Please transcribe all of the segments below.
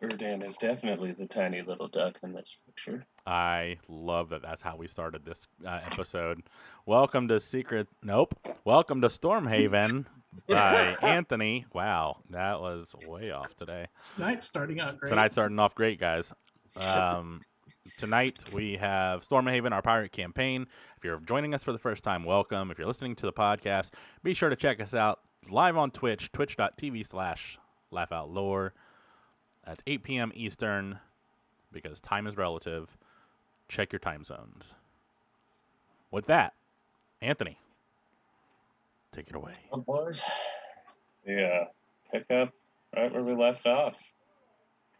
Erdan is definitely the tiny little duck in this picture. I love that. That's how we started this episode. Welcome to Welcome to Stormhaven by Anthony. Wow, that was way off today. Night starting out great. Tonight's starting off great, guys. Tonight we have Stormhaven, our pirate campaign. If you're joining us for the first time, welcome. If you're listening to the podcast, be sure to check us out live on Twitch, twitch.tv/laughoutLore at 8 p.m. Eastern, because time is relative. Check your time zones. With that, Anthony, take it away. Oh, boys. Yeah, pick up right where we left off.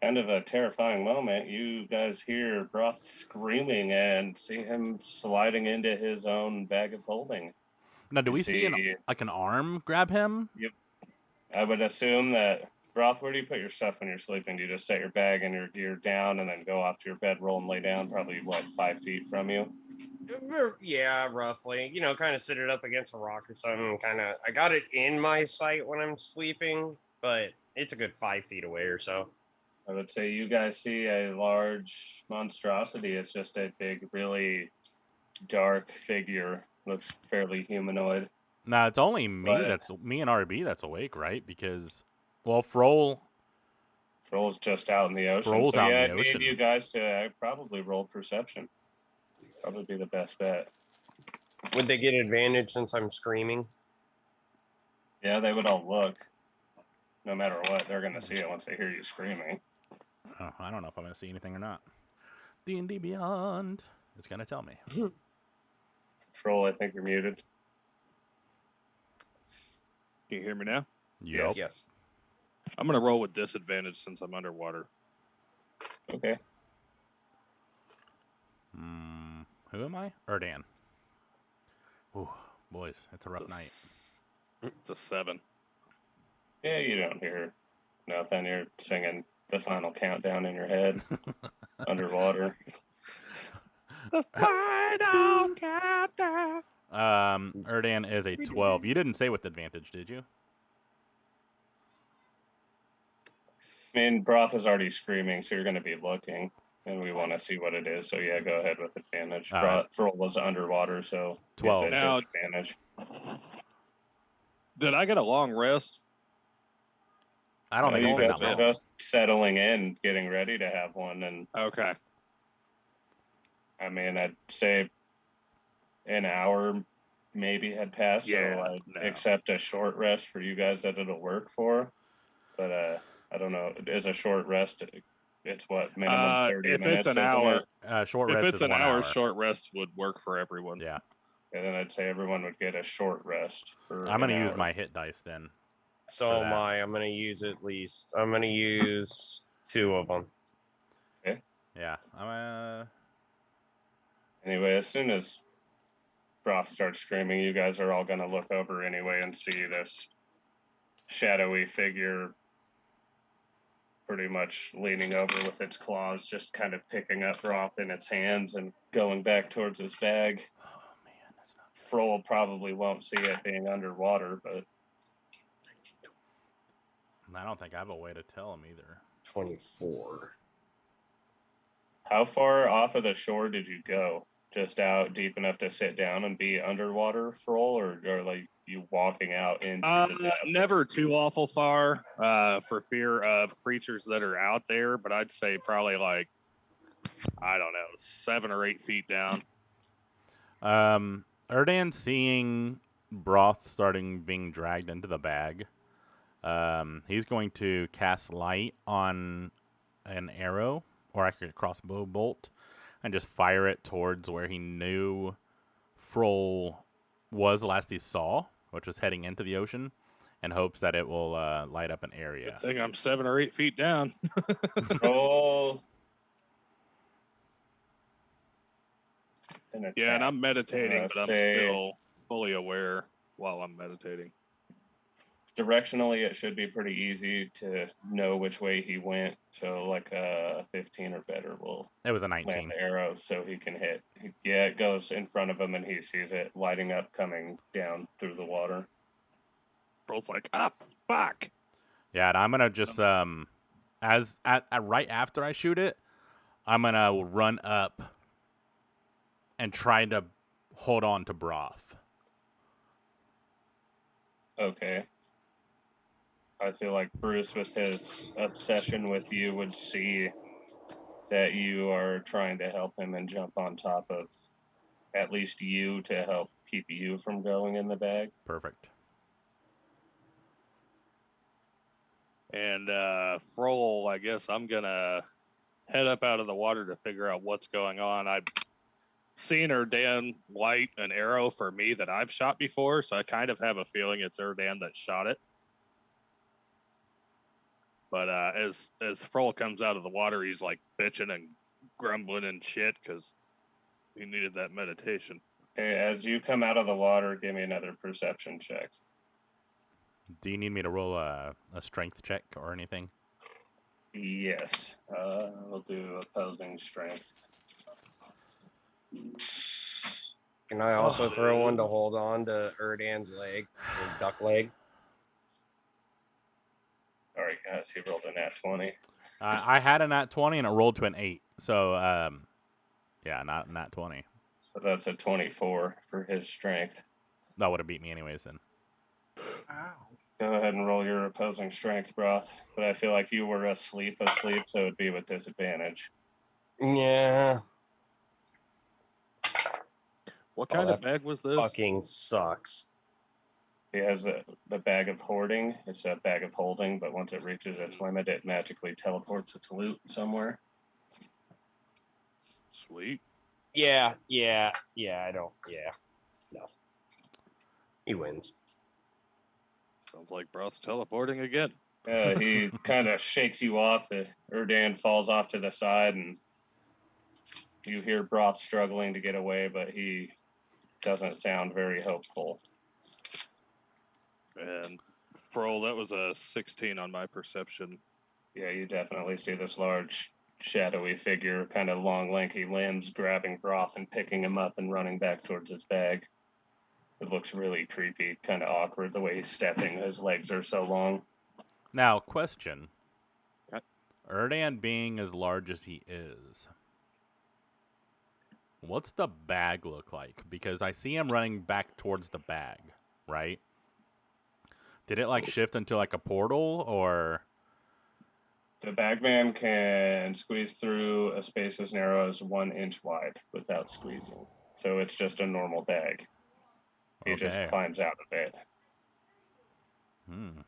Kind of a terrifying moment. You guys hear Broth screaming and see him sliding into his own bag of holding. Now, do we see an arm grab him? Yep. I would assume that, Broth, where do you put your stuff when you're sleeping? Do you just set your bag and your gear down and then go off to your bed, roll and lay down, probably, 5 feet from you? Yeah, roughly. Kind of sit it up against a rock or something. I got it in my sight when I'm sleeping, but it's a good 5 feet away or so. I would say you guys see a large monstrosity. It's just a big, really dark figure. Looks fairly humanoid. Nah, it's only me. That's me and RB that's awake, right? Because, well, Froll's just out in the ocean. Froll's out in the ocean. I need you guys to probably roll perception. Probably be the best bet. Would they get advantage since I'm screaming? Yeah, they would all look. No matter what, they're going to see it once they hear you screaming. Oh, I don't know if I'm going to see anything or not. D&D Beyond is going to tell me. Troll, I think you're muted. Can you hear me now? Yep. Yes. I'm going to roll with disadvantage since I'm underwater. Okay. Who am I? Erdan. Ooh, boys, it's a rough night. It's a 7. Yeah, you don't hear nothing. You're singing the final countdown in your head underwater. The final countdown. Erdan is a 12. You didn't say with advantage, did you? I mean, Broth is already screaming, so you're going to be looking, and we want to see what it is. So yeah, go ahead with advantage. Froll was underwater, so 12. Now, disadvantage. Did I get a long rest? I don't think you it's been guys that long. are just settling in, getting ready to have one, and okay. I mean, I'd say an hour maybe had passed, so I'd accept a short rest for you guys that it'll work for. But I don't know. Is a short rest? It's what, minimum 30 if minutes? It's an hour, short rest. If it's is an 1 hour, hour, short rest would work for everyone. Yeah. And then I'd say everyone would get a short rest. I'm going to use my hit dice then. So am I. I'm going to use at least. I'm going to use 2 of them. Okay. Yeah. Anyway, as soon as Broth starts screaming, you guys are all going to look over anyway and see this shadowy figure pretty much leaning over with its claws, just kind of picking up Broth in its hands and going back towards his bag. Oh, man, that's not good. Froll probably won't see it being underwater, but I don't think I have a way to tell him either. 24. How far off of the shore did you go? Just out deep enough to sit down and be underwater, Froll, or like you walking out into the depths? Never too awful far, for fear of creatures that are out there, but I'd say probably like, I don't know, 7 or 8 feet down. Erdan seeing Broth being dragged into the bag. He's going to cast light on an arrow, or actually a crossbow bolt, and just fire it towards where he knew Froll was last he saw, which was heading into the ocean, and hopes that it will light up an area. I think I'm 7 or 8 feet down. Roll. Yeah, and I'm meditating, but I'm still fully aware while I'm meditating. Directionally, it should be pretty easy to know which way he went. So, like a 15 or better will. It was a 19. Land the arrow, so he can hit. Yeah, it goes in front of him, and he sees it lighting up, coming down through the water. Bro's like, fuck. Yeah, and I'm gonna just right after I shoot it, I'm gonna run up and try to hold on to Broth. Okay. I feel like Bruce, with his obsession with you, would see that you are trying to help him and jump on top of at least you to help keep you from going in the bag. Perfect. And Froll, I guess I'm gonna head up out of the water to figure out what's going on. I've seen Erdan light an arrow for me that I've shot before, so I kind of have a feeling it's Erdan that shot it. But as Froll comes out of the water, he's like bitching and grumbling and shit because he needed that meditation. Okay, as you come out of the water, give me another perception check. Do you need me to roll a strength check or anything? Yes. We'll do opposing strength. Can I also throw one to hold on to Erdan's leg, his duck leg? All right, guys, he rolled a nat 20. I had a nat 20 and it rolled to an 8. So, yeah, not nat 20. So that's a 24 for his strength. That would have beat me anyways then. Ow. Go ahead and roll your opposing strength, Broth. But I feel like you were asleep, so it'd be with disadvantage. Yeah. What Oh, kind of that bag was this? Fucking sucks. He has the bag of hoarding. It's a bag of holding, but once it reaches its limit, it magically teleports its loot somewhere. Sweet. Yeah. I don't. Yeah. No. He wins. Sounds like Broth's teleporting again. He kind of shakes you off. Erdan falls off to the side, and you hear Broth struggling to get away, but he doesn't sound very hopeful. And Froll, that was a 16 on my perception. Yeah, you definitely see this large, shadowy figure, kind of long, lanky limbs, grabbing Broth and picking him up and running back towards his bag. It looks really creepy, kind of awkward the way he's stepping. His legs are so long. Now, question. Okay. Erdan being as large as he is, what's the bag look like? Because I see him running back towards the bag, right? Did it like shift into like a portal or? The bagman can squeeze through a space as narrow as 1 inch wide without squeezing. So it's just a normal bag. He just Okay. climbs out of it. Hmm.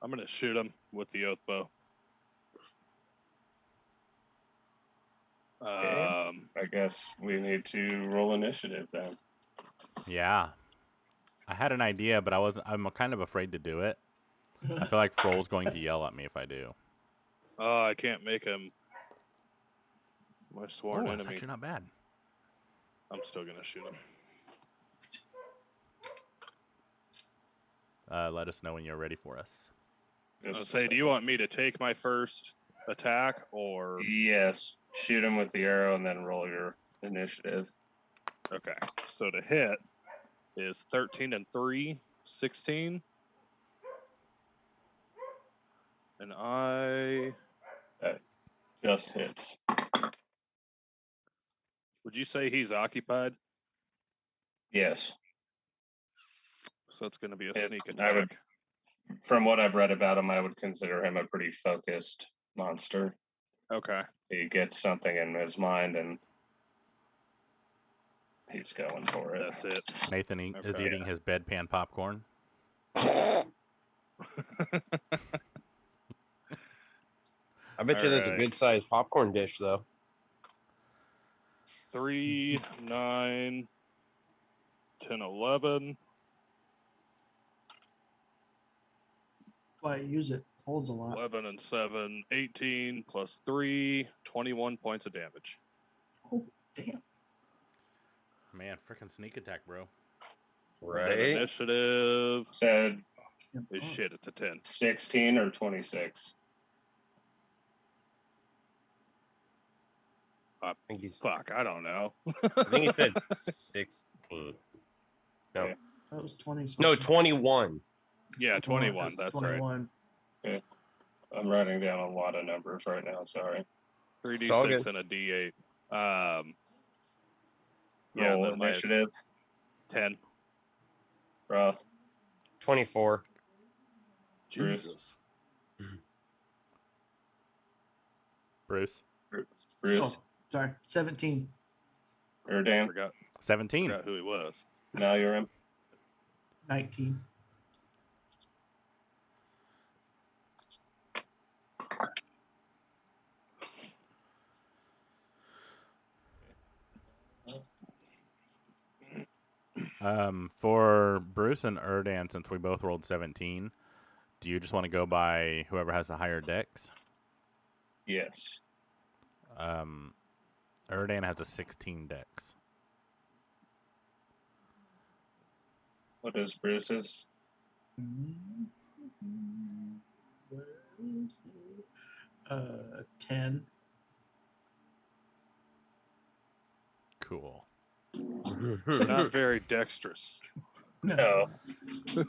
I'm gonna shoot him with the oath bow. Okay. I guess we need to roll initiative then. Yeah. I had an idea, but I'm kind of afraid to do it. I feel like Froll's going to yell at me if I do. Oh, I can't make him my sworn That's enemy. actually not bad. I'm still gonna shoot him. Let us know when you're ready for us. I'll say, do you want me to take my first attack or? Yes. Shoot him with the arrow and then roll your initiative. Okay. So to hit is 13 and 3, 16. And I. Just hits. Would you say he's occupied? Yes. So it's going to be a sneak I attack. would, from what I've read about him, I would consider him a pretty focused monster. Okay. He gets something in his mind and he's going for it. That's it. Nathan is Okay. eating his bedpan popcorn. I bet you that's a Alright. good sized popcorn dish, though. 3, 9, 10, 11. Why use it? Holds a lot. 11 and 7, 18 plus 3, 21 points of damage. Oh, damn. Man, freaking sneak attack, bro. And Right? initiative Said is shit. It's a 10. 16 or 26. I think he's. Fuck, I don't know. I think he said 16. No. Okay. That was 20. No, 21. Yeah, 21. That's right. 21. I'm writing down a lot of numbers right now. Sorry. 3d6 and a d8. Yeah, Roll then my initiative. 10. Rough. 24. Bruce. Jesus. Bruce. Bruce. Oh, sorry. 17. Erdan. Forgot 17. who he was. Now you're in. 19. For Bruce and Erdan, since we both rolled 17, do you just want to go by whoever has the higher dex? Yes. Erdan has a 16 dex. What is Bruce's? Where is it? 10. Cool. Not very dexterous. No.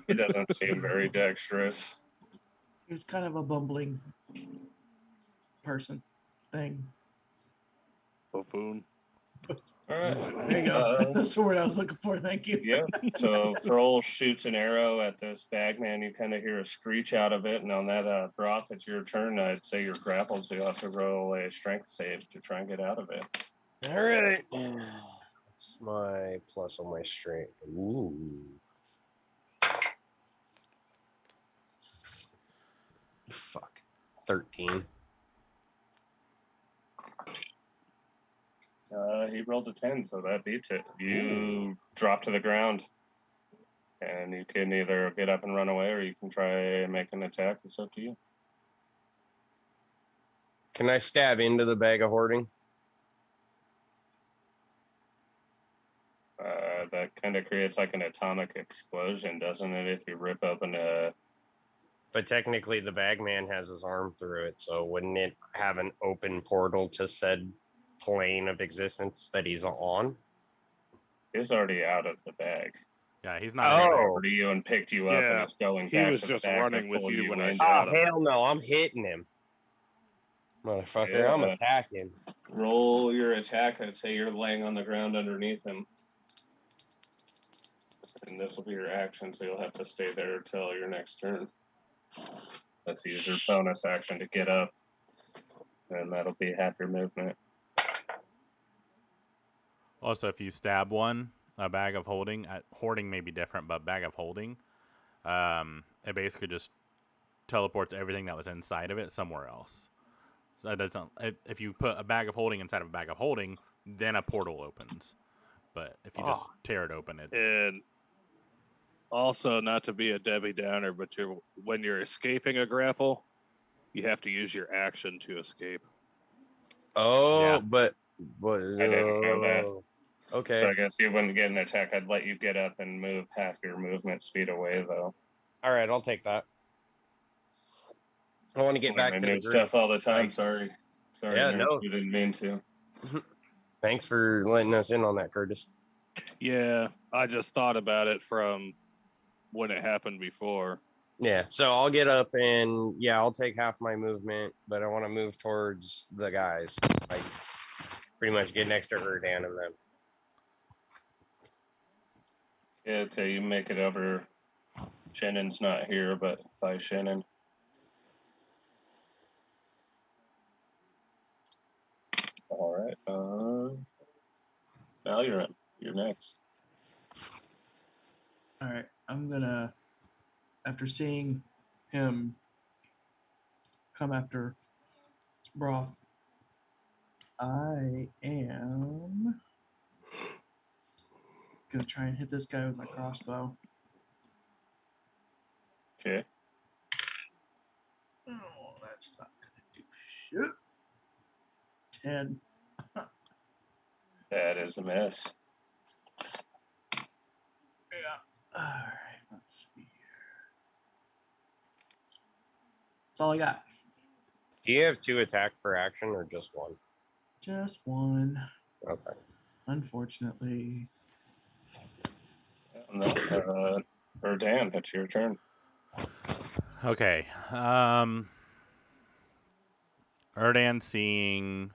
He doesn't seem very dexterous. He's kind of a bumbling person thing. Buffoon. All right. There you go. That's the word I was looking for. Thank you. Yeah. So Froll shoots an arrow at this bagman. You kind of hear a screech out of it, and on that broth, it's your turn. I'd say you're grappled, so you'll have to roll a strength save to try and get out of it. All right. That's my plus on my strength. Ooh. Fuck. 13. He rolled a 10, so that beats it. You drop to the ground, and you can either get up and run away, or you can try and make an attack. It's up to you. Can I stab into the bag of hoarding? That kind of creates like an atomic explosion, doesn't it? If you rip open a... But technically, the bagman has his arm through it, so wouldn't it have an open portal to said plane of existence that he's on? He's already out of the bag. Yeah, he's not. Oh. Over to you and picked you up, and Yeah, is going he back was to just the bag running to with pull you when I in. shot Oh, him. hell no, I'm hitting him. Motherfucker, Yeah. I'm attacking. Roll your attack. I'd say you're laying on the ground underneath him. And this will be your action, so you'll have to stay there till your next turn. Let's use your bonus action to get up, and that'll be half your movement. Also, if you stab one, a bag of holding, hoarding may be different, but bag of holding, it basically just teleports everything that was inside of it somewhere else. So it doesn't. If you put a bag of holding inside of a bag of holding, then a portal opens. But if you just tear it open, it. And also, not to be a Debbie Downer, but when you're escaping a grapple, you have to use your action to escape. Oh, Yeah. but I didn't know that. Okay. So I guess you wouldn't get an attack. I'd let you get up and move half your movement speed away, though. All right, I'll take that. I want to get back to the new group. stuff all the time. Like- Sorry, Yeah, nerds, no. we didn't mean to. Thanks for letting us in on that, Curtis. Yeah, I just thought about it from when it happened before. Yeah, so I'll get up and yeah, I'll take half my movement, but I want to move towards the guys, like pretty much get next to Erdan and them. Yeah, till you make it over. Shannon's not here, but by Shannon. All right. Now you're in. You're next. All right. I'm going to, after seeing him come after Broth, I am going to try and hit this guy with my crossbow. Okay. Oh, that's not going to do shit. 10. That is a miss. Yeah. All right. Let's see here. That's all I got. Do you have 2 attack per action or just 1? Just one. Okay. Unfortunately. Or Dan, it's your turn. Okay. Erdan seeing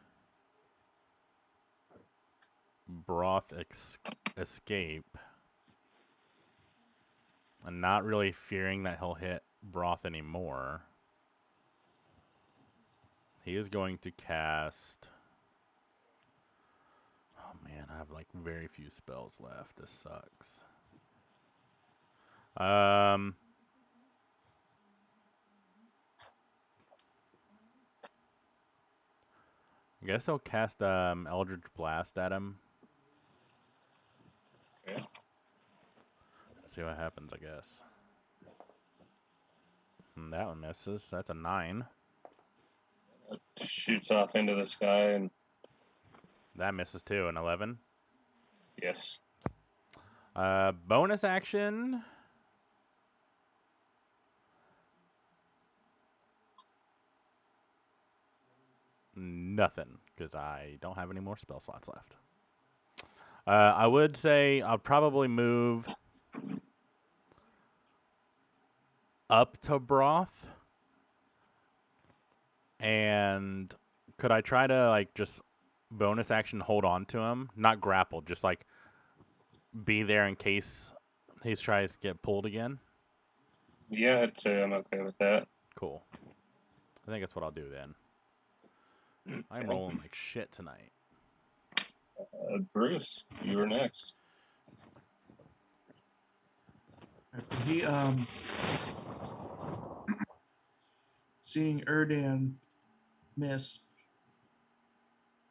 Broth escape and not really fearing that he'll hit Broth anymore. He is going to cast... Oh man, I have like very few spells left. This sucks. I guess I'll cast Eldritch Blast at him. Okay. See what happens, I guess. And that one misses. That's a 9. It shoots off into the sky, and That misses too. An 11. yes. Bonus action. Nothing, because I don't have any more spell slots left. I would say I'll probably move up to Broth. And could I try to, like, just bonus action hold on to him? Not grapple, just, like, be there in case he tries to get pulled again? Yeah, I'd say I'm okay with that. Cool. I think that's what I'll do then. I'm Okay. rolling like shit tonight. Bruce, you were next. Alright, so he seeing Erdan miss,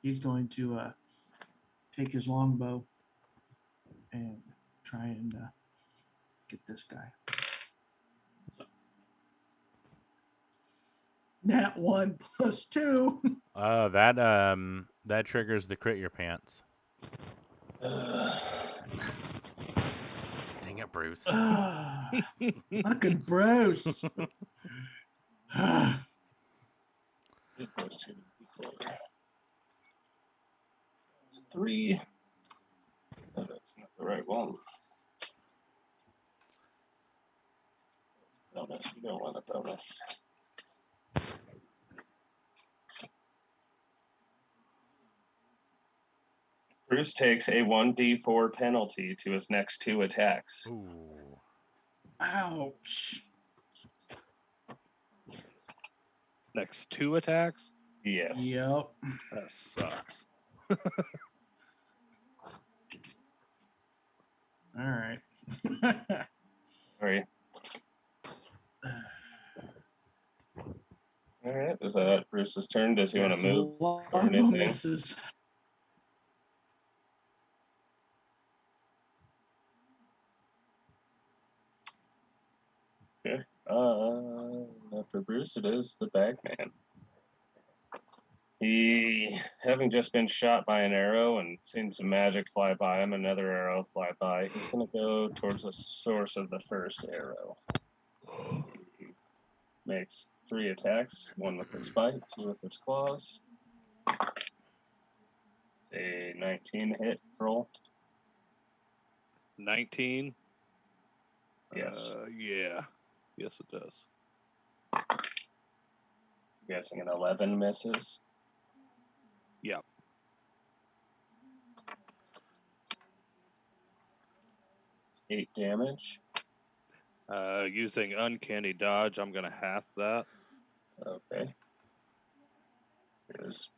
he's going to take his longbow and try and get this guy. Nat 1 plus 2. Oh, that triggers the crit your pants. Dang it, Bruce. Fucking Bruce. 3. Oh, that's not the right one. Bonus. We don't want a bonus. Bruce takes a 1d4 penalty to his next 2 attacks. Ooh. Ouch. Next 2 attacks? Yes. Yep. That sucks. All right. Sorry. All right. Is that Bruce's turn? Does he want to move or anything? Misses. Okay. After Bruce, it is the Bagman. He, having just been shot by an arrow and seen some magic fly by him, another arrow fly by, he's going to go towards the source of the first arrow. He makes 3 attacks, 1 with its bite, 2 with its claws. A 19 hit roll. 19? Yes. Yeah. Yes, it does. I'm guessing an 11 misses. Yep. It's 8 damage. Using uncanny dodge, I'm gonna half that. Okay. Here's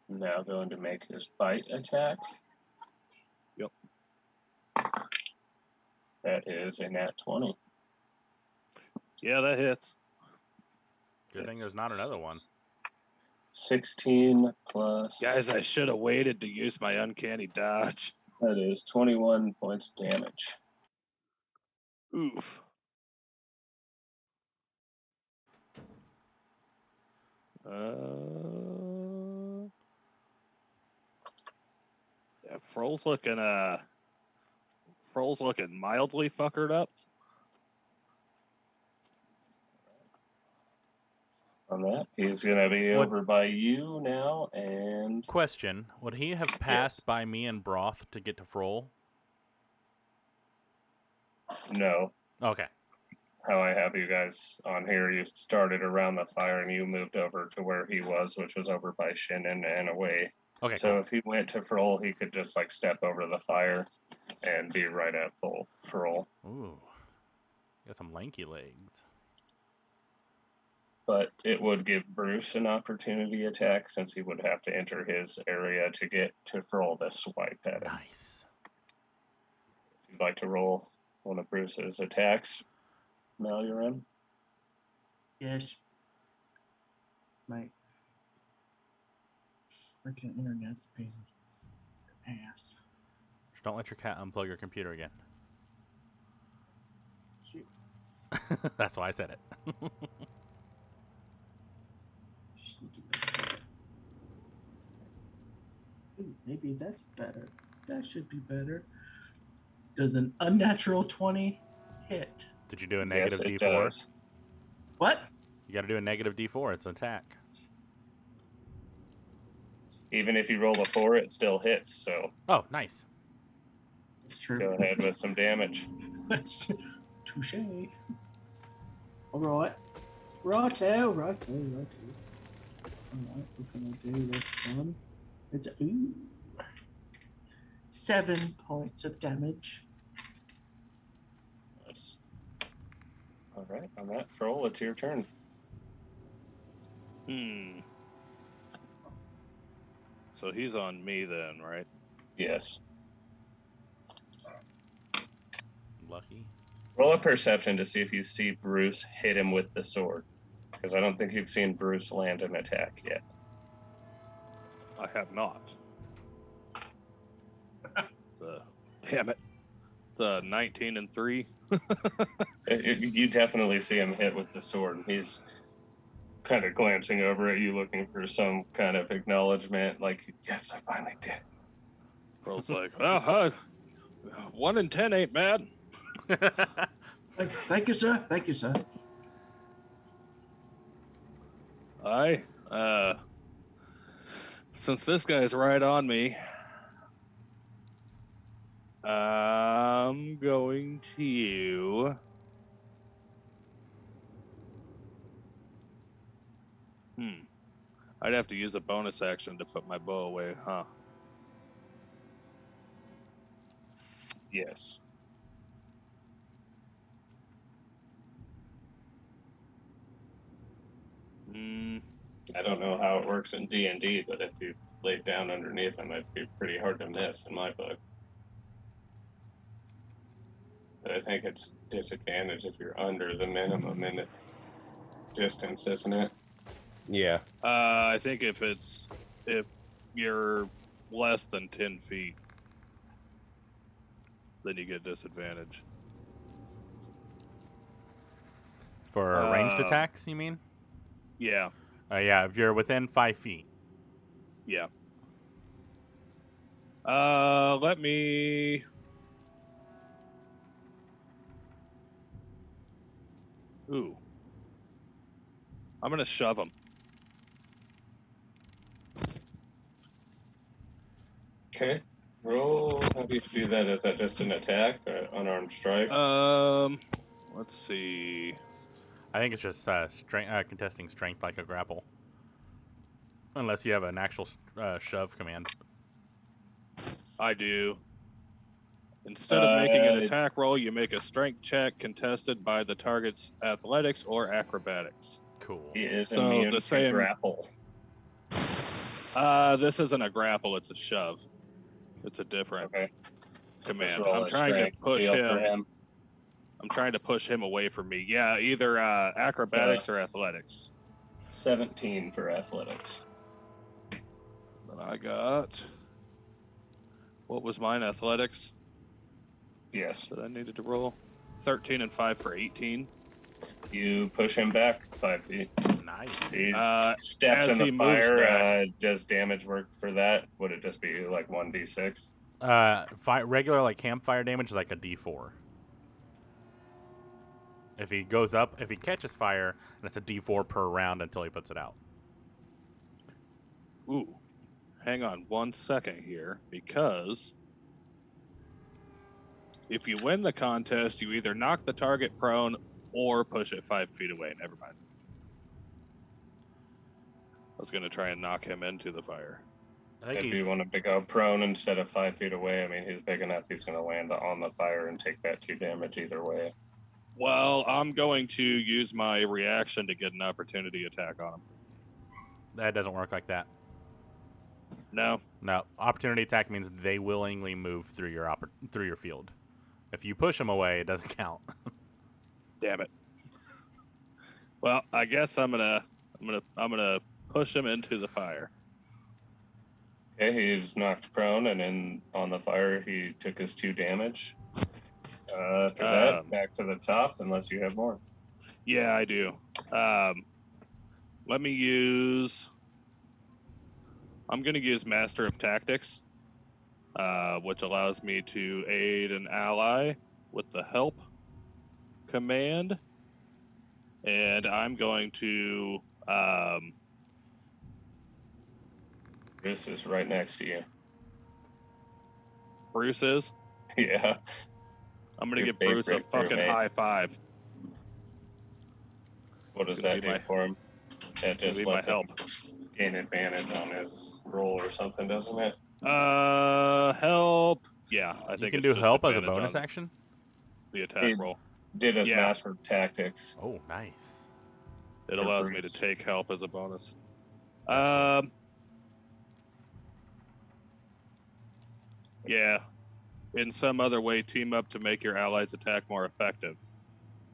now going to make his bite attack. Yep. That is a nat 20. Yeah, that hits. Good thing there's not another one. 16 plus. Guys, I should have waited to use my uncanny dodge. That is 21 points of damage. Oof. Yeah, Froll's looking mildly fuckered up. On that, he's going to be What- over by you now, and Question: would he have passed by me and Broth to get to Froll? no. Okay. how I have you guys on here. You started around the fire and you moved over to where he was, which was over by Shannon and away. Okay, So cool. if he went to Froll, he could just like step over the fire and be right at full Froll. Ooh, you got some lanky legs. But it would give Bruce an opportunity attack since he would have to enter his area to get to Froll to swipe at him. Nice. If you'd like to roll one of Bruce's attacks, Malurin. Yes. My freaking internet's being ass. Just don't let your cat unplug your computer again. Shoot. That's why I said it. Sneaky bastard. Ooh, maybe that's better. That should be better. Does an unnatural 20 hit? Did you do a Yes, negative it D4? does. What? You got to do a negative D4. It's an attack. Even if you roll a 4, it still hits. So Oh, nice. It's true. go ahead with some damage. That's touche. All right. Righto. Alright, we're gonna do this one. It's 7 points of damage. Nice. All right, on that, Froll, it's your turn. So he's on me then, right? Yes. Lucky. Roll a perception to see if you see Bruce hit him with the sword. Because I don't think you've seen Bruce land an attack yet. I have not. Damn it. It's a 19 and 3. You definitely see him hit with the sword. He's kind of glancing over at you, looking for some kind of acknowledgement, like, yes, I finally did. Bro's like, well, 1 in 10 ain't bad. Thank you, sir. Thank you, sir. Since this guy's right on me, I'm going to I'd have to use a bonus action to put my bow away, huh? Yes. I don't know how it works in D&D, but if you laid down underneath him, it'd be pretty hard to miss in my book. But I think it's disadvantage if you're under the minimum in distance, isn't it? Yeah. I think if you're less than 10 feet, then you get disadvantage. For ranged attacks, you mean? Yeah. Yeah, if you're within 5 feet. Yeah. Let me. Ooh. I'm gonna shove him. Okay. Roll. How do you do that? Is that just an attack or unarmed strike? Let's see. I think it's just contesting strength like a grapple. Unless you have an actual shove command. I do. Instead of making an attack roll, you make a strength check contested by the target's athletics or acrobatics. Cool. He is So immune the to same- grapple. This isn't a grapple, it's a shove. It's a different Okay. command. Just roll I'm a trying to strength push deal for him. I'm trying to push him away from me. Yeah, either acrobatics or athletics. 17 for athletics. Then I got. What was mine? Athletics Yes. that I needed to roll? 13 and 5 for 18. You push him back 5 feet. Nice. He steps as in the he moves fire. back- Does damage work for that? Would it just be like 1d6? Regular like campfire damage is like a D4. If he goes up, if he catches fire, then it's a D4 per round until he puts it out. Ooh. Hang on 1 second here, because if you win the contest, you either knock the target prone or push it 5 feet away. Never mind. I was going to try and knock him into the fire. I think If he's you wanted to go prone instead of 5 feet away, I mean, he's big enough. He's going to land on the fire and take that 2 damage either way. Well, I'm going to use my reaction to get an opportunity attack on him. that doesn't work like that. No? No, opportunity attack means they willingly move through your field. If you push them away, it doesn't count. Damn it. Well, I guess I'm gonna push him into the fire. Okay, he's knocked prone, and on the fire, he took his 2 damage. After that, back to the top, unless you have more. Yeah, I do. Let me use. I'm going to use Master of Tactics, which allows me to aid an ally with the help command, and I'm going to. Bruce is right next to you. Bruce is. Yeah. I'm going to Your give Bruce a favorite fucking roommate. high five. What does Gonna that be do my- for him? That Gonna just be my lets him help. gain advantage on his roll or something, doesn't it? Help. Yeah, I think You can it's do just help as a advantage bonus on action? the attack He roll. Did his Yeah. Master of Tactics. Oh, nice. It for allows me to Bruce. take help as a bonus. That's Yeah. In some other way, team up to make your allies' attack more effective.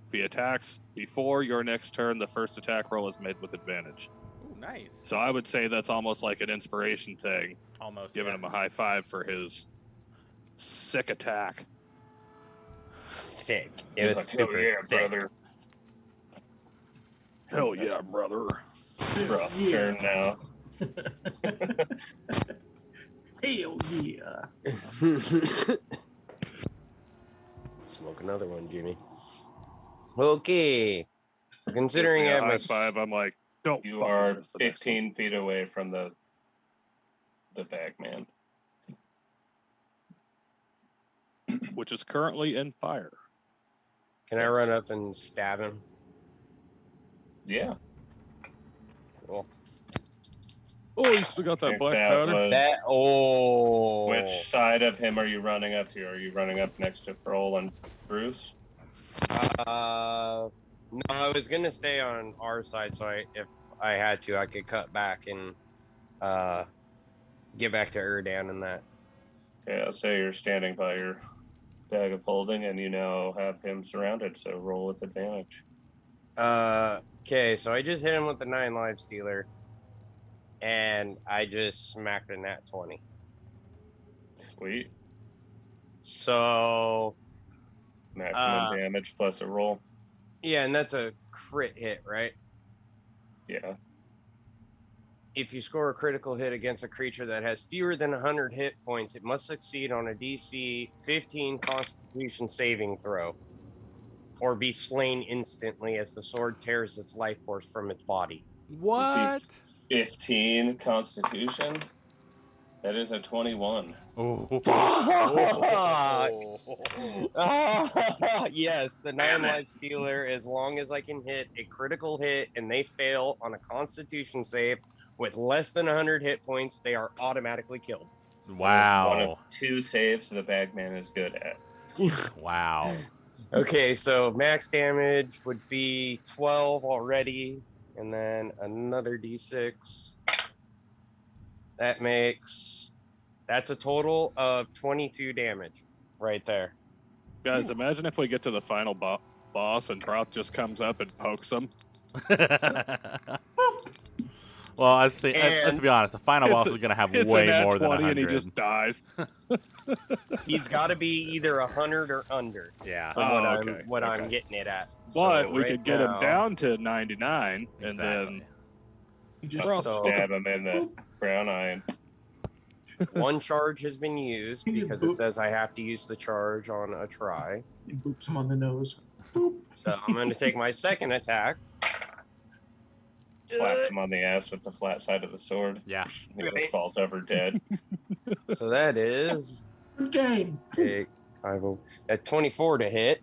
If he attacks before your next turn, the first attack roll is made with advantage. Oh, nice. So I would say that's almost like an inspiration thing, Almost. giving yeah. him a high five for his sick attack. Sick. It He's was like, hell super yeah, sick. brother. Hell yeah, brother. Rough Yeah. turn now. Hell yeah. Smoke another one, Jimmy. Okay. Considering Gives me I a have my high five, I'm like, don't You fucking are miss the next one. 15 feet away from the bagman. Which is currently in fire. Can I run up and stab him? Yeah. Cool. Oh, you still got that Think black that powder? was- That Which side of him are you running up to? Are you running up next to Kroll and Bruce? No, I was gonna stay on our side, so if I had to, I could cut back and get back to Erdan and that. Okay, I'll say you're standing by your bag of holding, and you now have him surrounded. So roll with advantage. Okay, so I just hit him with the 9 live stealer, and I just smacked a nat 20. Sweet. So Maximum damage plus a roll. yeah, and that's a crit hit, right? Yeah. If you score a critical hit against a creature that has fewer than 100 hit points, it must succeed on a DC 15 Constitution saving throw, or be slain instantly as the sword tears its life force from its body. What? 15 Constitution. That is a 21. Oh. Yes, the 9 Damn it. life stealer, as long as I can hit a critical hit and they fail on a Constitution save with less than 100 hit points, they are automatically killed. Wow. One of 2 saves the bagman is good at. Wow. Okay, so max damage would be 12 already, and then another d6. That's a total of 22 damage right there. Guys, imagine if we get to the final boss and Broth just comes up and pokes him. Well, let's be honest. The final boss is going to have It's way a nat more than 20 100. and he just dies. He's got to be either 100 or under. Yeah. From what okay. I'm getting it at. But So we right could get now- him down to 99 and Exactly. then You just Bro, So- Stab him in the brown eye. And One charge has been used because it says I have to use the charge on a try. He boops him on the nose. Boop. So I'm going to take my second attack. slaps him on the ass with the flat side of the sword. Yeah. He just falls over dead. So that is Good game. 8, 5, 0, at 24 to hit.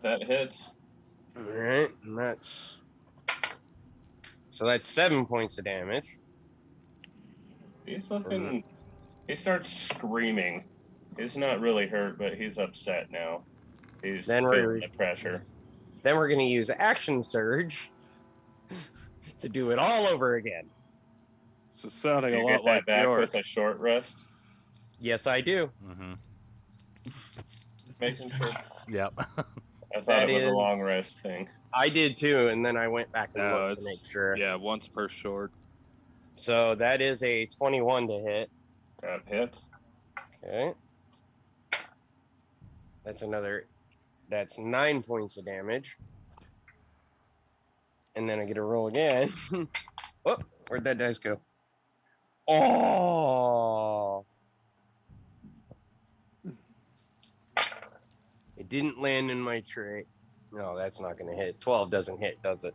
That hits. Alright, and that's... So that's 7 points of damage. He's looking. He starts screaming. He's not really hurt, but he's upset now. He's Then feeling the pressure. Then we're going to use Action Surge to do it all over again. This is sounding Do a you lot get that like back Bjork. with a short rest? Yes, I do. Mm-hmm. Making sure. Yep. I thought That it was a long is- rest thing. I did too, and then I went back and No, looked to make sure. Yeah, once per short. So that is a 21 to hit. That hit. Okay. That's 9 points of damage. And then I get a roll again. Oh, where'd that dice go? Oh! It didn't land in my tray. No, that's not going to hit. 12 doesn't hit, does it?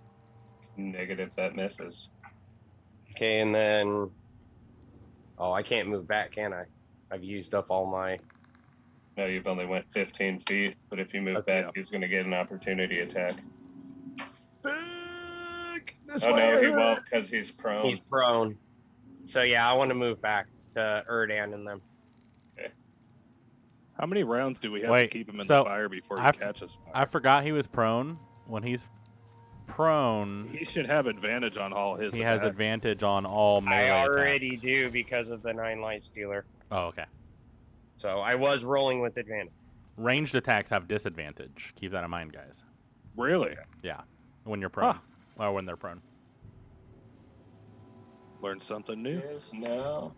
Negative, that misses. Okay, and then... Oh, I can't move back, can I? I've used up all my... No, you've only went 15 feet, but if you move Okay. back, he's going to get an opportunity attack. Fuck! This Oh, way no, I he hurt. won't because he's prone. He's prone. So yeah, I want to move back to Erdan and them. How many rounds do we have Wait, to keep him in so the fire before he I've- catches fire? I forgot he was prone. When he's prone, He should have advantage on all his he has attacks. advantage on all melee I already attacks. do because of the 9 Light Stealer. Oh, okay. So I was rolling with advantage. Ranged attacks have disadvantage. Keep that in mind, guys. Really? Yeah, when you're prone, Huh. or when they're prone. Learned something new. Yes, now.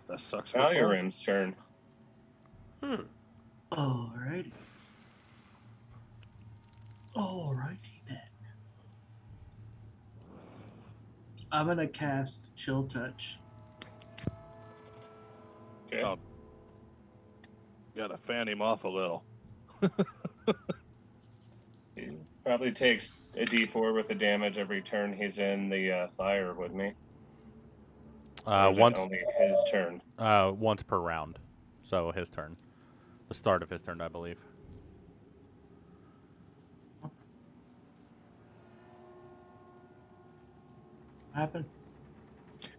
That sucks for Now fun. your Rim's turn. Alrighty. Alrighty then. I'm gonna cast Chill Touch. Okay. Oh. Gotta fan him off a little. He probably takes a d4 with the damage every turn he's in the fire with me. Or is it Once only his turn. once per round. So his turn. The start of his turn, I believe. What happened?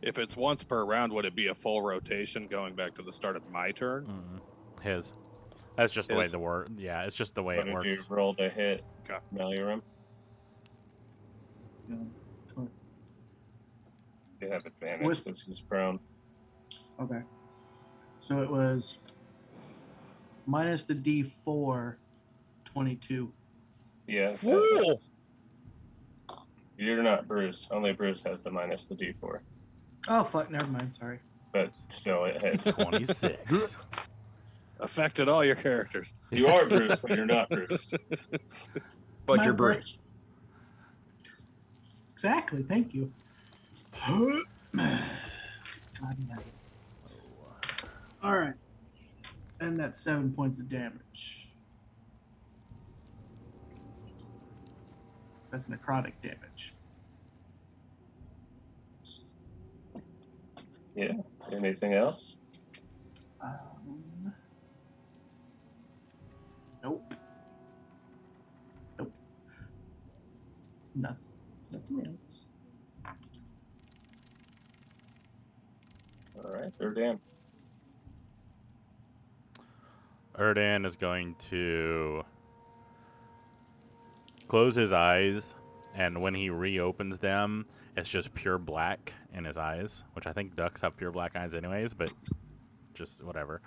If it's once per round, would it be a full rotation going back to the start of my turn? His. That's just the way His. the word. Yeah, it's just the way What it did you works. roll to hit? Okay. Meliram? No. You have advantage With- because he's prone. Okay. So it was minus the D4, 22. Yeah. that Woo! hits. You're not Bruce. Only Bruce has the minus the d4. Oh, fuck. Never mind. Sorry. But still, it hits. 26. Affected all your characters. You are Bruce, but you're not Bruce. But My you're brain- Bruce. Exactly. Thank you. God damn. All right. And that's 7 points of damage. That's necrotic damage. Yeah. Anything else? Nope. Nope. Nothing. Nothing else. All right. They're damn. Erdan is going to close his eyes, and when he reopens them, it's just pure black in his eyes, which I think ducks have pure black eyes anyways, but just whatever.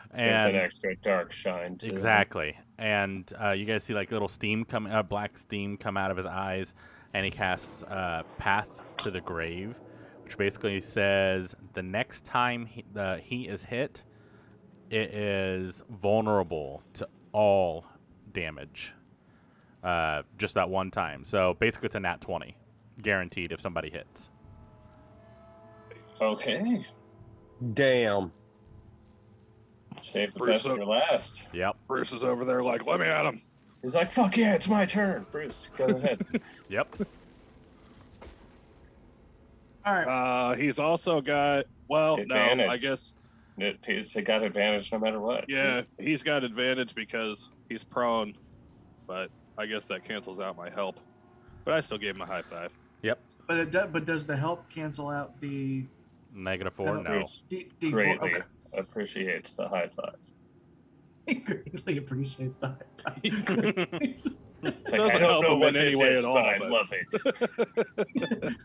It's an And extra dark shine too. exactly. And you guys see like little steam black steam come out of his eyes, and he casts Path to the Grave, which basically says the next time he is hit, it is vulnerable to all damage. Just that one time. So basically it's a nat 20. Guaranteed if somebody hits. Okay. Damn. Save the Bruce best for last. Yep. Bruce is over there like, let me at him. He's like, fuck yeah, it's my turn. Bruce, go ahead. Yep. All right. He's also got, well, no, I Advantage. guess, He's got advantage no matter what. yeah, he's got advantage because he's prone, but I guess that cancels out my help. But I still gave him a high five. Yep. But does the help cancel out the -4. No. Bruce D4? greatly Okay. appreciates the high five. He greatly appreciates the high five. It's like, Doesn't I don't help know him what in this any way is, at all, but I but- love it.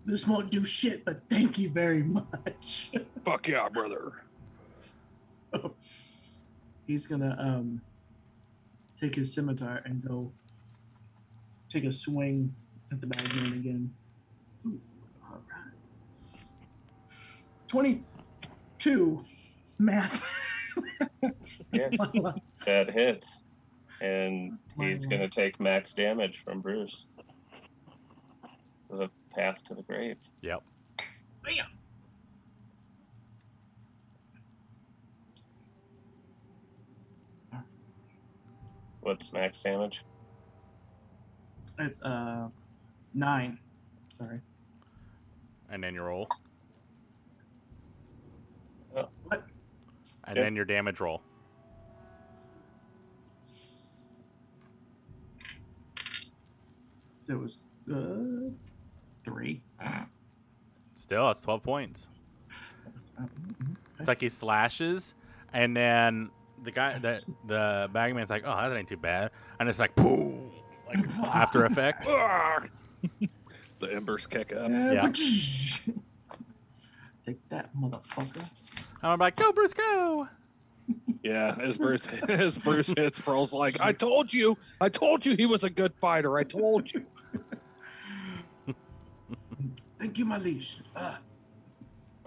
This won't do shit, but thank you very much. Fuck yeah, brother. He's gonna take his scimitar and go take a swing at the bagman again. Ooh, all right. 22 math. Yes, that hits. And My he's lord. going to take max damage from Bruce. There's a path to the grave. Yep. Bam. What's max damage? It's 9. Sorry. And then your roll. What? And Yep. then your damage roll. It was 3. Still, it's 12 points. It's like he slashes, and then the bagman's like, "Oh, that ain't too bad," and it's like, boom, like after effect. The embers kick up. Yeah. Take that, motherfucker. And I'm like, "Go, Bruce, go!" Yeah, as Bruce hits, Pearl's like, I told you he was a good fighter. I told you. Thank you, my liege.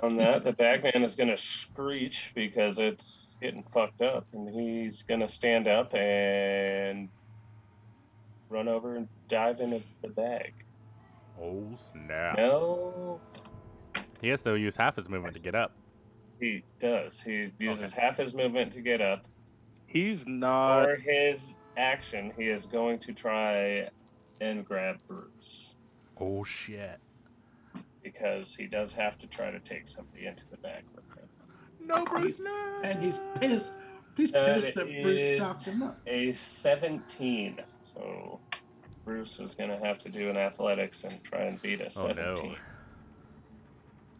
On that, the bagman is going to screech because it's getting fucked up. And he's going to stand up and run over and dive into the bag. Oh snap! No, He has to use half his movement to get up. he does. He uses Okay. half his movement to get up. He's not. For his action, he is going to try and grab Bruce. Oh shit! Because he does have to try to take somebody into the bag with him. No, Bruce, no! And he's pissed. He's That pissed that Bruce is knocked him up. a 17. So Bruce is going to have to do an athletics and try and beat a Oh, 17. no.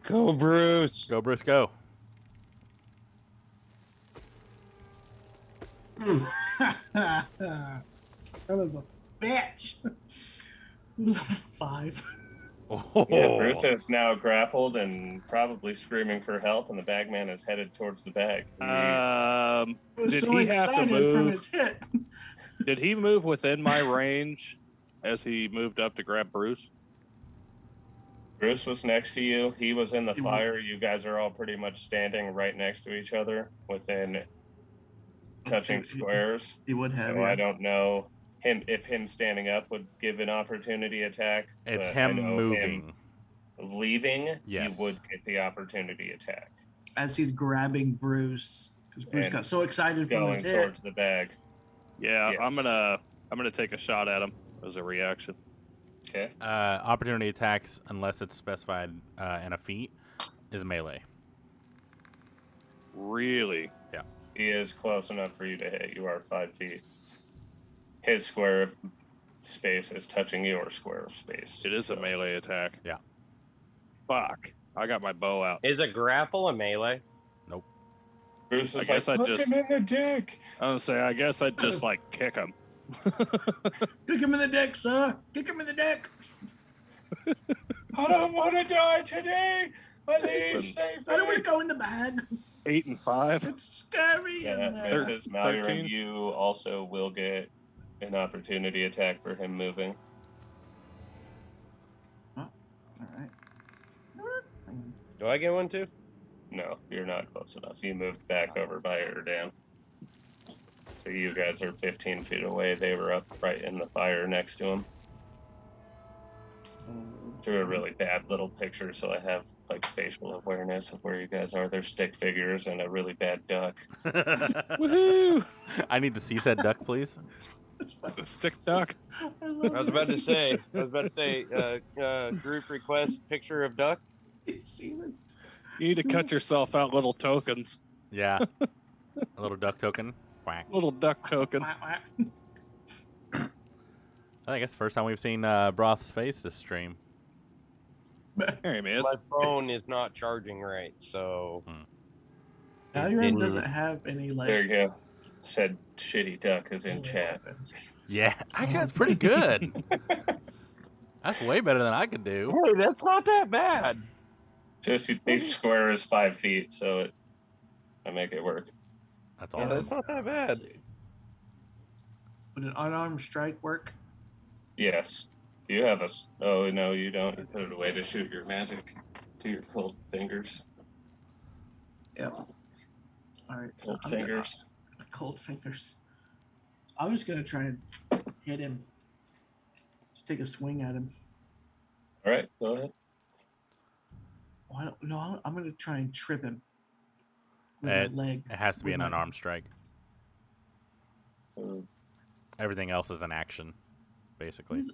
Go, Bruce. Go, Bruce, go! Son of a bitch. It was a 5. Oh, Yeah, Bruce is now grappled and probably screaming for help, and the bagman is headed towards the bag. He was Did so he have to excited from move? his hit. Did he move within my range as he moved up to grab Bruce? Bruce was next to you. He was in the He was. fire. You guys are all pretty much standing right next to each other within touching squares. He would have. So yeah. I don't know if him standing up would give an opportunity attack. it's but him I know moving. him leaving, Yes. you would get the opportunity attack. As he's grabbing Bruce, because Bruce And got so excited from Going his hit. towards the bag. Yeah, Yes. I'm gonna take a shot at him as a reaction. Okay. Opportunity attacks, unless it's specified in a feat, is melee. Really? He is close enough for you to hit. You are 5 feet. His square of space is touching your square of space. It is a melee attack. Yeah. Fuck. I got my bow out. Is a grapple a melee? Bruce I is guess like, I punch just- him in the dick. I was gonna say, I guess I'd just like kick him. Kick him in the dick, sir. Kick him in the dick. I don't want to die today. My liege, save I don't want me. to go in the bag. 8 and 5. It's scary. Yeah, in there. Mrs. Mallory, 13. you also will get an opportunity attack for him moving. All right. Do I get one too? No, you're not close enough. You moved back over by Erdan. So you guys are 15 feet away. They were up right in the fire next to him. Drew a really bad little picture, so I have like facial awareness of where you guys are. There's stick figures and a really bad duck. Woohoo! I need to see said duck, please. The stick duck. I was about to say. Group request picture of duck. You need to cut yourself out little tokens. Yeah. A little duck token. Quack. Little duck token. I think it's the first time we've seen Broth's face this stream. Here he is. My phone is not charging right, so Valorant didn't- doesn't have any like. There you go. Said shitty duck is in melee chat. weapons. Yeah, actually, that's pretty good. That's way better than I could do. Hey, that's not that bad. Just each square is 5 feet, so I make it work. That's Yeah, awesome. that's not that bad. Let's see. Would an unarmed strike work? Yes. You have a. Oh no, you don't. You put it away to shoot your magic to your cold fingers. Yep. All right. So Cold I'm gonna- fingers. cold fingers. I was gonna try and hit him. Just take a swing at him. All right, go ahead. Why don't, no, I'm gonna try and trip him with It- my leg. It has to be with an my- unarmed strike. Everything else is an action, basically.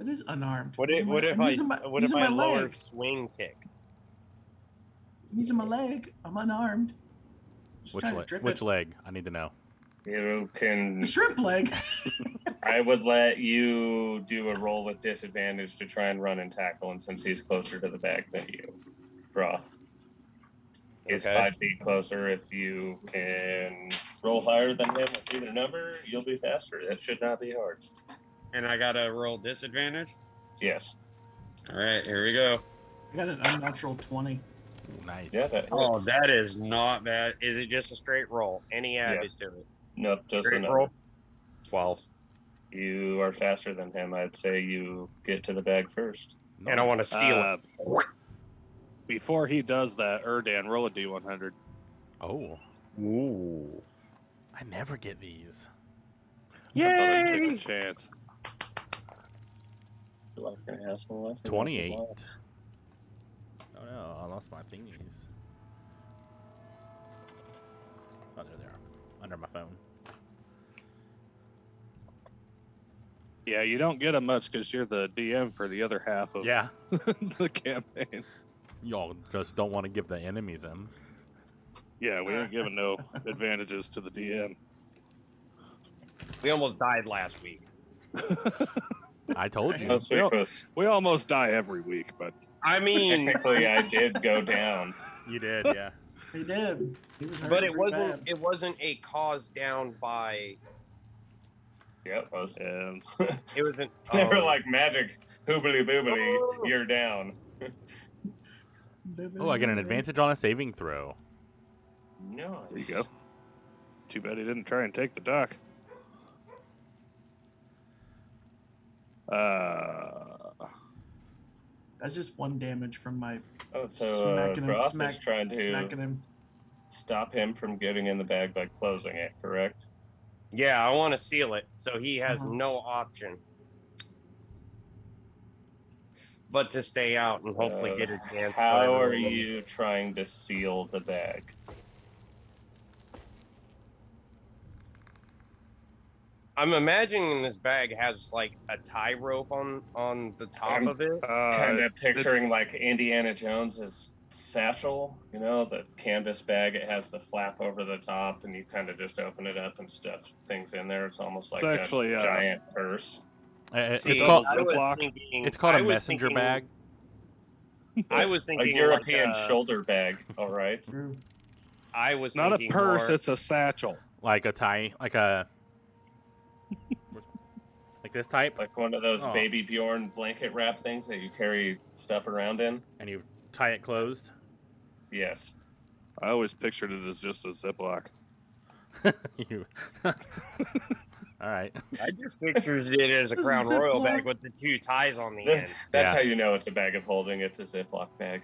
It is unarmed. What Using if my- I I'm using my- what if using I my lower leg. swing kick? I'm using my leg. I'm unarmed. Just Which trying to leg? trip Which it. leg? I need to know. You can. The shrimp leg. I would let you do a roll with disadvantage to try and run and tackle him since he's closer to the bag than you. Broth. He's Okay. 5 feet closer. If you can roll higher than him with either number, you'll be faster. That should not be hard. And I gotta roll disadvantage. Yes. All right, here we go. I got an unnatural 20. Ooh, nice. Yeah, that hits. Oh, that is not bad. Is it just a straight roll? Any added Yes. to it? Nope, just Straight enough. roll. 12. You are faster than him. I'd say you get to the bag first. And I want to seal it. Before he does that, Erdan, roll a D100. Oh, Ooh. I never get these. Yay! Take a chance. You like an asshole, I forgot 28. the law. Oh no, I lost my thingies. Oh, there they are. Under my phone. Yeah, you don't get them much because you're the DM for the other half of Yeah. the campaigns. Y'all just don't want to give the enemies them. Yeah, we ain't giving no advantages to the DM. We almost died last week. I told you. Last week was We almost die every week, but I mean, technically I did go down. You did, yeah. He did. He was hurt but it pretty wasn't. bad. It wasn't a cause down by. Yep, I was. and It wasn't. They were like magic, hoobly boobly, you're down. Oh, I get an advantage on a saving throw. Nice. there you go. Too bad he didn't try and take the duck. That's just one damage from my Oh, so smacking him, Broth is trying to smacking him. stop him from getting in the bag by closing it, correct? Yeah, I want to seal it, so he has Uh-huh. no option but to stay out and hopefully get a chance. so How are everyone- you trying to seal the bag? I'm imagining this bag has like a tie rope on the top I'm of it. Kind of picturing like Indiana Jones's satchel, you know, the canvas bag. It has the flap over the top, and you kind of just open it up and stuff things in there. It's almost like It's actually, a giant purse. See, It's called I was Ziploc. thinking. it's called I a was messenger thinking- bag. I was A thinking European like shoulder bag, all right. True. I was not a thinking purse, more- it's a satchel. Like a tie, like a like this type, Like one of those Oh. baby Bjorn blanket wrap things that you carry stuff around in. and you tie it closed. Yes. I always pictured it as just a Ziploc. You. All right. I just pictures it as a Crown Royal bag with the two ties on the end. That's Yeah. how you know it's a bag of holding. It's a Ziploc bag.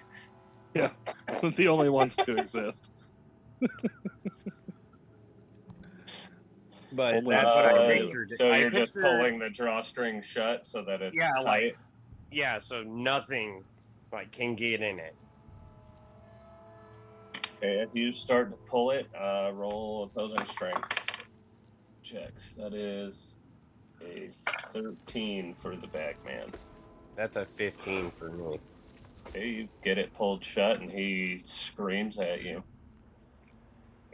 The only ones to exist. But Only that's what I Uh, pictured. So I you're just pictured- pulling the drawstring shut so that it's Yeah, tight. like- Yeah, so nothing like can get in it. Okay, as you start to pull it, roll opposing strength checks. That is a 13 for the bagman. That's a 15 for me. Okay, you get it pulled shut, and he screams at you.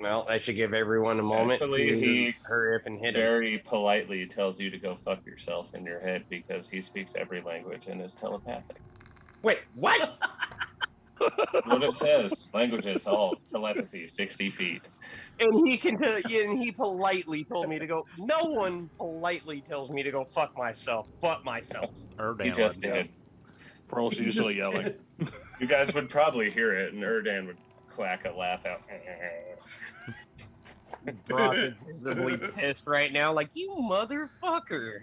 Well, that should give everyone a moment Actually, to he hurry up and hit him. very politely tells you to go fuck yourself in your head because he speaks every language and is telepathic. Wait, what? What it says, languages, all telepathy, 60 feet. And he can tell you, and he politely told me to go. No one politely tells me to go fuck myself, but myself. He just did. Pearl's You usually just yelling. did. You guys would probably hear it, and Erdan would quack a laugh out. Brock is visibly pissed right now, like, you motherfucker.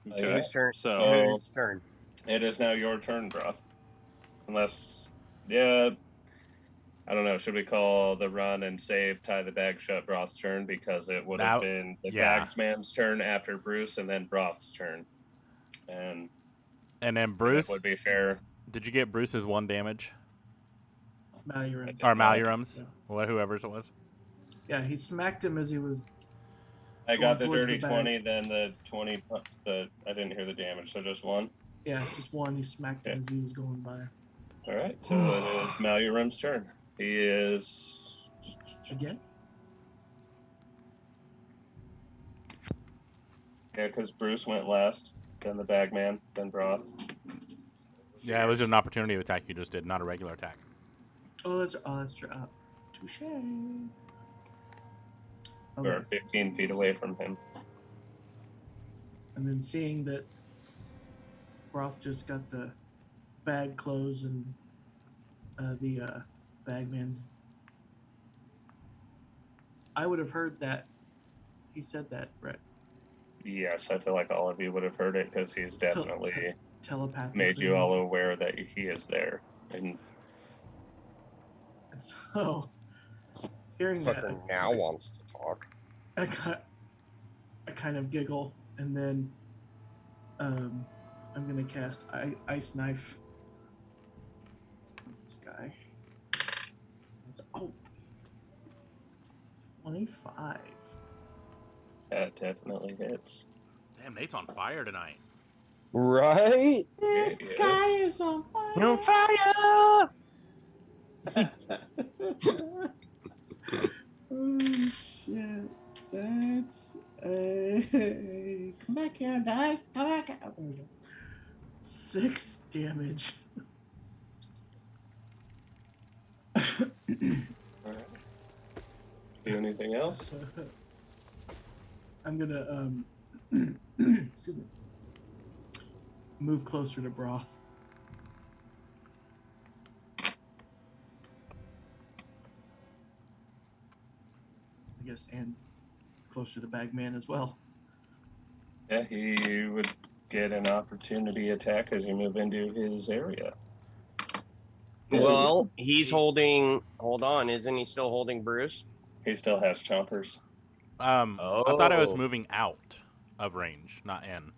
Okay. Whose turn? So Whose turn? It is now your turn, Broth. Unless, yeah, I don't know. Should we call the run and save, tie the bag shut, Broth's turn? Because it would have been the bagsman's turn after Bruce and then Broth's turn. And then Bruce. that would be fair. Did you get Bruce's 1 damage? Malurum's. Or Malurum's? Yeah. Whoever's it was. Yeah, he smacked him as he was. I got the Going towards dirty the bag. 20, then the 20, I didn't hear the damage, so just 1. Yeah, just 1. He smacked him as he was going by. All right, so it is Malurum's turn. He is... Again? Yeah, because Bruce went last, then the bagman, then Broth. Yeah, it was an opportunity attack you just did, not a regular attack. Oh, that's true. Touche. We're Okay. 15 feet away from him. And then seeing that Broth just got the bag closed and the bagman's. I would have heard that. He said that, Brett. Yes, I feel like all of you would have heard it because he's definitely Telepathically. made you all aware that he is there. And And so, hearing Fucker that, now wants to talk. I kind of giggle, and then I'm gonna cast Ice Knife. This guy. Oh, 25. that definitely hits. Damn, Nate's on fire tonight. Right? This Yeah. guy is on fire. On fire! Oh shit! That's come back here, dice. Come back here. Oh, there we go. 6 damage. Alright. Do anything else? I'm gonna excuse me. Move closer to Broth. I guess, and closer to Bagman as well. Yeah, he would get an opportunity attack as you move into his area. Well, he's holding. Hold on, isn't he still holding Bruce? He still has chompers. I thought I was Oh. moving out of range, not in.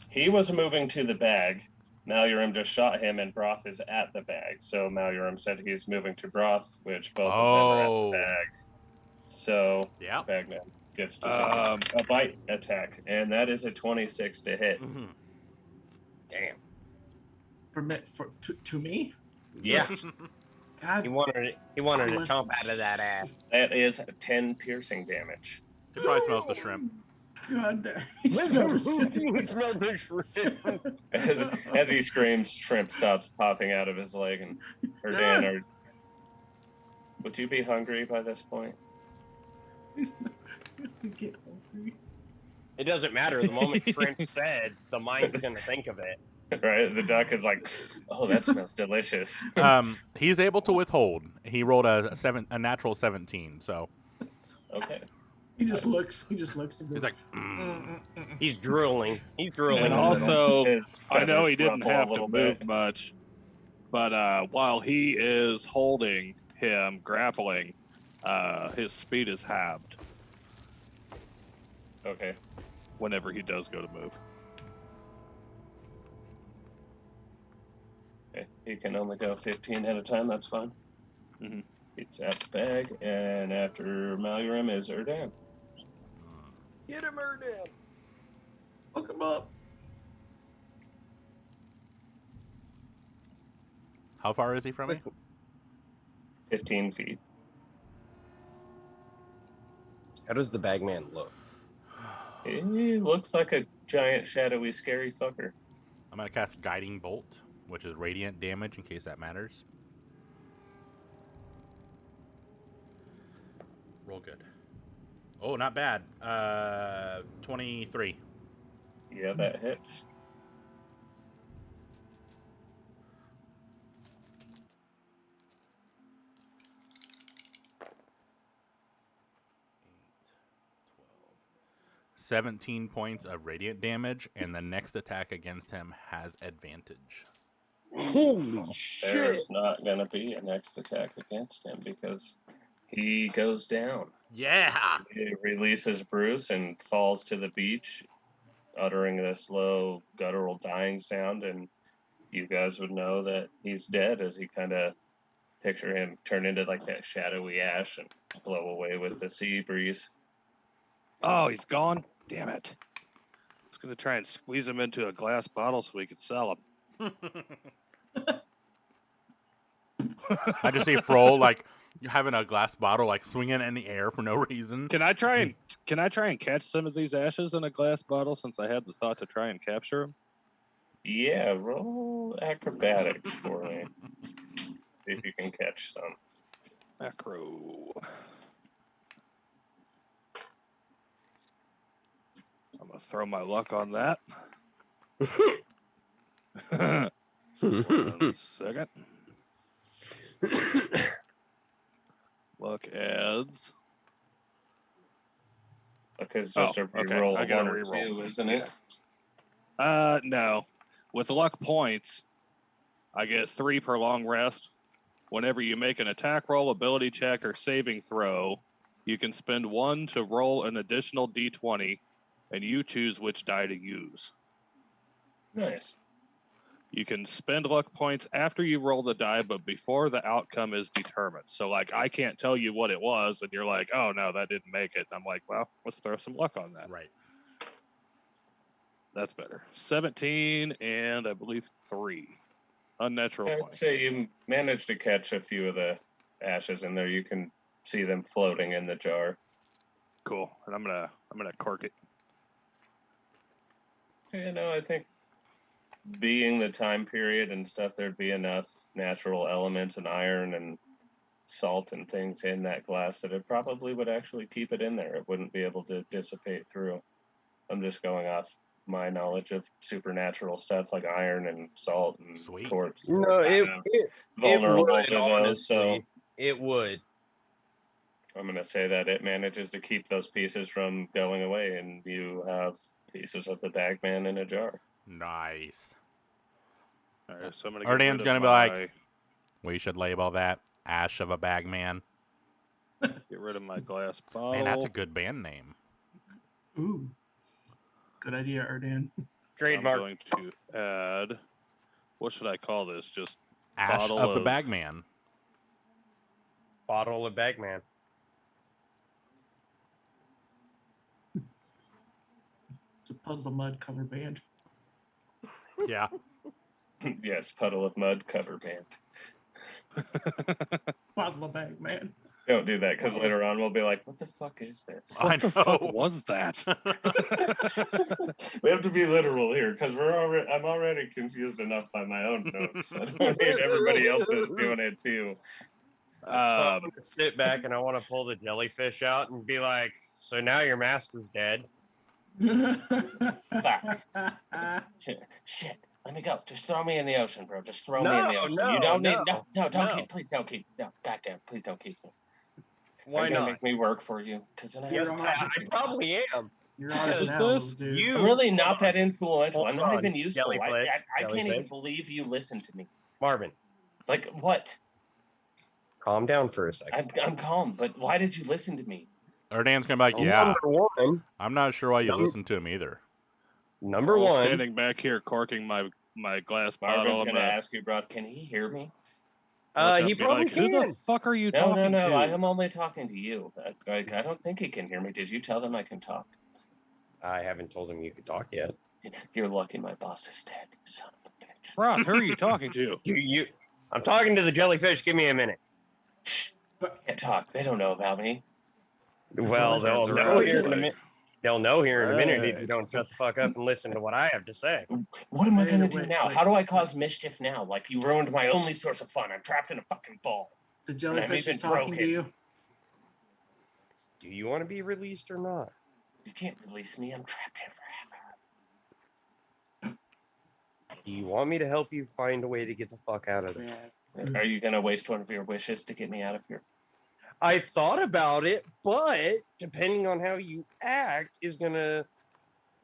He was moving to the bag. Malurum just shot him, and Broth is at the bag. So Malurum said he's moving to Broth, which both of them are at the bag. So Yeah. Bagman gets to take a bite attack, and that is a 26 to hit. Mm-hmm. Damn. To me? Yeah. God, He wanted to Listen. chomp out of that ass. That is 10 piercing damage. It probably smells the shrimp. God, He smelled the shrimp. As he screams, shrimp stops popping out of his leg, and Erdan, would you be hungry by this point? He's not to get hungry. It doesn't matter. The moment shrimp said, the mind's gonna think of it. Right? The duck is like, oh, that smells delicious. He's able to withhold. He rolled a natural 17, so Okay. He just looks. He just looks. And goes, he's like, He's drooling. He's drooling. And a little. also, His I know feathers he didn't ruffle a have to little move bit. much, but while he is holding him grappling, his speed is halved Okay. whenever he does go to move. Okay. He can only go 15 at a time. That's fine. Mhm. It's at the bag, and after Malurum is Erdan. Get him, Erdan. Hook him up. how far is he from me? 15 feet. How does the bagman look? He looks like a giant, shadowy, scary fucker. I'm going to cast Guiding Bolt, which is radiant damage in case that matters. Roll good. Oh, not bad. 23. Yeah, that hits. $12. 17 points of radiant damage, and the next attack against him has advantage. Holy shit! There's not going to be a next attack against him because he goes down. Yeah! He releases Bruce and falls to the beach, uttering this low, guttural dying sound, and you guys would know that he's dead as he kind of picture him turn into like that shadowy ash and blow away with the sea breeze. Oh, he's gone. Damn it! I was gonna try and squeeze him into a glass bottle so we could sell him. I just see Froll like having a glass bottle like swinging in the air for no reason. Can I try and catch some of these ashes in a glass bottle since I had the thought to try and capture them? Yeah, roll acrobatics for me. See if you can catch some. Macro. I'm gonna throw my luck on that. 1 second. Luck adds. Because just a okay. reroll I of got 1 a or reroll. 2, isn't it? No. With luck points, I get 3 per long rest. Whenever you make an attack roll, ability check, or saving throw, you can spend 1 to roll an additional d20, and you choose which die to use. Nice. You can spend luck points after you roll the die, but before the outcome is determined. So, like, I can't tell you what it was, and you're like, oh, no, that didn't make it. And I'm like, well, let's throw some luck on that. Right. That's better. 17 and I believe 3. Unnatural I'd 20. say you managed to catch a few of the ashes in there. You can see them floating in the jar. Cool. And I'm gonna cork it. You know, I think being the time period and stuff, there'd be enough natural elements and iron and salt and things in that glass that it probably would actually keep it in there. It wouldn't be able to dissipate through. I'm just going off my knowledge of supernatural stuff like iron and salt and Sweet. quartz. No, We're vulnerable would, to those, so honestly. It would. I'm going to say that it manages to keep those pieces from going away, and you have pieces of the bagman in a jar. Nice. All right, so I'm gonna. Erdan's gonna be like, we should label that Ash of a Bagman. Get rid of my glass bottle. Man, that's a good band name. Ooh. Good idea, Erdan. Trademark. I'm going to add. What should I call this? Just Ash Bottle of the of- Bagman. Bottle of bagman. It's a puddle of mud cover band. Yeah. Yes, puddle of mud cover band. Bottle of bag, man. Don't do that, because later on we'll be like, what the fuck is this? I What the fuck know. was that? We have to be literal here, because I'm already confused enough by my own notes. I don't need everybody else is doing it too. So I'm gonna sit back and I want to pull the jellyfish out and be like, so now your master's dead. Shit. Let me go. Just throw me in the ocean, bro. Just throw me No, in the ocean. no, You don't need no, don't no. keep. Please don't keep. No, goddamn, please don't keep me. Why Are you gonna not? Make me work for you, because then I Yes, have to I probably am. You're Because honest this- now, dude. you- I'm really not Hold that influential. I'm Hold not on, even useful. I jellyfish, can't even jellyfish. believe you listen to me. Marvin, Like what? calm down for a second. I'm calm, but why did you listen to me? Erdan's gonna be like, yeah. Number one. I'm not sure why you Number- listen to him either. Number I'm one. standing back here corking my glass Marvin's bottle. I'm gonna ask you, bro. Can he hear me? He probably Who the can. fuck are you No, talking no. to? I'm only talking to you. Like I don't think he can hear me. Did you tell them I can talk? I haven't told him you could talk yet. You're lucky my boss is dead, you son of a bitch. Ross, who are you talking to? I'm talking to the jellyfish. Give me a minute. Shh. Can't talk. They don't know about me. Well, they'll Answer know here in a everything. minute. They'll know here in a minute if you Right. don't shut the fuck up and listen to what I have to say. What am I Wait, gonna do wait, now? wait, How do I wait. cause mischief now? Like you ruined my only source of fun. I'm trapped in a fucking ball. The I'm jellyfish even is talking to broken. you. Do you want to be released or not? You can't release me. I'm trapped here forever. Do you want me to help you find a way to get the fuck out of there? Yeah. Are you gonna waste one of your wishes to get me out of here? I thought about it, but depending on how you act is gonna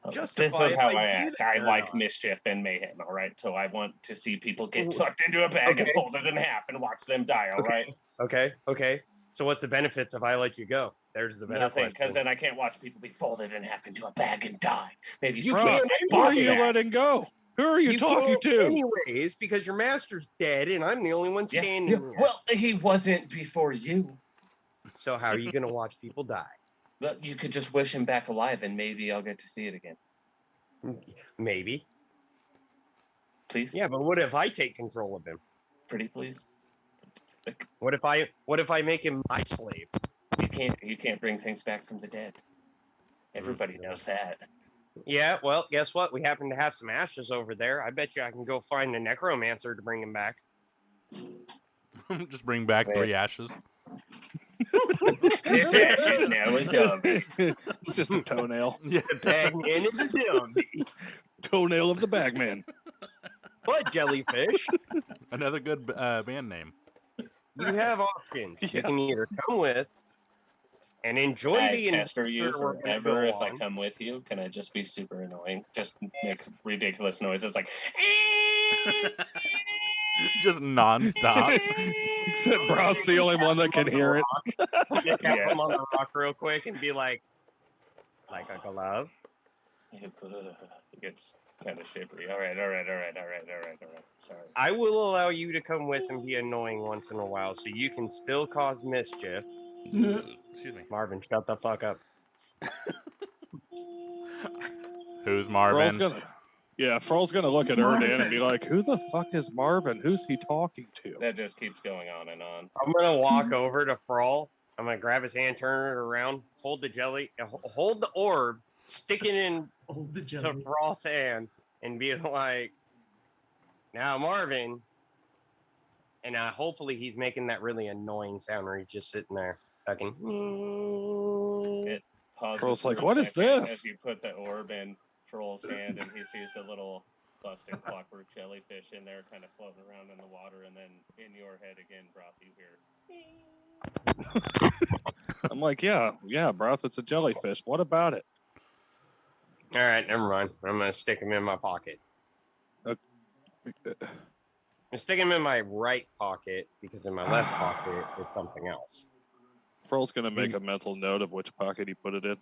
This justify is if how I I do act. that I or like not. mischief and mayhem. All right, so I want to see people get Ooh, sucked into a bag and okay. folded in half and watch them die. All right. Okay. So what's the benefits if I let you go? There's the better Nothing, because question. then I can't watch people be folded in half into a bag and die. Maybe You scratch can't my Who are boss you back. letting go? Who are you talking can't to? anyways because your master's dead and I'm the only one Yeah, standing yeah. here. Well, he wasn't before you. So how are you gonna watch people die? But you could just wish him back alive, and maybe I'll get to see it again. Maybe. Please, Yeah, but what if I take control of him? pretty please. What if I make him my slave? You can't bring things back from the dead. Everybody knows that. Yeah, well, guess what? We happen to have some ashes over there. I bet you I can go find a necromancer to bring him back. Just bring back 3 ashes. This ashes now is zombie. It's just a toenail. Yeah. The Bagman is a zombie. Toenail of the bagman. But jellyfish, Another good band name. you have options. You Yeah. can either come with and enjoy I the pester you adventure we're gonna forever go if I on. come with you. Can I just be super annoying? Just make ridiculous noises like. Just nonstop. Except Brock's the only one that can hear it. I'm gonna tap Yes. him on the rock real quick and be like a glove. It gets kind of shivery. All right. Sorry. I will allow you to come with and be annoying once in a while, so you can still cause mischief. Excuse me. Marvin, shut the fuck up. Who's Froll's Marvin? Froll's gonna look at Erdan and be like, "Who the fuck is Marvin? Who's he talking to?" That just keeps going on and on. I'm gonna walk over to Frall. I'm gonna grab his hand, turn it around, hold the orb, stick it in Hold the to jelly. Frall's hand, and be like, "Now, Marvin." And hopefully he's making that really annoying sound where he's just sitting there, fucking. It pauses Troll's for like, a "What is second this?" As you put the orb in Troll's hand, and he sees the little busting clockwork jellyfish in there, kind of floating around in the water, and then in your head again, Broth, you hear. I'm like, "Yeah, Broth, it's a jellyfish. What about it?" All right, never mind. I'm gonna stick him in my pocket. I stick him in my right pocket because in my left pocket is something else. Froll's gonna make a mental note of which pocket he put it in.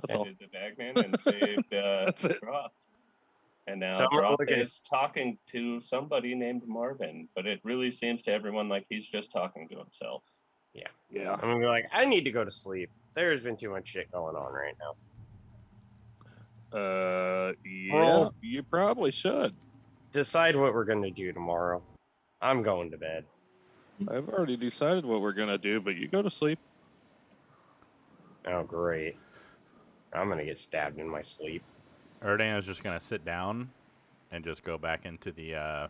That's all. Ended the bagman and saved That's it. Broth. And now So I'm Broth looking- is talking to somebody named Marvin, but it really seems to everyone like he's just talking to himself. Yeah. I'm gonna be like, I need to go to sleep. There's been too much shit going on right now. Yeah, Roll. you probably should. Decide what we're gonna do tomorrow. I'm going to bed. I've already decided what we're gonna do, but you go to sleep. Oh, great. I'm gonna get stabbed in my sleep. Erdan is just gonna sit down and just go back into the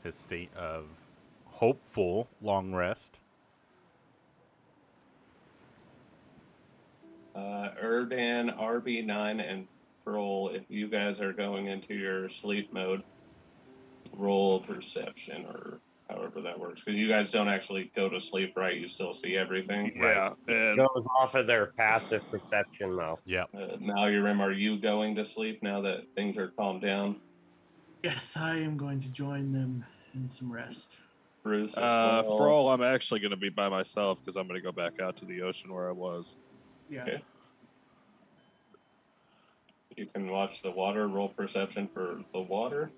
his state of hopeful long rest. Erdan, RB9, and Froll, if you guys are going into your sleep mode, roll perception or however that works. Because you guys don't actually go to sleep, right? You still see everything. Yeah, and Goes off of their passive perception, though. Yep. Mallorim, are you going to sleep now that things are calmed down? Yes, I am going to join them in some rest. Bruce as well. Froll, I'm actually gonna be by myself because I'm gonna go back out to the ocean where I was. Yeah. Okay. You can watch the water. Roll perception for the water.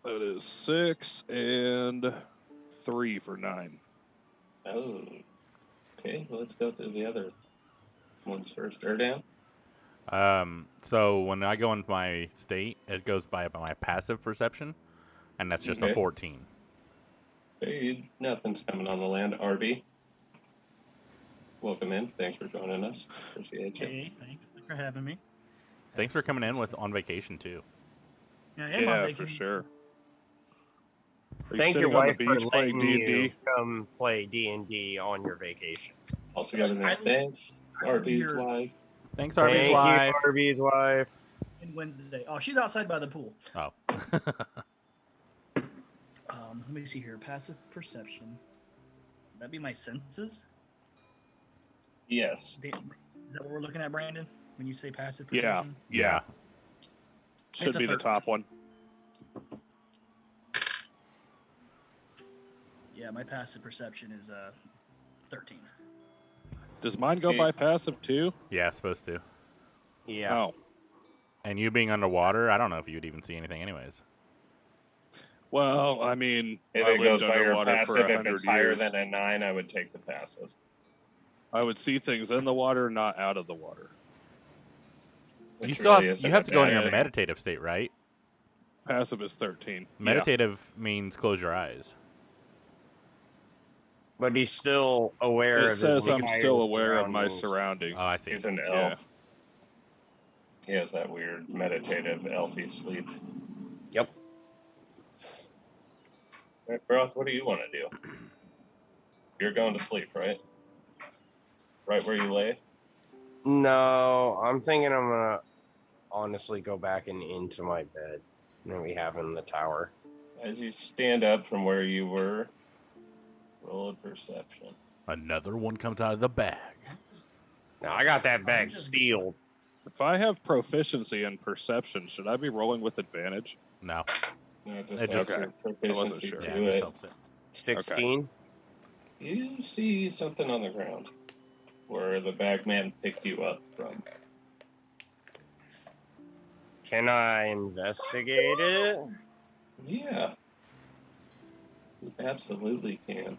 That is 6 and 3 for 9. Oh. Okay, well, let's go through the other ones first. Erdan? So when I go into my state, it goes by my passive perception, and that's just a Okay. 14. Hey, nothing's coming on the land. RB, welcome in. Thanks for joining us. Appreciate you. Hey, thanks for having me. Thanks for coming in with on vacation too. Yeah, I am on Yeah, vacation. for sure. Are you Thank your sitting on the wife for beach playing letting you D&D? come play D&D on your vacation. All together now. I- Thanks. RB's You're- wife. Thanks, Arby's Thank you, wife. Arby's wife. in Wednesday. Oh, she's outside by the pool. Oh. Let me see here. Passive perception. That'd be my senses. Yes. Is that what we're looking at, Brandon? When you say passive Yeah. perception? Yeah. Should It's a be the 13. top one. Yeah, my passive perception is 13. Does mine go by passive too? Yeah, supposed to. Yeah. Oh. And you being underwater, I don't know if you'd even see anything anyways. Well, I mean, If I it goes lived by your underwater for passive, if 100 it's higher years. than a 9, I would take the passive. I would see things in the water, not out of the water. You Which still really have, isn't you have a to go into bad your thing. meditative state, right? Passive is 13. Meditative means close your eyes. But he's still aware It of his says I'm entire still aware of my surroundings. surroundings. Oh, I see. He's an Yeah. elf. He has that weird meditative elfy sleep. Yep. Hey, Broth, what do you want to do? You're going to sleep, right? Right where you lay? No, I'm thinking I'm gonna honestly go back and into my bed that we have in the tower. As you stand up from where you were, roll a perception. Another one comes out of the bag. Now I got that bag sealed. If I have proficiency in perception, should I be rolling with advantage? No. No, It just just- add your proficiency sure. to Yeah, it just it. helps it. 16. You see something on the ground where the bagman picked you up from. Can I investigate it? Yeah. You absolutely can.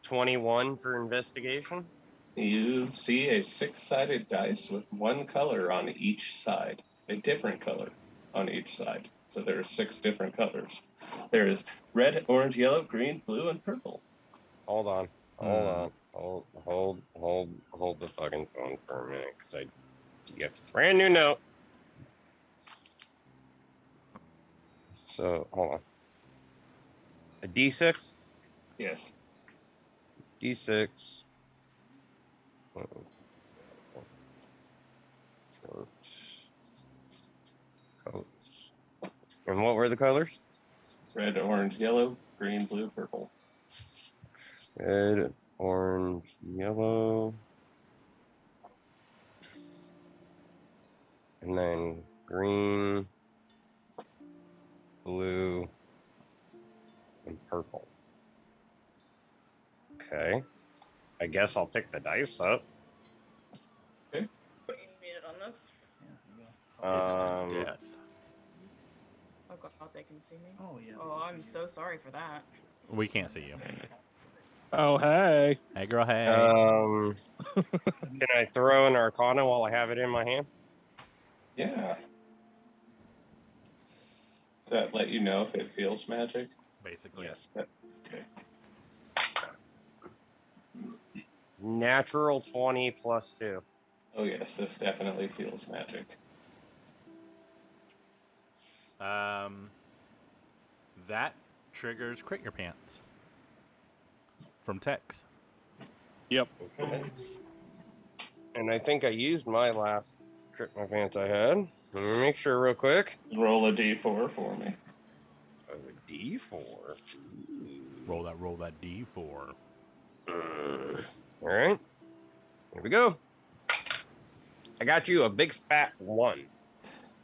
21 for investigation. You see a 6-sided dice with one color on each side, a different color on each side. So there are 6 different colors. There is red, orange, yellow, green, blue, and purple. Hold on. Hold the fucking phone for a minute, because I get brand new note. So hold on. A D6. Yes. D6. And what were the colors? Red, orange, yellow, green, blue, purple. Red, orange, yellow. And then green, blue, and purple. Okay. I guess I'll pick the dice up. You need it on this? Instant death. Oh god, they can see me. Oh, yeah. Oh, I'm so sorry for that. We can't see you. Oh, hey. Hey, girl, hey. Can I throw an Arcana while I have it in my hand? Yeah. Does that let you know if it feels magic? Basically. Yes. Okay. Natural 20 plus 2. Oh yes, this definitely feels magic. That triggers Crit Your Pants from Tex. Yep. Okay. And I think I used my last crit my pants I had. Let me make sure real quick. Roll a d4 for me. Oh, a D4. Ooh. Roll that D4. All right. Here we go. I got you a big fat 1.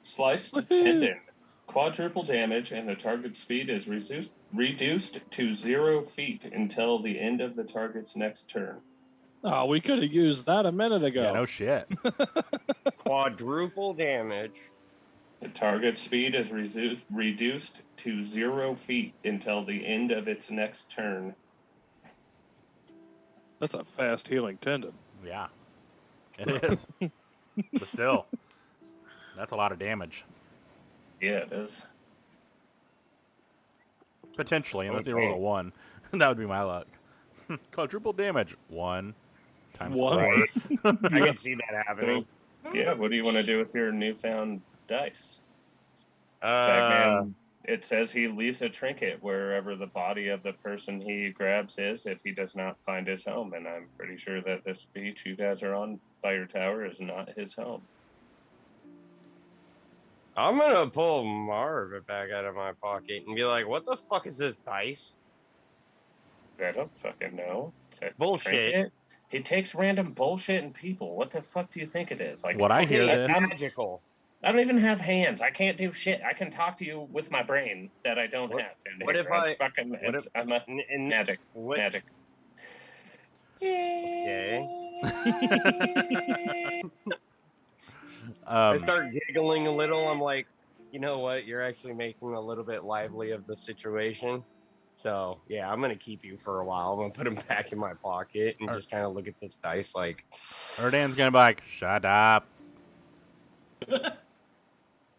Sliced Woohoo. tendon. Quadruple damage, and the target speed is reduced to 0 feet until the end of the target's next turn. Oh, we could have used that a minute ago. Yeah, no shit. Quadruple damage. The target speed is reduced to 0 feet until the end of its next turn. That's a fast healing tendon. Yeah. It is. But still, that's a lot of damage. Yeah, it is. Potentially, unless he Okay. rolls a 1. That would be my luck. Quadruple damage. 1 times One. 4. I can see that happening. Yeah, what do you want to do with your newfound dice? Uh, Bagman, it says he leaves a trinket wherever the body of the person he grabs is if he does not find his home. And I'm pretty sure that this beach you guys are on by your tower is not his home. I'm gonna pull Marv back out of my pocket and be like, "What the fuck is this dice?" I don't fucking know. It's a Bullshit. trinket. He takes random bullshit and people. What the fuck do you think it is? Like, What I hear Okay, this. magical. I don't even have hands. I can't do shit. I can talk to you with my brain that I don't What- have. And what if I'm I- fucking? what if- I'm a And magic. what? Magic. Okay. I start giggling a little. I'm like, you know what? You're actually making a little bit lively of the situation. So yeah, I'm gonna keep you for a while. I'm gonna put him back in my pocket and just kind of look at this dice like. Erdan's going to be like, shut up.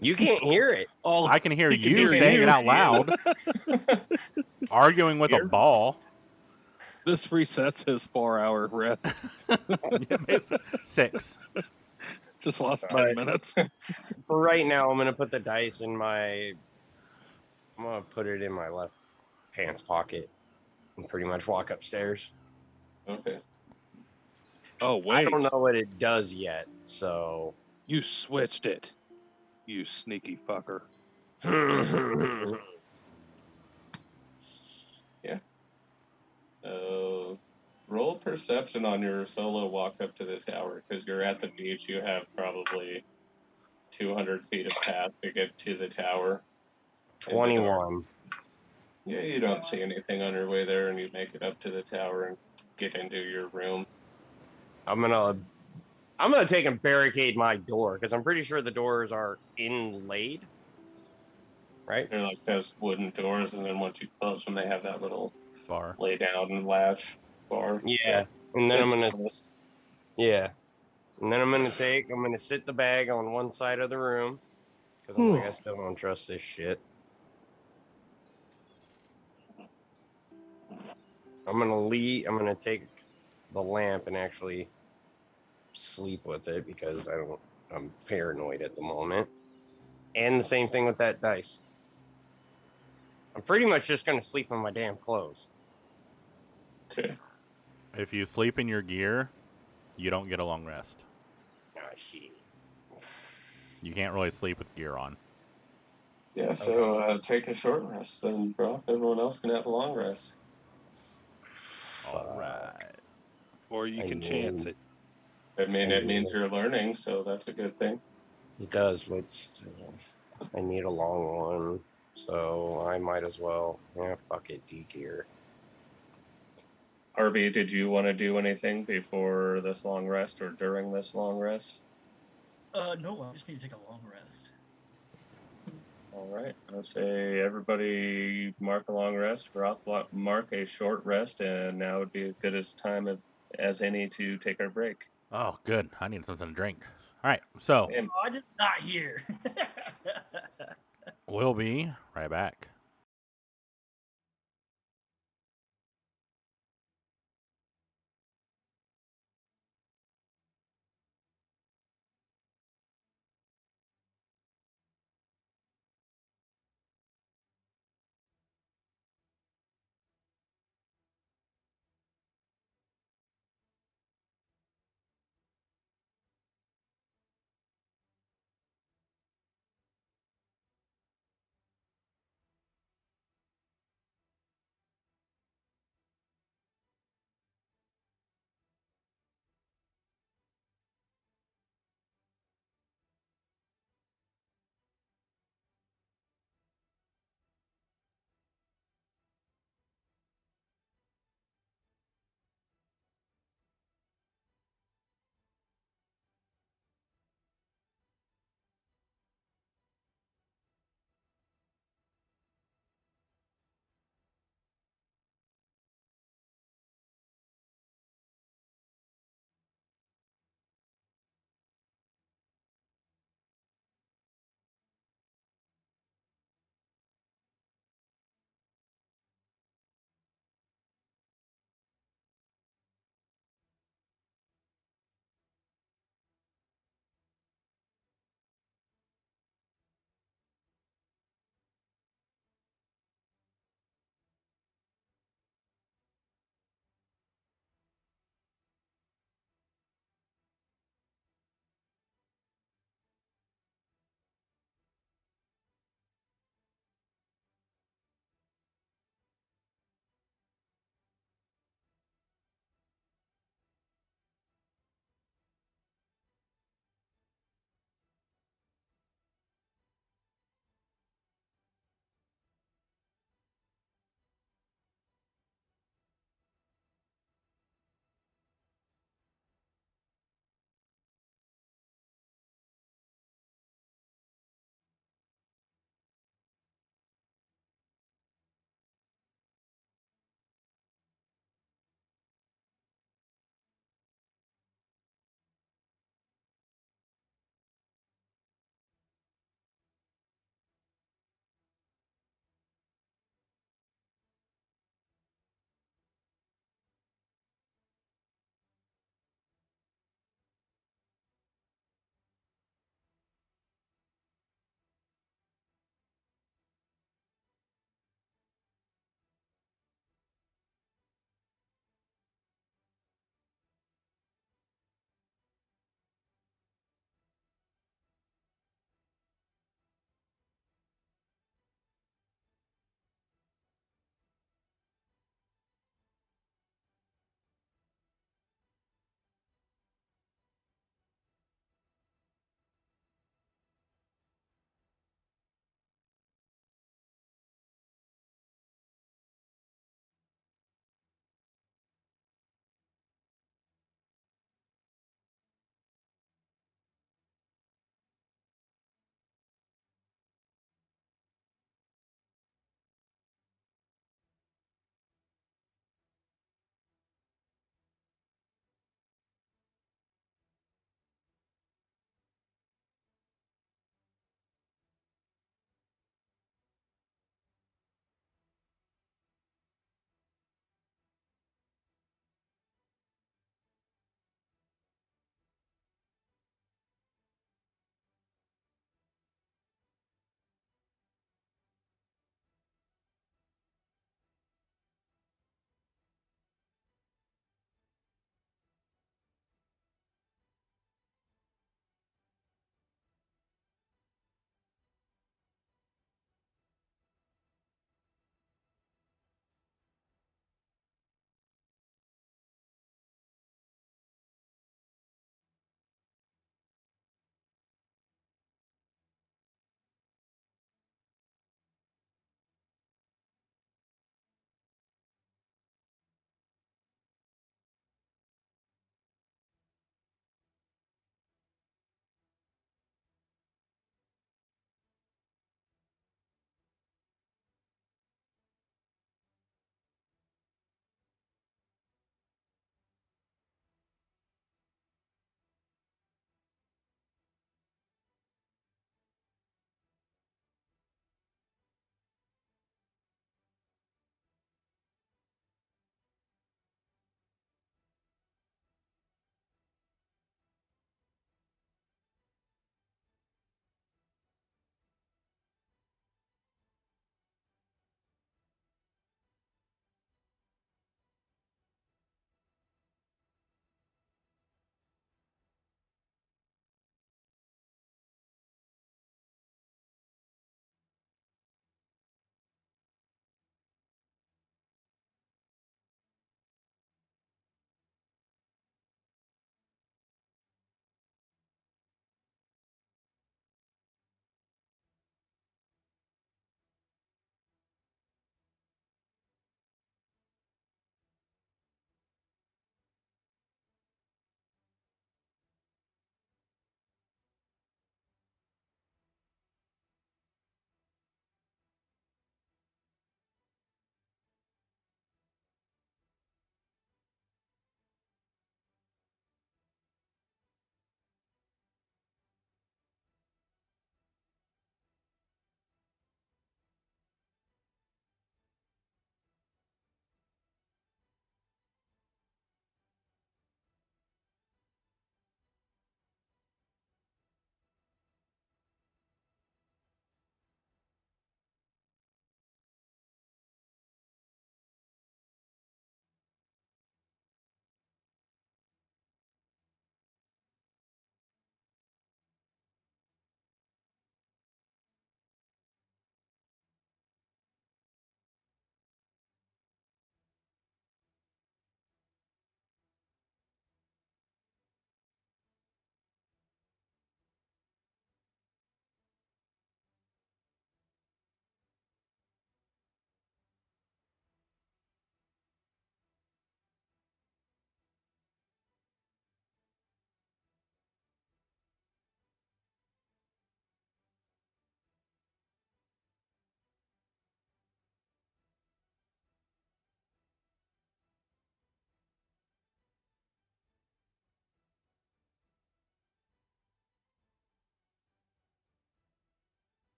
You can't hear it. All I can hear he can you hear saying you. it out loud. Arguing with a You're- ball. This resets his 4-hour rest. Yeah, basically. 6. Just lost Right. 10 minutes. For right now, I'm gonna put the dice in my. I'm gonna put it in my left pants pocket and pretty much walk upstairs. Okay. Oh I wait, don't know what it does yet, so. you switched it. You sneaky fucker. Roll perception on your solo walk up to the tower because you're at the beach. You have probably 200 feet of path to get to the tower. 21. Yeah, you don't see anything on your way there, and you make it up to the tower and get into your room. I'm gonna take and barricade my door because I'm pretty sure the doors are inlaid, right? They're like those wooden doors, and then once you close them, they have that little Bar. lay down and latch bar. Yeah, and then I'm gonna closed. I'm gonna sit the bag on one side of the room because I'm like I still don't trust this shit. I'm gonna take the lamp and actually sleep with it because I'm paranoid at the moment. And the same thing with that dice. I'm pretty much just gonna sleep in my damn clothes. Okay. If you sleep in your gear, you don't get a long rest. Ah, shit. You can't really sleep with gear on. Yeah, so take a short rest then, bro. Everyone else can have a long rest. All right. Or you I can chance know. it. I mean, I it means know. you're learning, so that's a good thing. It does, but I need a long one, so I might as well. Yeah, fuck it, D gear. RB, did you want to do anything before this long rest or during this long rest? No, I just need to take a long rest. All right. I'll say everybody mark a long rest. Roth mark a short rest, and now would be as good as time as any to take our break. Oh, good. I need something to drink. All right. So And Oh, I did not hear. we'll be right back.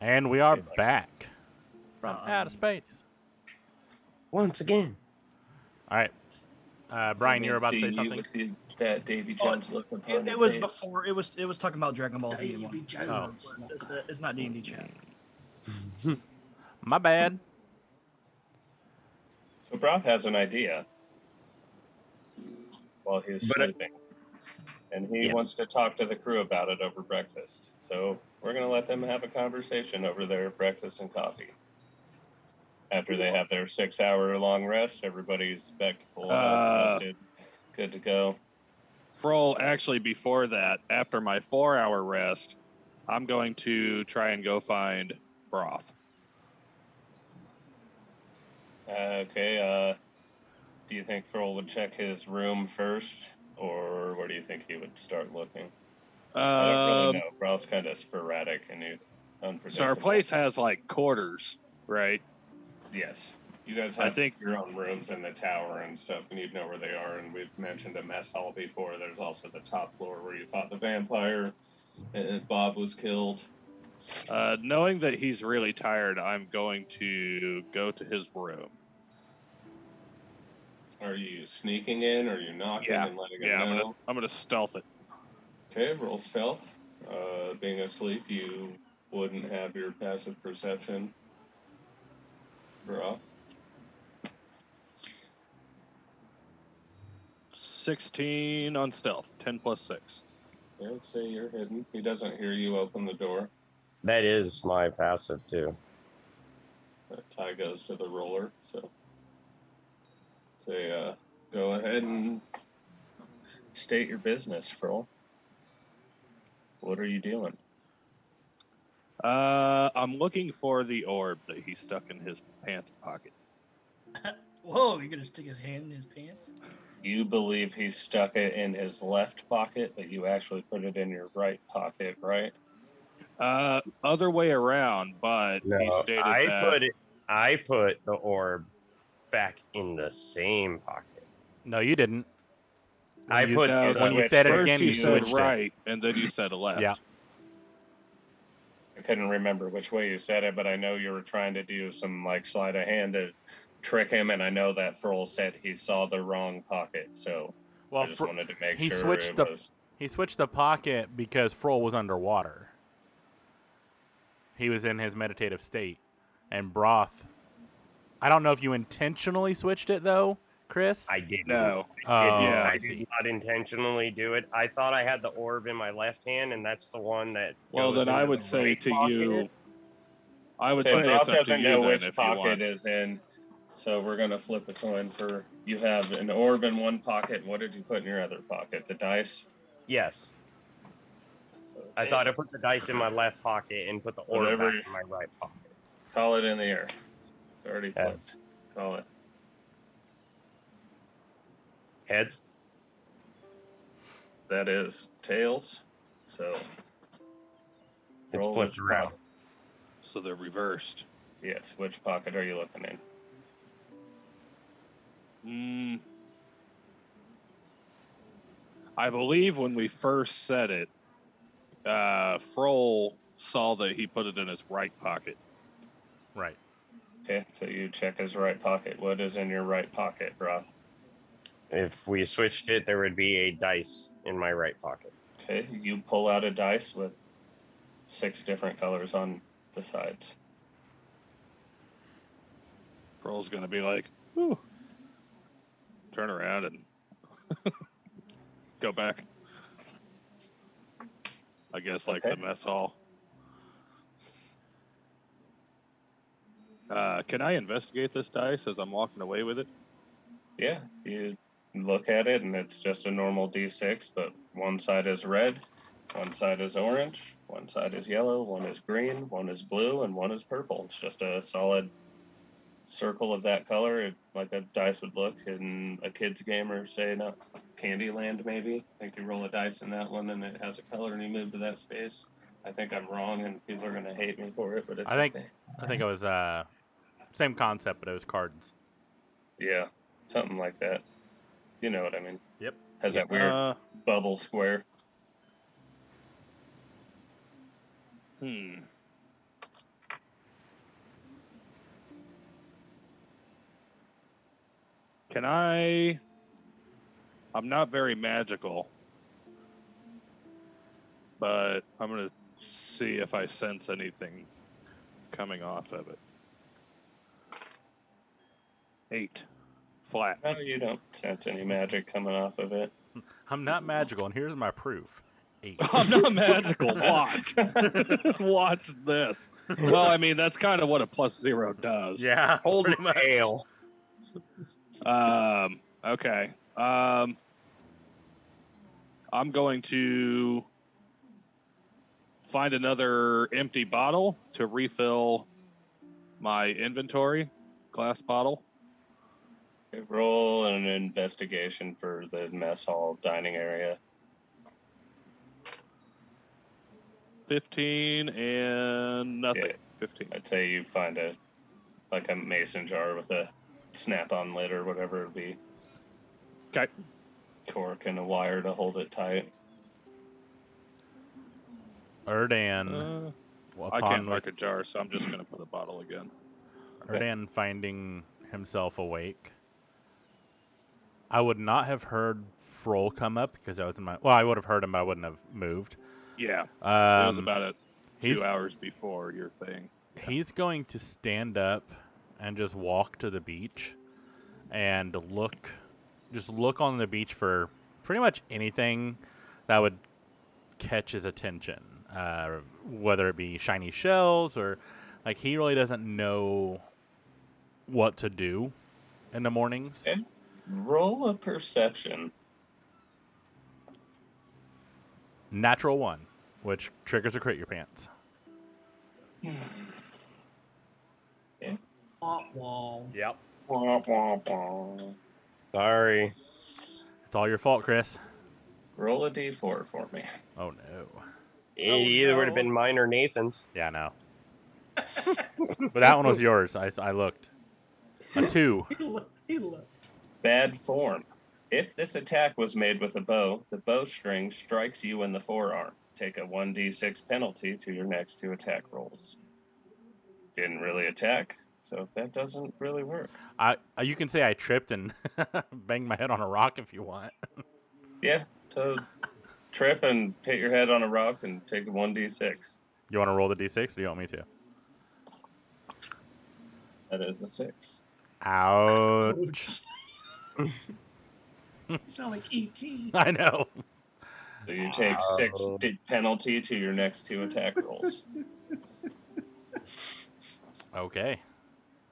And we are back from outer space. Once again. All right. Brian, you were about to say something? With that Davy Jones look upon It your was face. before. It was talking about Dragon Ball Z. Davy One. Jones. It's not D&D chat. My bad. So Broth has an idea while he's sleeping. And he wants to talk to the crew about it over breakfast. So we're going to let them have a conversation over their breakfast and coffee. After they have their 6-hour-long rest, everybody's back to full health, rested, good to go. Froll, actually, before that, after my 4-hour rest, I'm going to try and go find Broth. Okay, do you think Froll would check his room first, or where do you think he would start looking? I don't really know. Broth's kind of sporadic and unpredictable. So our place has, like, quarters, right? Yes. You guys have your own rooms in the tower and stuff, and you'd know where they are, and we've mentioned a mess hall before. There's also the top floor where you fought the vampire, and Bob was killed. Knowing that he's really tired, I'm going to go to his room. Are you sneaking in, or are you knocking and letting him know? I'm gonna stealth it. Okay, roll stealth. Being asleep, you wouldn't have your passive perception. Broth. 16 on stealth, 10 plus 6. I would say you're hidden. He doesn't hear you open the door. That is my passive, too. That tie goes to the roller, so say, go ahead and state your business, Froll. What are you doing? I'm looking for the orb that he stuck in his pants pocket. Whoa, you're gonna stick his hand in his pants? You believe he stuck it in his left pocket, but you actually put it in your right pocket, right? Other way around, but No, he stated that I put the orb back in the same pocket. No, you didn't. When you said it again, you said switched right, and then you said left. Yeah. I couldn't remember which way you said it, but I know you were trying to do some like sleight of hand to trick him, and I know that Froll said he saw the wrong pocket, so I just wanted to make sure it was. He switched the pocket because Froll was underwater. He was in his meditative state, and Broth. I don't know if you intentionally switched it though, Chris. I didn't. No. I did not intentionally do it. I thought I had the orb in my left hand, and that's the one that. Well, then I would say to you. I would say Broth it's up to doesn't you know then which if you want. pocket is in, so we're gonna flip a coin for. You have an orb in one pocket. What did you put in your other pocket? The dice. Yes. I thought I put the dice in my left pocket and put the orb back in my right pocket. Call it in the air. It's already flipped. Call it. Heads. That is tails. So it's flipped around. So they're reversed. Yes. Which pocket are you looking in? I believe when we first said it, Froll saw that he put it in his right pocket. Right. Okay, so you check his right pocket. What is in your right pocket, Broth? If we switched it, there would be a dice in my right pocket. Okay, you pull out a dice with 6 different colors on the sides. Froll's going to be like, whew. Turn around and go back. I guess like the mess hall. Can I investigate this dice as I'm walking away with it? Yeah, you look at it and it's just a normal D6, but one side is red, one side is orange, one side is yellow, one is green, one is blue, and one is purple. It's just a solid circle of that color, like a dice would look in a kid's game, or say not Candyland maybe. I think you roll a dice in that one and it has a color and you move to that space. I think I'm wrong and people are gonna hate me for it, but it's okay. I think it was same concept, but it was cards. Yeah, something like that. You know what I mean? Yep. Has that weird bubble square. Can I? I'm not very magical, but I'm gonna see if I sense anything coming off of it. 8. Flat. No, you don't sense any magic coming off of it. I'm not magical, and here's my proof. 8. I'm not magical. Watch. Watch this. Well, I mean, that's kind of what a +0 does. Yeah, Hold pretty much. ale. Okay. I'm going to find another empty bottle to refill my inventory. Glass bottle. Roll an investigation for the mess hall dining area. 15 and nothing. Yeah. 15. I'd say you find a mason jar with a snap-on lid or whatever it be. Okay. Cork and a wire to hold it tight. Erdan, I can't mark a jar, so I'm just going to put a bottle again. Erdan finding himself awake. I would not have heard Froll come up because I was in my. Well, I would have heard him, but I wouldn't have moved. Yeah. It was about 2 he's- hours before your thing. He's going to stand up and just walk to the beach and look on the beach for pretty much anything that would catch his attention, whether it be shiny shells or like he really doesn't know what to do in the mornings. Okay. Roll a perception. Natural 1, which triggers a crit your pants. Wall. Yep. Wah, wah, wah. Sorry. It's all your fault, Chris. Roll a d4 for me. Oh no. It either would have been mine or Nathan's. Yeah, no. But that one was yours. I looked. A 2. He looked. Bad form. If this attack was made with a bow, the bowstring strikes you in the forearm. Take a 1d6 penalty to your next 2 attack rolls. Didn't really attack, so that doesn't really work. You can say I tripped and banged my head on a rock if you want. Yeah, so trip and hit your head on a rock and take a 1d6. You want to roll the d6 or do you want me to? That is a 6. Ouch. You sound like E.T. I know. So you take 6 penalty to your next 2 attack rolls. Okay.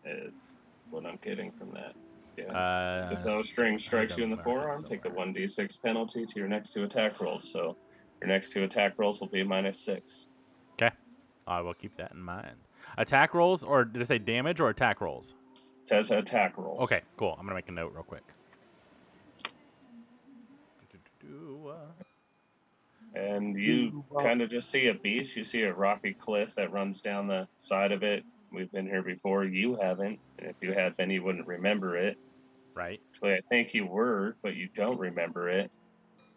Is what I'm getting from that. Yeah. The bowstring strikes you in the forearm, take a 1d6 penalty to your next 2 attack rolls. So your next 2 attack rolls will be -6. Okay. I will keep that in mind. Attack rolls, or did I say damage or attack rolls? It says attack rolls. Okay, cool. I'm going to make a note real quick. And you kind of just see a beach. You see a rocky cliff that runs down the side of it. We've been here before. You haven't. And if you had been, you wouldn't remember it. Right. Actually, I think you were, but you don't remember it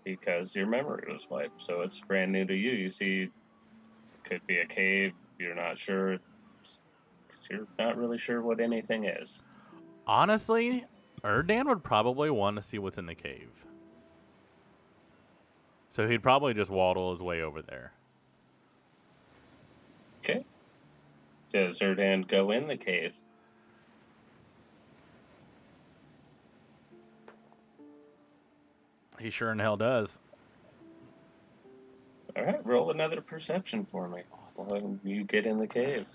because your memory was wiped. So it's brand new to you. You see, it could be a cave. You're not sure. Because you're not really sure what anything is. Honestly, Erdan would probably want to see what's in the cave. So he'd probably just waddle his way over there. Okay. Does Erdan go in the cave? He sure in hell does. All right, roll another perception for me while you get in the cave.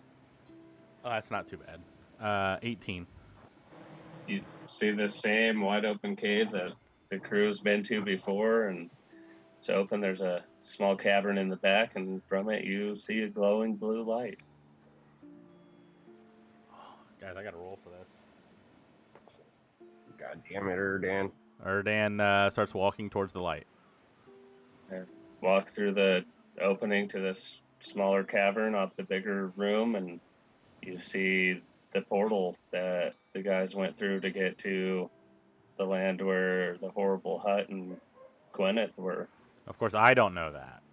Oh, that's not too bad. 18. You see the same wide open cave that the crew's been to before, and it's open. There's a small cavern in the back, and from it you see a glowing blue light. Guys, I got to roll for this. God damn it, Erdan. Erdan starts walking towards the light. Walk through the opening to this smaller cavern off the bigger room, and you see the portal that the guys went through to get to the land where the horrible hut and Gwyneth were. Of course, I don't know that.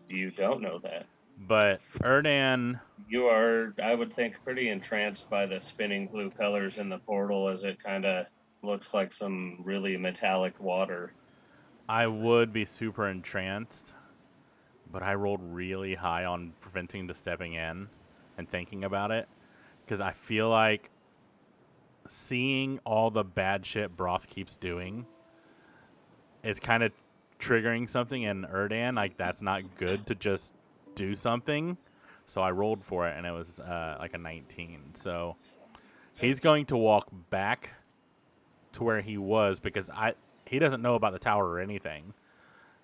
You don't know that. But Erdan... You are, I would think, pretty entranced by the spinning blue colors in the portal as it kind of looks like some really metallic water. I would be super entranced, but I rolled really high on preventing the stepping in and thinking about it, because I feel like seeing all the bad shit Broth keeps doing is kind of triggering something in Erdan. Like, that's not good to just do something. So I rolled for it, and it was like a 19. So he's going to walk back to where he was, because he doesn't know about the tower or anything.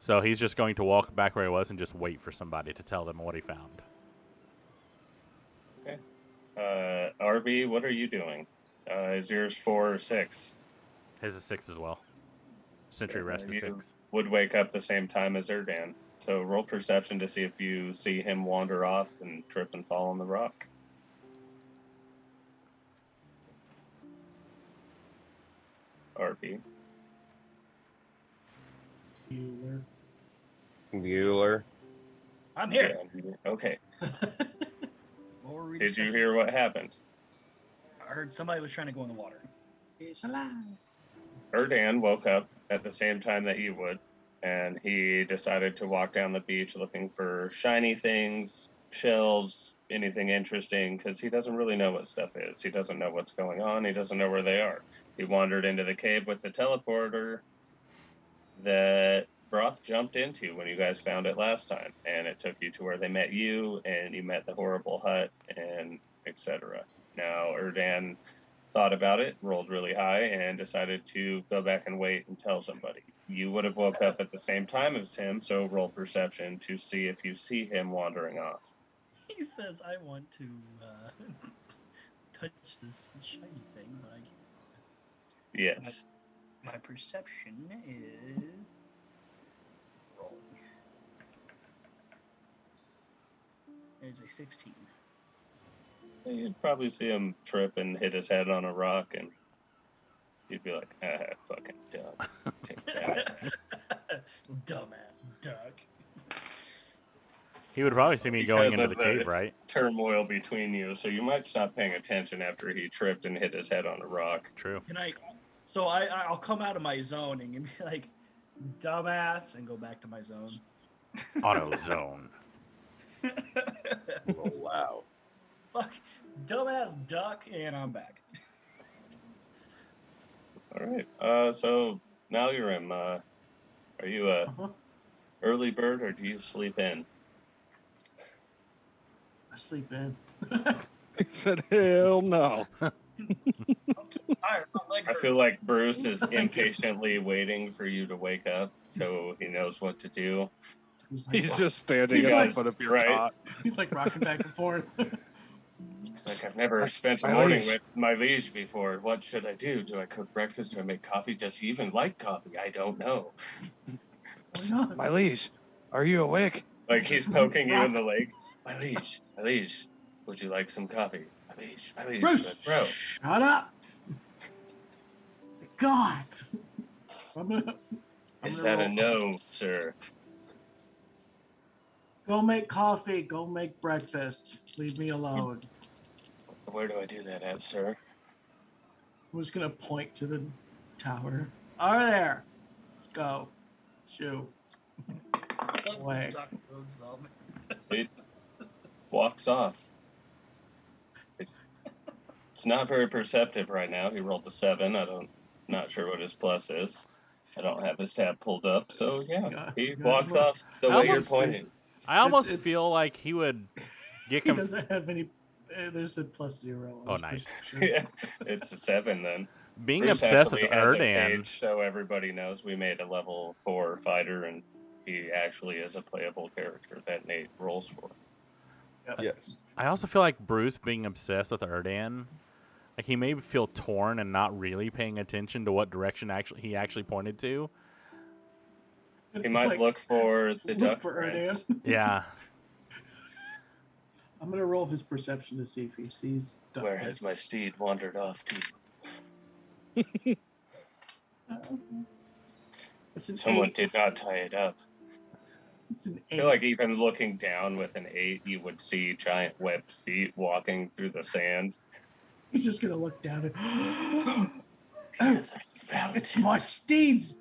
So he's just going to walk back where he was and just wait for somebody to tell them what he found. Okay. RB, what are you doing? Is yours 4 or 6? His is 6 as well. Sentry rest is You 6. would wake up the same time as Erdan. So roll perception to see if you see him wander off and trip and fall on the rock. RB. Bueller. I'm here. Okay. What were we Did you discussing? hear what happened? I heard somebody was trying to go in the water. It's alive. Erdan woke up at the same time that you would, and he decided to walk down the beach looking for shiny things, shells, anything interesting, because he doesn't really know what stuff is. He doesn't know what's going on. He doesn't know where they are. He wandered into the cave with the teleporter that Broth jumped into when you guys found it last time, and it took you to where they met you, and you met the horrible hut, and etc. Now, Erdan thought about it, rolled really high, and decided to go back and wait and tell somebody. You would have woke up at the same time as him, so roll perception to see if you see him wandering off. He says, I want to touch this shiny thing, but I can't. Yes. My perception is rolling. There's a 16. You'd probably see him trip and hit his head on a rock, and you'd be like, fucking dumb. Take that. Dumbass duck. He would probably see me going Because into of the cave, right? Turmoil between you, so you might stop paying attention after he tripped and hit his head on a rock. True. Can I? So I'll come out of my zone and be like, dumbass, and go back to my zone. Auto zone. Oh, wow. Fuck, dumbass duck, and I'm back. All right. So now you're in. Are you a early bird or do you sleep in? I sleep in. He said, hell no. I'm too tired. My leg I feel hurts. like Bruce is Thank you. impatiently waiting for you to wake up, so he knows what to do. He's like, He's just standing You at guys, the foot of your right? cot. he's like rocking back and forth. He's like, I've never spent a My morning liege. with my liege before. What should I do? Do I cook breakfast? Do I make coffee? Does he even like coffee? I don't know. Why not? My liege, are you awake? Like he's poking you in the leg. My liege, would you like some coffee? My liege, Bruce, bro. shut up. God. I'm Is gonna that a roll. no, sir? Go make coffee. Go make breakfast. Leave me alone. Where do I do that at, sir? I'm just gonna point to the tower. Over there. Go. Shoo. Away. Duck moves on. It walks off. It's not very perceptive right now. He rolled a 7. Not sure what his plus is. I don't have his tab pulled up, so yeah, he walks off the I way you're almost- pointing. I almost it's- feel like he would get He doesn't have any. There's a +0. on Oh, his nice. perception. Yeah, it's a 7 then. being Bruce obsessed with actually has a Erdan. page, so everybody knows we made a level 4 fighter, and he actually is a playable character that Nate rolls for. Yes. I also feel like Bruce being obsessed with Erdan, like he may feel torn and not really paying attention to what direction he actually pointed to. He might Like, look for the look duck for prints. Erdan. Yeah. I'm gonna roll his perception to see if he sees. duck Where has my prints. steed wandered off to? It's an Someone 8. did not tie it up. It's an I 8. feel like even looking down with an 8, you would see giant webbed feet walking through the sand. He's just gonna look down and Oh, Yes, I found it's him. my steed's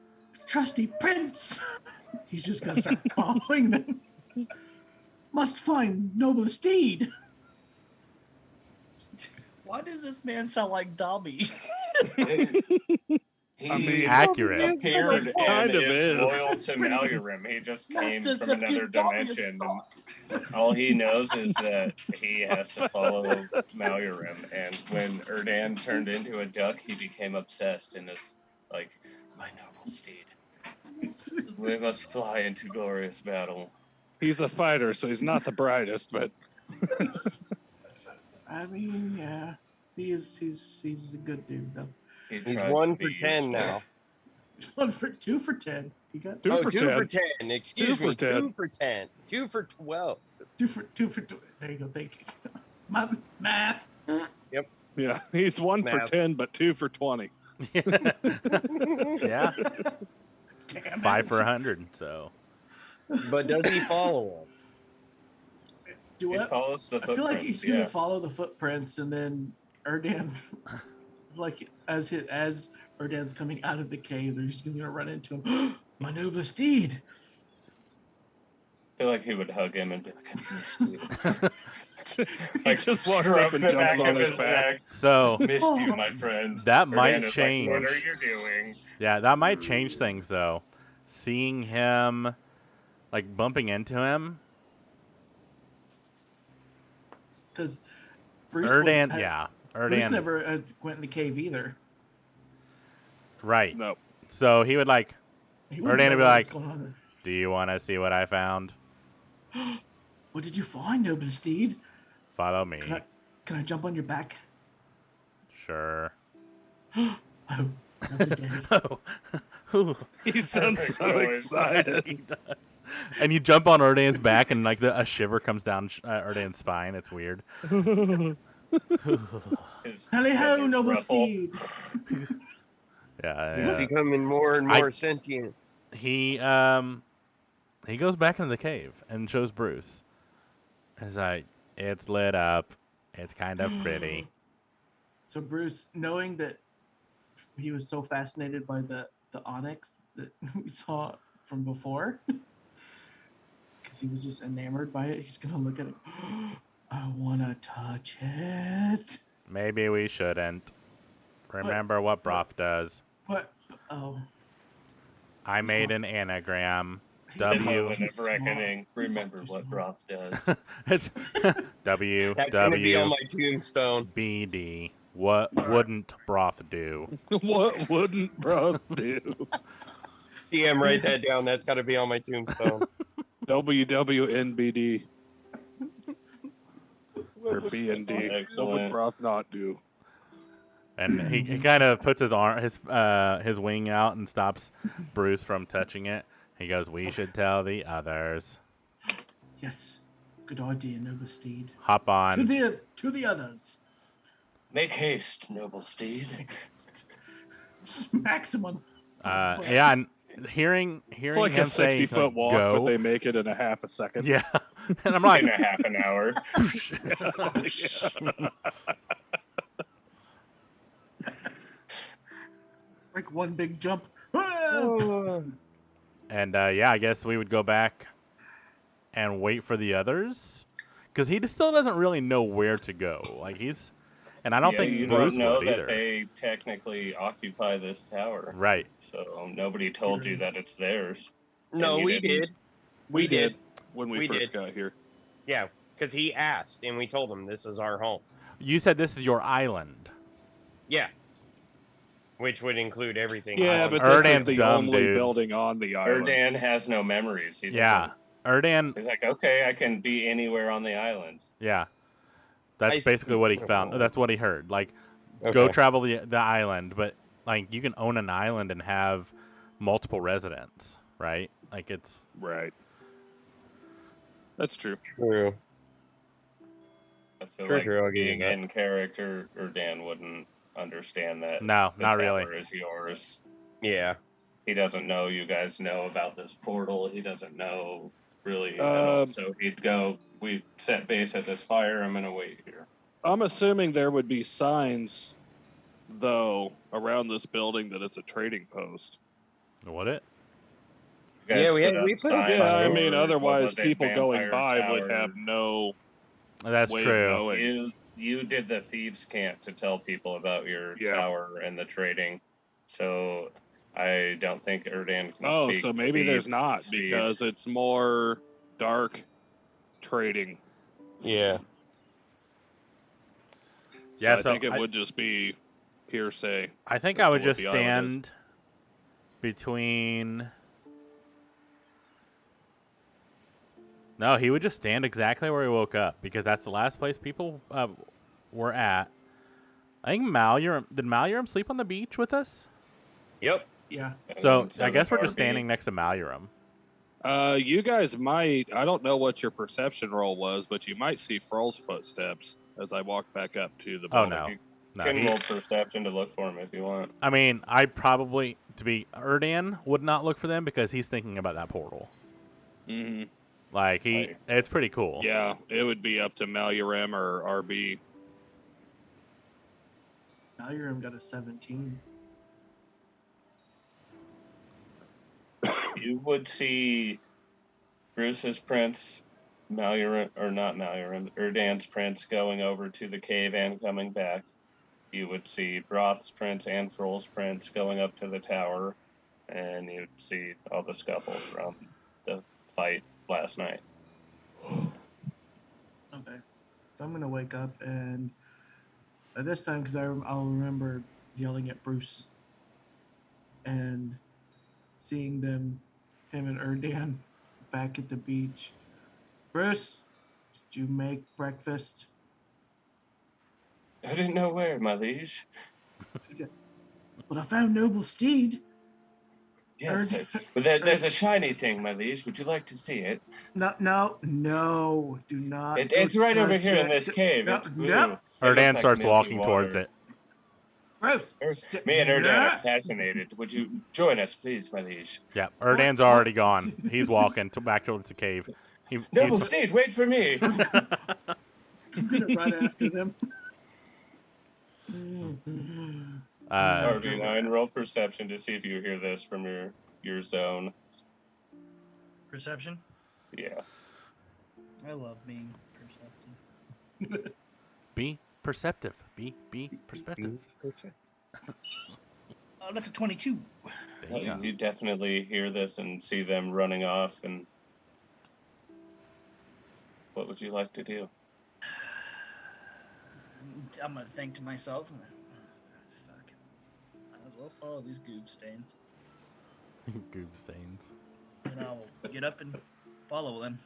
trusty prince. He's just gonna start following them. Must find noble steed. Why does this man sound like Dobby? He I mean, Accurate. appeared and Kind of is is. loyal to Malgurim. He just came Master from said another give Dobby a dimension, stock. and all he knows is that he has to follow Malgurim. And when Erdan turned into a duck, he became obsessed and is like, "My noble steed, we must fly into glorious battle." He's a fighter, so he's not the brightest, but I mean, yeah, he's a good dude though. He He's tries 1 to for be 10 useful. now. 2 for 10. He got 2 Oh, for 2 10. for 10. Excuse 2 for me. 10. 2 for 10. 2 for 12. 2 for 2. There you go. Thank you. My math. Yeah, he's 1 for Math. 10, but 2 for 20. Yeah, Damn 5 it. for 100. So But does he follow Do He what? follows the I feel like he's footprints, gonna yeah. follow the footprints, and then Erdan, like as Erdan's coming out of the cave, they're just gonna run into him. My noble steed. I feel like he would hug him and be like, "I missed you." He just walks up strokes and the jumps back on of his back. neck. so Missed you, my friend. That might Erdan is change. Like, what are you doing? yeah, that might change things though. Seeing him, like bumping into him, Because Bruce Erdan. was, Yeah, Bruce Erdan. never went in the cave either. Right. No. So he would like, He wouldn't Erdan know would be what was like, going on. "Do you want to see what I found? What did you find, noble steed? Follow me." Can I jump on your back? Sure. Oh, noble daddy. Oh, ooh. He sounds Perfect so noise. excited. He does. And you jump on Erdan's back, and like a shiver comes down Erdan's spine. It's weird. His Tally ho, feathers noble ruffle. steed. Yeah. He's yeah. becoming more and I- more sentient. He goes back into the cave and shows Bruce. He's like, "It's lit up. It's kind of pretty." So Bruce, knowing that he was so fascinated by the onyx that we saw from before, because he was just enamored by it, he's gonna look at it. I wanna touch it. Maybe we shouldn't. Remember what Broth does. But oh, I He's made not- an anagram. he's The W. moment of reckoning. He's not Remember too what smart. broth does. It's W That's going to be on W my tombstone. B D. What wouldn't Broth do? What wouldn't bro do? DM, write that down. That's got to be on my tombstone. WWNBD. Or B&D. What would Excellent. Broth not do? And he kind of puts his wing out and stops Bruce from touching it. He goes, "We should tell the others. yes, good idea, noble steed. Hop on." To the others. Make haste, noble steed. Smacks him on. Yeah, and hearing It's like him a say 60-foot like, walk, go, but they make it in a half a second. yeah, and I'm like, In a half an hour. Like one big jump. and yeah, I guess we would go back and wait for the others because he still doesn't really know where to go. Like and I don't Yeah, think you Bruce don't know would that either. they technically occupy this tower. Right. So nobody told you that it's theirs. No, And you we didn't. did. We did. When we We first did. got here. Yeah, because he asked, and we told him this is our home. You said this is your island. Yeah. Which would include everything. Yeah, on but Erdan's this is the dumb, only dude. building on the island. Erdan has no memories. He Yeah, doesn't- Erdan. He's like, okay, I can be anywhere on the island. Yeah, that's I basically what he see. found. That's what he heard. Like, go Okay. travel the island, but like you can own an island and have multiple residents, right? Like it's Right. That's true. True. I feel True, like true, I'll give you being that. in character, Erdan wouldn't understand that. no, the not really. tower is yours. Yeah. He doesn't know you guys know about this portal. He doesn't know really at all. So he'd go, we set base at this fire. I'm going to wait here. I'm assuming there would be signs though, around this building that it's a trading post. Would it? You guys Yeah, we put had- up we put up signs Yeah, I over, mean, what otherwise was it, people going Vampire by would Tower. have no That's way true. of knowing. You did the thieves' cant to tell people about your Yeah. tower and the trading, so I don't think Erdan can Oh, speak. so for maybe there's thieves, not Steve. because it's more dark trading. Yeah. Yeah, I so think it would just be hearsay. I think as I to would what just the island is. stand between. No, he would just stand exactly where he woke up because that's the last place people were at. I think Maleurum. Did Maleurum sleep on the beach with us? Yep. Yeah. So And I guess did we're just RB. standing next to Maleurum. You guys might. I don't know what your perception roll was, but you might see Froll's footsteps as I walk back up to the Oh building. no, You no. can He, roll perception to look for him if you want. I mean, I probably Erdan would not look for them because he's thinking about that portal. Hmm. Like Right. it's pretty cool. Yeah, it would be up to Maleurum or RB. Maleurum got a 17. You would see Bruce's prince, Maleurum, or not Maleurum, Erdan's prince going over to the cave and coming back. You would see Broth's prince and Froll's prince going up to the tower, and you'd see all the scuffle from the fight last night. Okay. So I'm going to wake up and this time, because I'll remember yelling at Bruce and seeing him and Erdan back at the beach. Bruce, did you make breakfast? I didn't know where, my liege. Well, I found Noble Steed. Yes, Erdan- but there's a shiny thing, my liege. Would you like to see it? No, do not. It's right over touch here in it. this cave. No, It's blue. no. It looks Erdan like starts milky walking water. towards it. Bruce, Me and Erdan no. are fascinated. Would you join us, please, my liege? Yeah, Erdan's already gone. He's walking back towards the cave. Noble Steed, wait for me. I'm gonna run after them. RB9, roll perception to see if you hear this from your zone. Perception. Yeah. I love being perceptive. Be perceptive. Be perspective. Oh, that's a 22. Damn. You definitely hear this and see them running off. And what would you like to do? I'm gonna think to myself, fuck, might as well follow these goob stains. Goob stains. And I'll get up and follow them.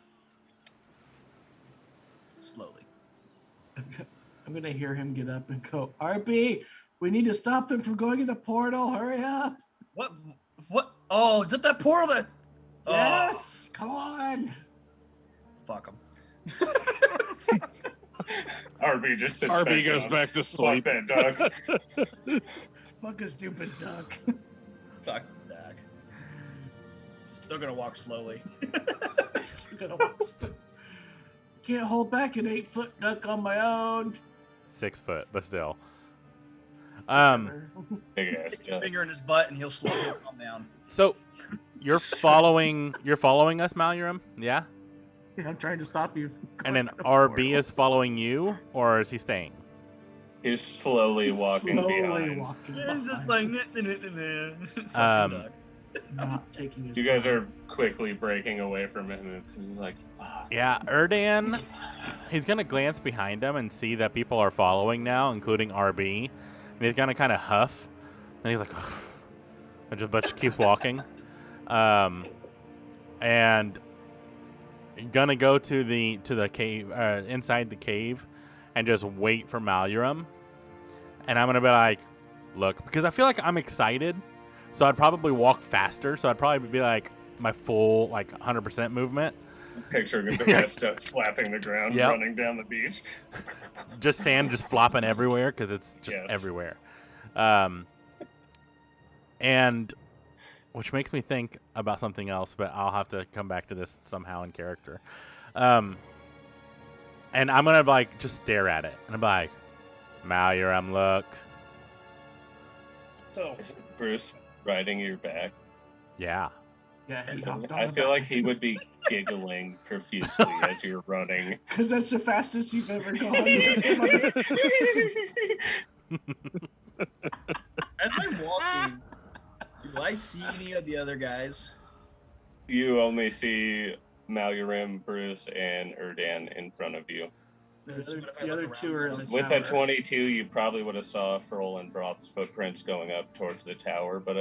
Slowly. I'm gonna hear him get up and go, RB, we need to stop them from going in the portal. Hurry up. What? Oh, is that portal that? Yes, come on. Fuck them. RB just sits RB back goes down. back to Fuck sleep. that duck. Fuck a stupid duck. Fuck that. Still gonna walk slowly. Still gonna walk slow. Can't hold back an 8-foot duck on my own. 6 foot, but still. Big ass duck. Finger in his butt, and he'll slowly calm down. So you're following us, Maleurum? Yeah? Yeah, I'm trying to stop you. From And going then in the RB portal. is following you, or is he staying? He's slowly walking behind. walking And just behind, like, not taking his You guys time. are quickly breaking away from him because he's like, fuck. Yeah, Erdan, he's going to glance behind him and see that people are following now, including RB. And he's going to kind of huff. And he's like, but just keeps walking. And gonna go to the cave, inside the cave, and just wait for Maleurum. And I'm gonna be like, look, because I feel like I'm excited, so I'd probably walk faster. So I'd probably be like my full 100% movement. Picture the best slapping the ground, Yep. running down the beach. Just sand just flopping everywhere because it's just Yes. everywhere. And which makes me think about something else, but I'll have to come back to this somehow in character. And I'm gonna just stare at it, and I'm like, Maleurum, look. So Is it Bruce riding your back? Yeah. Yeah, he hopped on I the feel like back. he would be giggling profusely as you're running. Because that's the fastest you've ever gone. as I'm walking, do I see any of the other guys? You only see Malurim, Bruce, and Erdan in front of you. The other two are in the With tower. a 22, you probably would have saw Frol and Broth's footprints going up towards the tower, but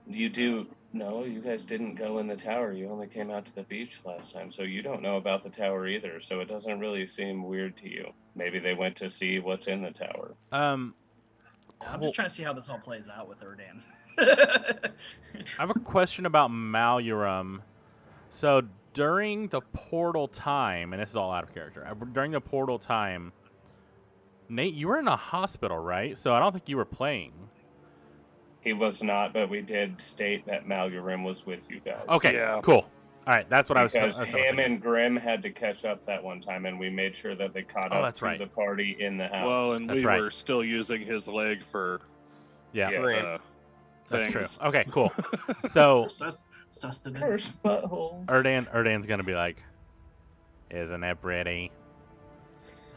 you do. No, you guys didn't go in the tower. You only came out to the beach last time, so you don't know about the tower either. So it doesn't really seem weird to you. Maybe they went to see what's in the tower. I'm just trying to see how this all plays out with Erdan. I have a question about Malurum. So during the portal time, and this is all out of character, during the portal time, Nate, you were in a hospital, right? So I don't think you were playing. He was not, but we did state that Malurim was with you guys. Okay, Yeah. cool. All right, that's what Because I was him thinking. and Grim had to catch up that one time, and we made sure that they caught Oh, up that's to right. the party in the house. Well, and That's we right. were still using his leg for Yeah, Yeah. Shrimp. that's things. true. Okay, cool. So Sustenance. First buttholes. Erdan's gonna be like, "Isn't it pretty?"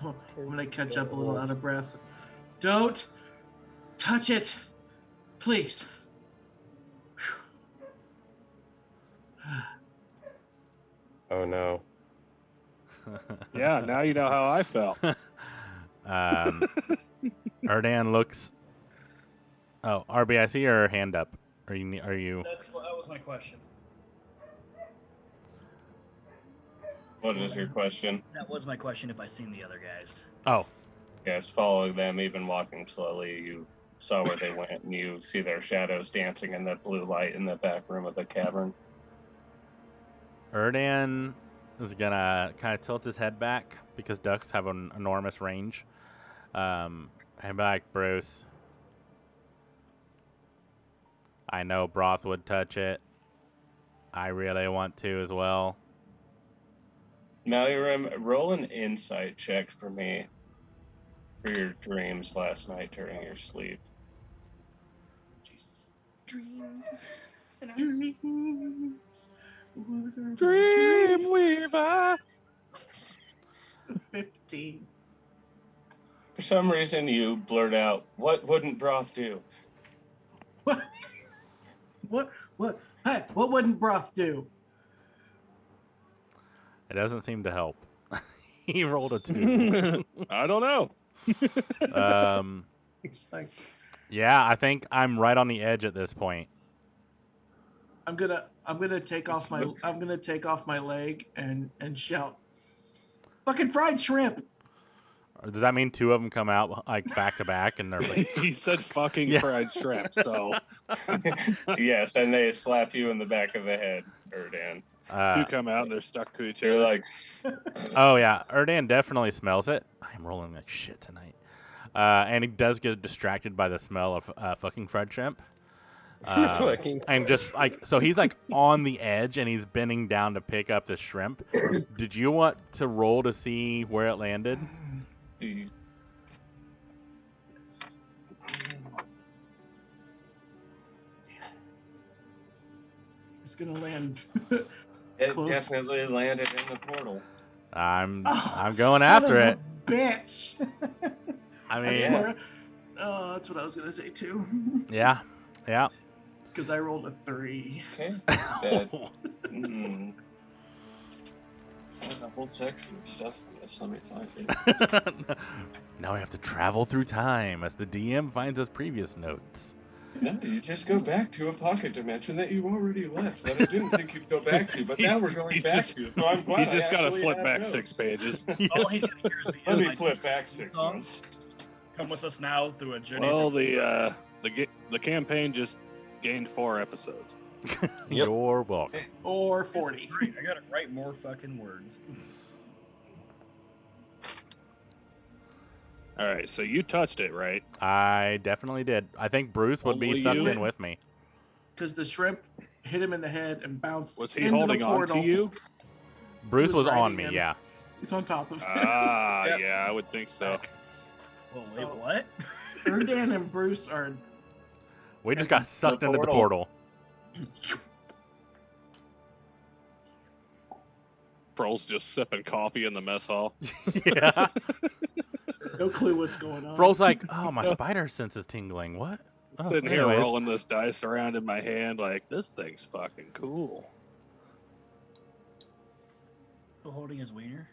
Oh, I'm gonna catch up a little out of breath. Don't touch it, please. Oh no. Yeah, now you know how I felt. Erdan looks. Oh, RB, I see your hand up. Are you? That was my question. What is your question? That was my question. If I seen the other guys. Oh, Yes, following them, even walking slowly, you saw where they went, and you see their shadows dancing in the blue light in the back room of the cavern. Erdan is gonna kind of tilt his head back because ducks have an enormous range. And be like, Bruce, I know Broth would touch it. I really want to as well. Malurim, roll an insight check for me for your dreams last night during your sleep. Dreams. Dreamweaver. 15. For some reason, you blurt out, "What wouldn't Broth do?" What? Hey, what wouldn't Broth do? It doesn't seem to help. He rolled a 2. I don't know. It's like Yeah, I think I'm right on the edge at this point. I'm gonna take off my leg and shout, "Fucking fried shrimp!" Or does that mean 2 of them come out like back to back and they're like, He said fucking Yeah. fried shrimp, so Yes, and they slap you in the back of the head, Erdan. two come out and they're stuck to each You're other. like, oh yeah, Erdan definitely smells it. I'm rolling like shit tonight. And he does get distracted by the smell of fucking fried shrimp. Fucking I'm just like, so he's like on the edge and he's bending down to pick up the shrimp. Did you want to roll to see where it landed? you- It's gonna land. it Close. definitely landed in the portal. I'm Oh, going son after of a it. Bitch. I I mean, swear. Oh, that's what I was gonna say too. yeah. Because I rolled a 3. Okay. That, There's a whole section of stuff in this. Let me find it. Now we have to travel through time as the DM finds his previous notes. No, you just go back to a pocket dimension that you already left that I didn't think you'd go back to, but now we're going He's back just- to. So I'm glad He's just I got to actually flip have back notes. 6 pages. All he's gonna hear is the Let me like, flip back 6 song. ones. Come with us now through a journey. Well, through- the campaign just gained 4 episodes. You're welcome. Or 40. Great, I gotta write more fucking words. All right, so you touched it, right? I definitely did. I think Bruce would be Only sucked you? in with me. Because the shrimp hit him in the head and bounced Was he into holding the on portal. to you? Bruce was was on riding me, him. yeah. He's on top of him. Ah, Yep. yeah, I would think so. Well, wait, So- what? Erdan and Bruce are. We just got sucked into the portal. portal. Pearl's just sipping coffee in the mess hall. Yeah. No clue what's going on. Fro's like, oh, my spider sense is tingling. What? Oh, Sitting here anyways. rolling this dice around in my hand like, this thing's fucking cool. Still holding his wiener.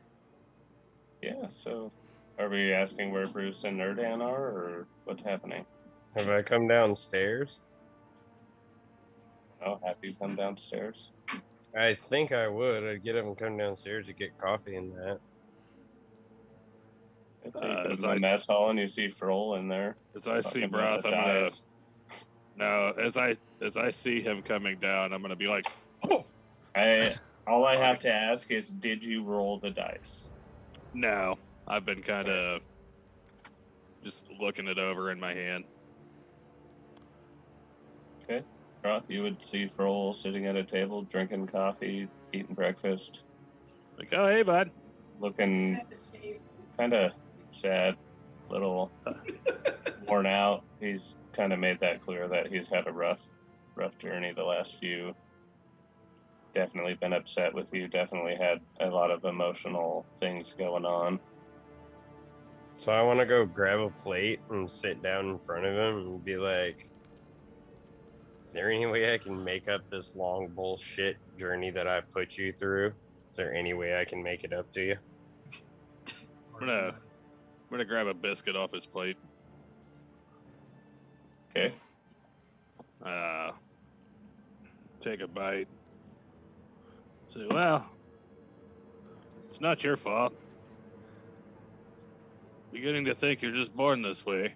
Yeah, so are we asking where Bruce and Erdan are, or what's happening? Have I come downstairs? Oh, have you come downstairs? I think I would. I'd get up and come downstairs to get coffee and that. So you go as to the I- mess hall and you see Froll in there. As I see fucking Broth, the I'm gonna dice. no. As I see him coming down, I'm gonna be like, oh All I have to ask is, did you roll the dice? no. I've been kind of just looking it over in my hand. Broth, you would see Froll sitting at a table, drinking coffee, eating breakfast, Like, oh hey bud. looking kind of sad, little worn out. He's kind of made that clear that he's had a rough journey the last few. Definitely been upset with you. Definitely had a lot of emotional things going on. So I want to go grab a plate and sit down in front of him and be like, is there any way I can make up this long bullshit journey that I put you through? Is there any way I can make it up to you? I'm gonna grab a biscuit off his plate. Okay. Take a bite. Say, well, it's not your fault. Beginning to think you're just born this way.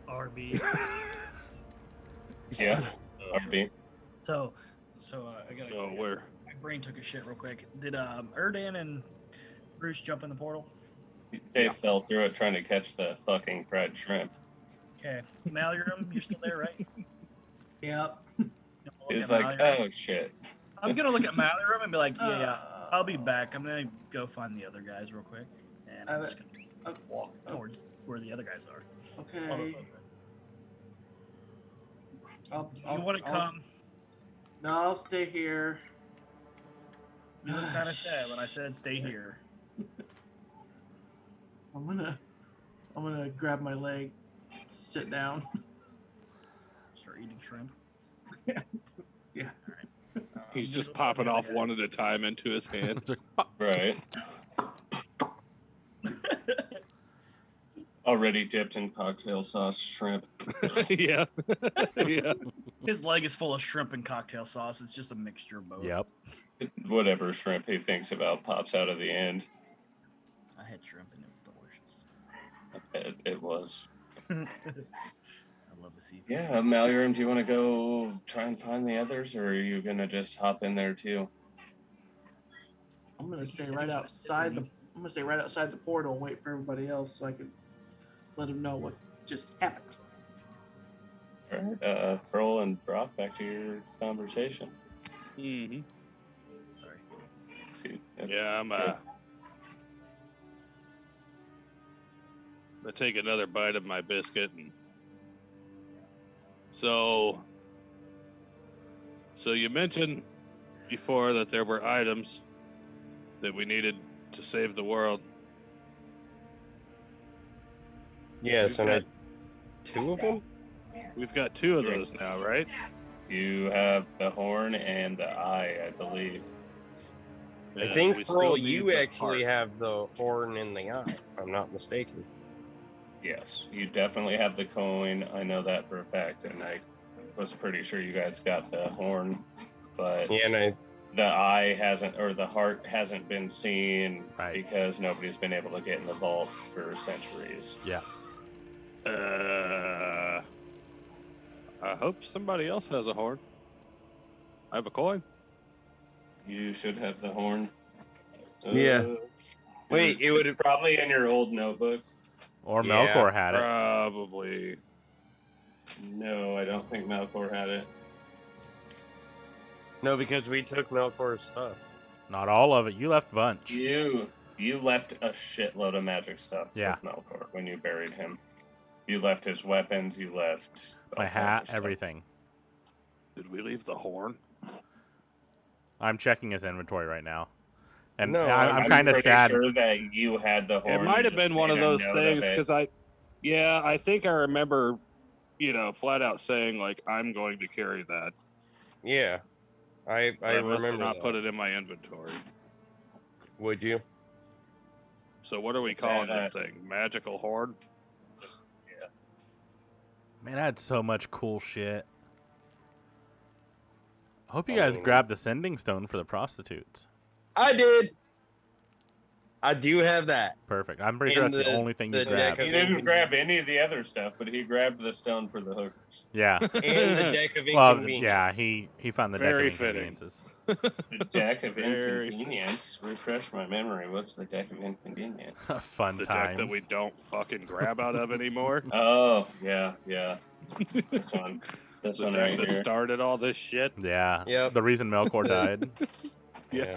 RB. Yeah. RB. So I gotta. So where? My brain took a shit real quick. Did Erdan and Bruce jump in the portal? Dave fell through it trying to catch the fucking fried shrimp. Okay, Mallorum, you're still there, right? Yep. He's like, oh shit. I'm gonna look at Mallorum and be like, yeah, I'll be back. I'm gonna go find the other guys real quick, and I'm just gonna walk towards where the other guys are. Okay. You want to come? No, I'll stay here. You look kind of sad when I said stay here. I'm gonna grab my leg, sit down. Start eating shrimp. Yeah. All right. He's just popping off one at a time into his hand. Right. Already dipped in cocktail sauce shrimp. Yeah. Yeah. His leg is full of shrimp and cocktail sauce. It's just a mixture of both. Yep. Whatever shrimp he thinks about pops out of the end. I had shrimp and it was delicious. It was. I love the seafood. Yeah, Mallorum, do you want to go try and find the others, or are you gonna just hop in there too? I'm gonna stay right outside the portal and wait for everybody else so I can let them know what just happened. All right, Froll and Broth, back to your conversation. Mm-hmm. Sorry. See, Yeah, I'm gonna take another bite of my biscuit and so you mentioned before that there were items that we needed to save the world. Yes, and two of them? We've got two of those now, right? You have the horn and the eye, I believe. I Yeah, think, we Pearl, still need you the actually heart. have the horn in the eye, if I'm not mistaken. Yes, you definitely have the coin. I know that for a fact, and I was pretty sure you guys got the horn, but Yeah, and the eye hasn't, or the heart hasn't been seen Right. because nobody's been able to get in the vault for centuries. Yeah. I hope somebody else has a horn. I have a coin. You should have the horn. Yeah. Wait, it would probably in your old notebook. Or Yeah. Melkor had it. Probably. No, I don't think Malcor had it. No, because we took Melkor's stuff. Not all of it. You left a bunch. You left a shitload of magic stuff Yeah. with Melkor when you buried him. You left his weapons. You left all My kinds hat, of stuff. everything. Did we leave the horn? I'm checking his inventory right now. And No, I'm I'm kind of pretty sad. sure that you had the horn. It might you have just been one of made a those note things it. because I think I remember, flat out saying like I'm going to carry that. Yeah, I But I must remember not that. put it in my inventory. Would you? So what are we Is calling that, this thing? Magical horn? Man, I had so much cool shit. I hope you I guys mean- grabbed the sending stone for the prostitutes. I did. I do have that. Perfect. I'm pretty sure In that's the the- only thing the you deck grabbed. He of didn't inconven- grab any of the other stuff, but he grabbed the stone for the hookers. Yeah. And the deck of Well, inconvenience. yeah, he found the Very deck of fitting. inconveniences. The deck of Very inconvenience. Refresh my memory. What's the deck of inconvenience? Fun The times. deck that we don't fucking grab out of anymore. Oh, yeah. This one. This The one deck right that here. started all this shit. Yeah. Yep. The reason Melkor died. Yeah.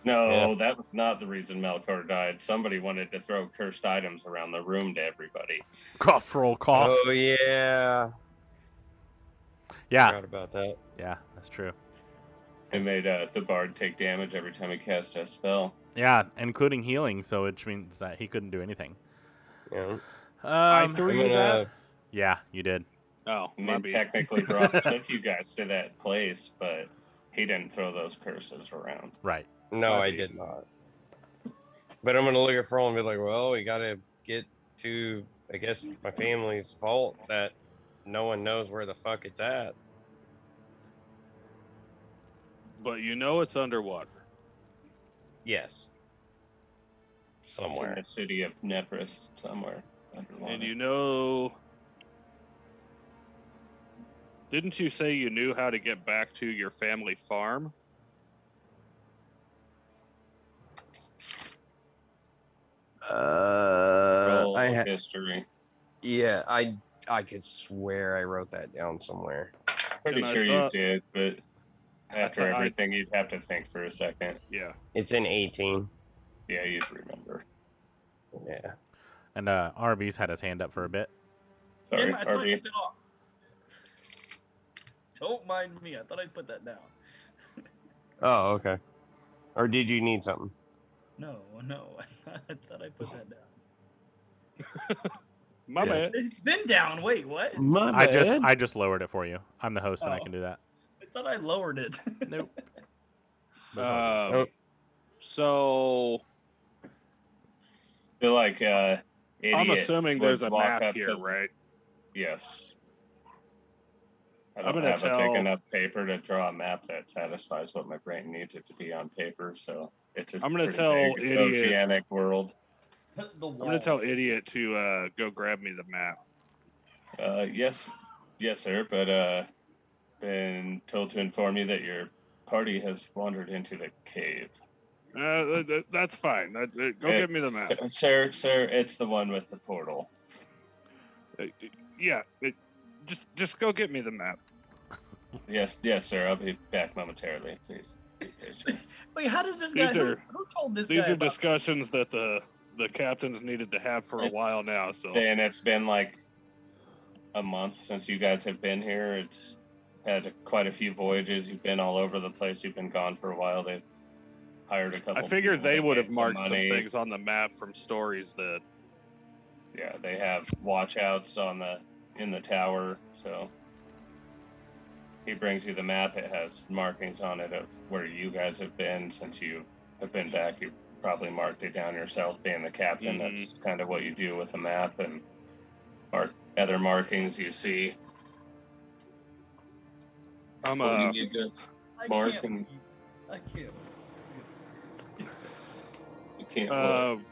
No, Yeah. that was not the reason Melkor died. Somebody wanted to throw cursed items around the room to everybody. Cough, roll, cough. Oh yeah. Yeah. Forgot about that. Yeah, that's true. It made the bard take damage every time he cast a spell. Yeah, including healing, so which means that he couldn't do anything. Yeah. I Um, threw I'm you that. gonna. yeah, you did. Oh, I my mean, bad. technically, Broth took you guys to that place, but he didn't throw those curses around. Right. No, My I bad. did not. But I'm gonna look at Froll and be like, well, we gotta get to, I guess, my family's vault that no one knows where the fuck it's at. But you know it's underwater. Yes. It's in Somewhere. the city of Nepris, somewhere underwater. And you know. Didn't you say you knew how to get back to your family farm? Roll I history. yeah, I could swear I wrote that down somewhere. Pretty And I sure thought- you did, but after thought I- everything, you'd have to think for a second. Yeah. It's in 18. Yeah, you'd remember. Yeah. And Arby's had his hand up for a bit. Sorry, I thought I Arby. took it off. Don't mind me. I thought I put that down. Oh, okay. Or did you need something? No. I thought I put that down. My Yeah. bad. It's been down. Wait, what? My I just lowered it for you. I'm the host and I Oh. can do that. I thought I lowered it. Nope. Oh. So feel like idiot I'm assuming there's would a walk map up here, to- right? Yes. I I'm don't gonna have a tell- big enough paper to draw a map that satisfies what my brain needs it to be on paper, so it's a I'm gonna pretty tell big idiot- oceanic world. The I'm gonna tell walls. idiot to go grab me the map. Yes, sir, but been told to inform you that your party has wandered into the cave. That's fine. Go give me the map. Sir, it's the one with the portal. Yeah, just go get me the map. Yes, sir. I'll be back momentarily. Please be patient. Wait, how does this These guy? are- Who told this These guy are about? discussions that the captains needed to have for a while now. So Saying it's been like a month since you guys have been here. It's had quite a few voyages. You've been all over the place. You've been gone for a while. They've hired a couple. I figured people they to would have get marked some money. things on the map from stories that. Yeah, they have watchouts in the tower. So he brings you the map. It has markings on it of where you guys have been since you have been back. You probably marked it down yourself, being the captain. Mhm. That's kind of what you do with a map, and other markings you see. I'm What do you need to Mark can't. and- I can't. you can't.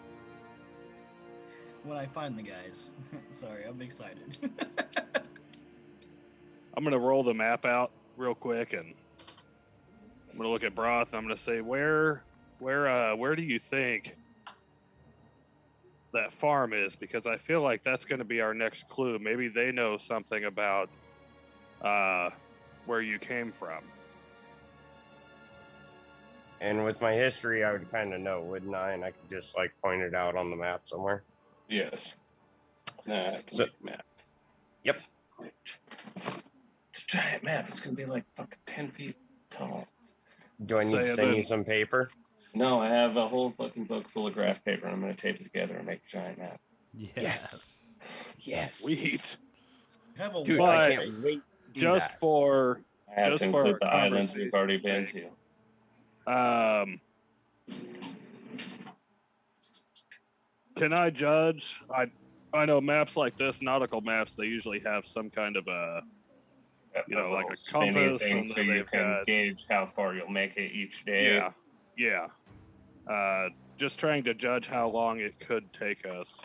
When I find the guys. Sorry, I'm excited. I'm gonna roll the map out real quick, and I'm gonna look at Broth. And I'm gonna say, where do you think that farm is? Because I feel like that's gonna be our next clue. Maybe they know something about where you came from. And with my history, I would kind of know, wouldn't I? And I could just like point it out on the map somewhere. Yes. Nah, I can So- make a map. Yep. It's a giant map. It's gonna be like fucking 10 feet tall. Do I need to Say send then- you some paper? No, I have a whole fucking book full of graph paper. I'm gonna tape it together and make a giant map. Yes. Yes. Sweet. Have a Dude, But- I can't wait to do Just that. for I have Just to for include the our islands we've already been conversation's to. can I judge? I know maps like this, nautical maps, they usually have some kind of a Got you the know, like little a spinny compass, thing and so then you they've can got- gauge how far you'll make it each day. yeah. Just trying to judge how long it could take us.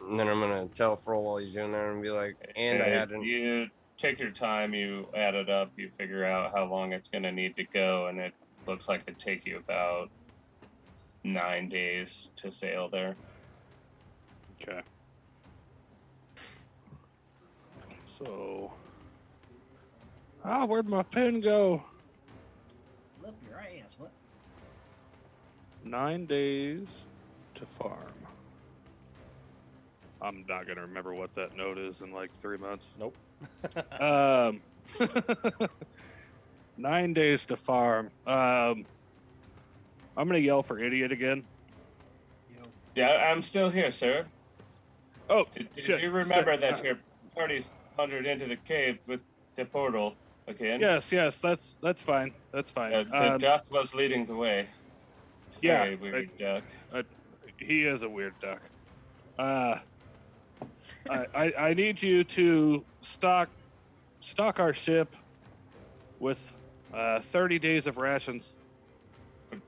And then I'm gonna tell Froll while he's doing that and be like, and I had an You take your time, you add it up, you figure out how long it's going to need to go, and it looks like it'd take you about 9 days to sail there. Okay. So, where'd my pen go? Up your ass. What? 9 days to farm. I'm not gonna remember what that note is in like 3 months. Nope. 9 days to farm. I'm gonna yell for idiot again. Yeah, I'm still here, sir. Oh, Did shit, you remember shit. that your party's wandered into the cave with the portal again? Yes, that's fine. That's fine. The duck was leading the way. It's a Yeah, very weird duck. He is a weird duck. I need you to stock our ship with 30 days of rations.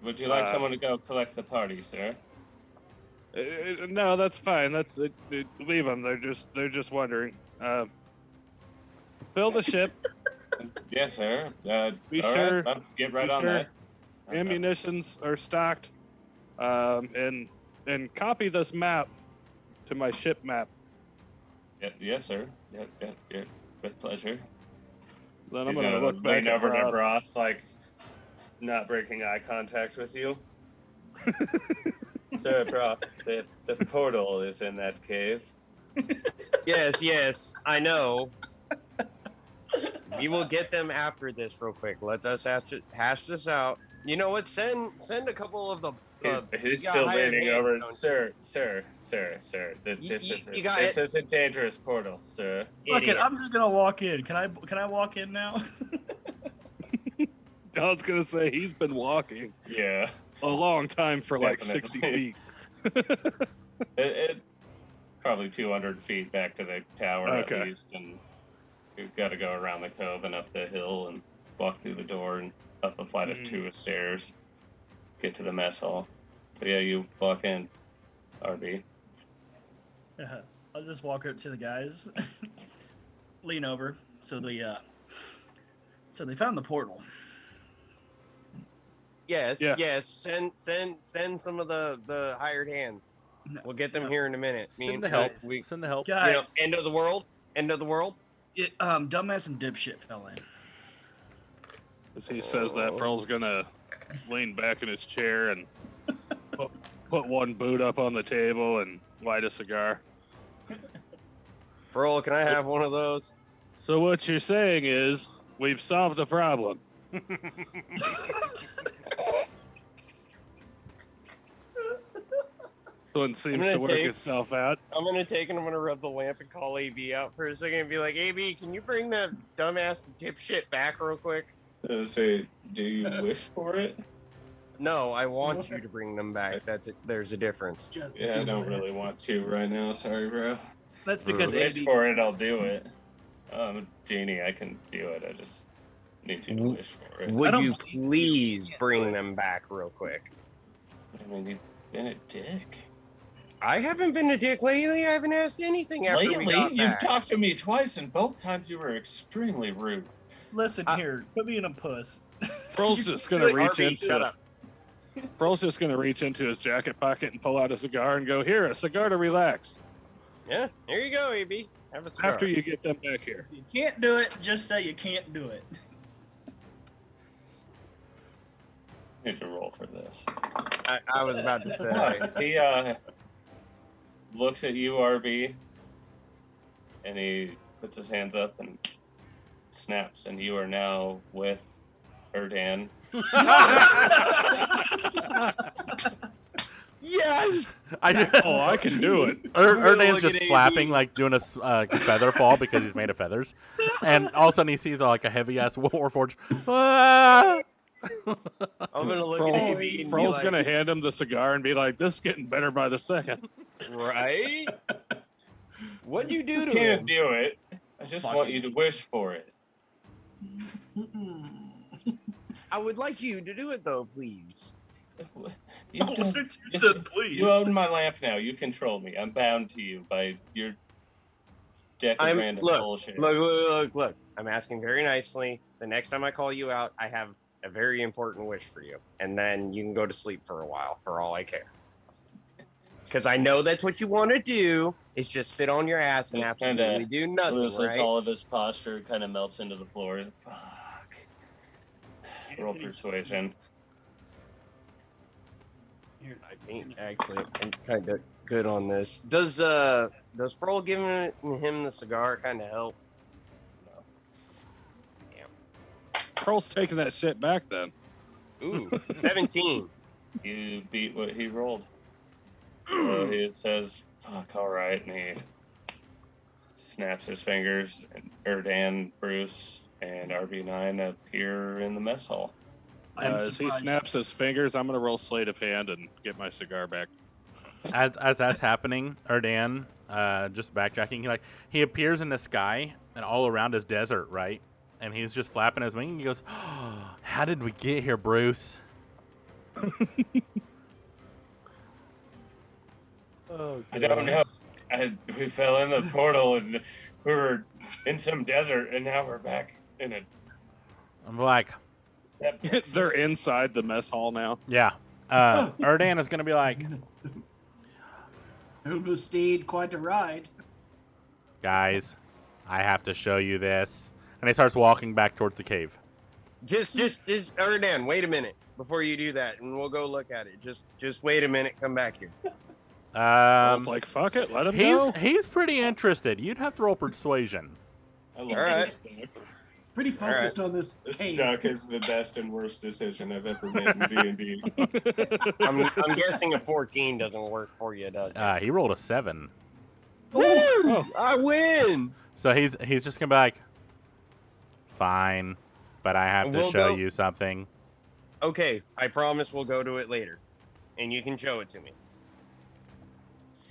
Would you like Uh, someone to go collect the party, sir? No, that's fine. That's leave them. They're just wondering. Fill the ship. Yes, sir. Be all sure- right, I'll get right be on sure that. Ammunitions are stocked. And copy this map to my ship map. Yes, sir. Yep. With pleasure. Then I'm He's gonna look back lean at over to Broth. Broth, like not breaking eye contact with you. Sir, Broth, the portal is in that cave. yes, I know. We will get them after this real quick. Let us hash this out. You know what? Send a couple of the. He's you got still hired leaning hands, over. don't Sir. You This is a dangerous portal, sir. Fuck it, Idiot. I'm just gonna walk in. Can I walk in now? I was gonna say he's been walking Yeah. a long time for like 60 Definitely. feet. It probably 200 feet back to the tower Okay. at least, and you've got to go around the cove and up the hill and walk through the door and up a flight of 2 stairs, get to the mess hall. So yeah, you walk in, RB. I'll just walk up to the guys, lean over. So they found the portal. Yes, Yeah. yes. Send some of the hired hands. No, We'll get them no. here in a minute. Send the help. We, Send the help. you Guys, know, end of the world. End of the world. dumbass and dipshit fell in. As he says that, Froll's gonna lean back in his chair and put one boot up on the table and light a cigar. Froll, can I have one of those? So what you're saying is we've solved a problem. One seems gonna to work take- itself out. I'm gonna take and I'm gonna rub the lamp and call AB out for a second and be like, AB, can you bring that dumbass dipshit back real quick? Say, do you wish for it? No, I want you to bring them back. That's it. There's a difference. Just Yeah, I do don't it. really want to right now. Sorry, bro. That's If you because wish AB. for it, I'll do it. Genie, I can do it. I just need you to wish for it. Would don't you believe you. please Can't bring do it. them back real quick? I mean, you've been a dick. I haven't been a dick lately. I haven't asked anything after we Lately, got you've back. talked to me twice, and both times you were extremely rude. Listen I- here, put me in a puss. Froll's just gonna Like, reach RB, into shut up. Froll's just gonna reach into his jacket pocket and pull out a cigar and go, "Here, a cigar to relax." Yeah, here you go, AB. Have a cigar. After you get them back here. You can't do it. Just say you can't do it. Need to roll for this. I was about to say. He looks at you, RB, and he puts his hands up and snaps, and you are now with Erdan. Yes! I can do it. Erdan's Look just at flapping, AB. like doing a feather fall because he's made of feathers, and all of a sudden he sees like a heavy ass warforged. Ah! I'm gonna look at AB and be Froll's like, gonna hand him the cigar and be like, "This is getting better by the second." right? What'd you do You to can't him? do it. I just want you to wish for it. I would like you to do it though, please. You, Oh, don't- since you said please. you own my lamp now. You control me. I'm bound to you by your deck of random bullshit. Look. I'm asking very nicely. The next time I call you out, I have a very important wish for you, and then you can go to sleep for a while. For all I care, because I know that's what you want to do. Is just sit on your ass and Just absolutely do nothing, loses right? all of his posture, kind of melts into the floor. Fuck. Roll persuasion. I think actually I'm kind of good on this. Does Froll giving him the cigar kind of help? Froll's taking that shit back then. Ooh, 17. You beat what he rolled. So he says, fuck, alright, and he snaps his fingers, and Erdan, Bruce, and RB9 appear in the mess hall. I'm As he surprised. snaps his fingers, I'm gonna roll sleight of hand and get my cigar back. As that's happening, Erdan, just backtracking, he appears in the sky, and all around is desert, right? And he's just flapping his wing, and he goes, oh, "How did we get here, Bruce?" Oh, I don't know. We fell in the portal, and we were in some desert, and now we're back in a... I'm like, that They're inside the mess hall now. yeah. Erdan is gonna be like, Ubu steed, quite a ride. "Guys, I have to show you this," and he starts walking back towards the cave. Just Erdan, wait a minute before you do that, and we'll go look at it. Just wait a minute. Come back here. I was like, fuck it, let him go. He's pretty interested. You'd have to roll persuasion. I love All right. this duck. Pretty focused on this This cave. duck is the best and worst decision I've ever made in D&D. I'm guessing a 14 doesn't work for you, does it? He rolled a 7, Woo! Oh. I win. so he's just gonna be like, "Fine, but I have to We'll show go- you something." Okay, I promise we'll go to it later, and you can show it to me.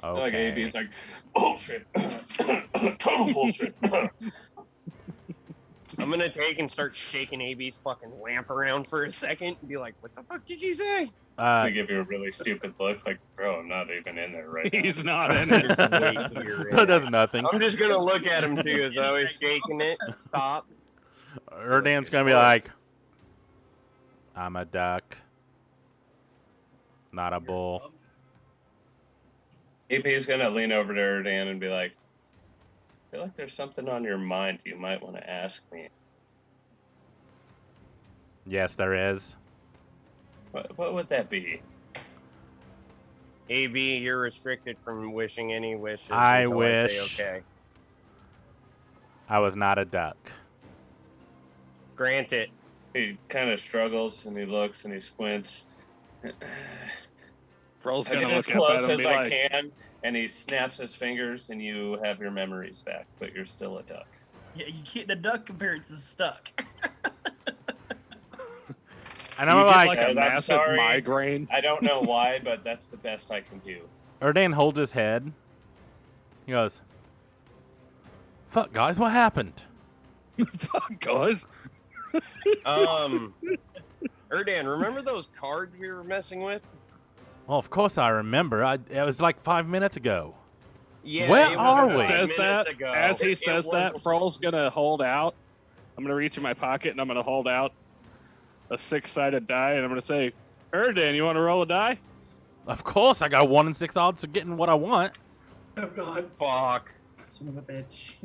Okay. Like AB's like, bullshit. Total bullshit. I'm gonna take and start shaking AB's fucking lamp around for a second and be like, "What the fuck did you say?" I give you a really stupid look, like, bro, I'm not even in there right now. He's not in it. Wait till you're in That it. does nothing. I'm just gonna look at him too, as though he's shaking it. Stop. Erdan's gonna be like, "I'm a duck, not a bull." AP's gonna lean over to Erdan and be like, I feel like there's something on your mind you might want to ask me. Yes, there is. What would that be? AB, you're restricted from wishing any wishes. I until I say wish. okay. I was not a duck. Grant it. He kind of struggles and he looks and he squints. Froll's I gonna get as look up close at him as and be I like, can, and he snaps his fingers, and you have your memories back, but you're still a duck. Yeah, you can't. The duck appearance is stuck. And you I'm get like, like a Guys, I'm massive sorry. migraine. I don't know why, but that's the best I can do. Erdan holds his head. He goes, "Fuck, guys, what happened?" Fuck, guys. Erdan, remember those cards we were messing with? Well, of course I remember. It was like 5 minutes ago. Yeah. Where it was are about we? 5 Says minutes that, ago. as he It says was- that, Froll's gonna hold out. I'm gonna reach in my pocket and I'm gonna hold out a 6-sided die and I'm gonna say, Erdan, you want to roll a die? Of course, I got 1 in 6 odds of getting what I want. Oh god. Fuck. Son of a bitch.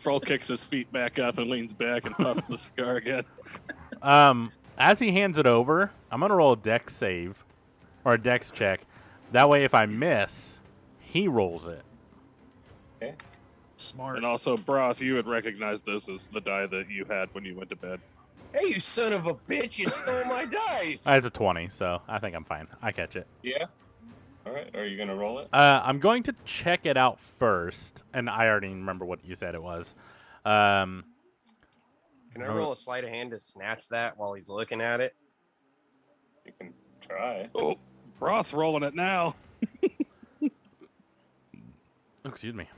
Froll kicks his feet back up and leans back and puffs the cigar again. As he hands it over, I'm gonna roll a dex save or a dex check. That way, if I miss, he rolls it. Okay. Smart. And also, Broth, you would recognize this as the die that you had when you went to bed. Hey, you son of a bitch! You stole my dice. It's a 20, so I think I'm fine. I catch it. Yeah. All right. Are you gonna roll it? I'm going to check it out first, and I already remember what you said it was. Can I roll a sleight of hand to snatch that while he's looking at it? You can try. Oh, Broth's rolling it now. Excuse me.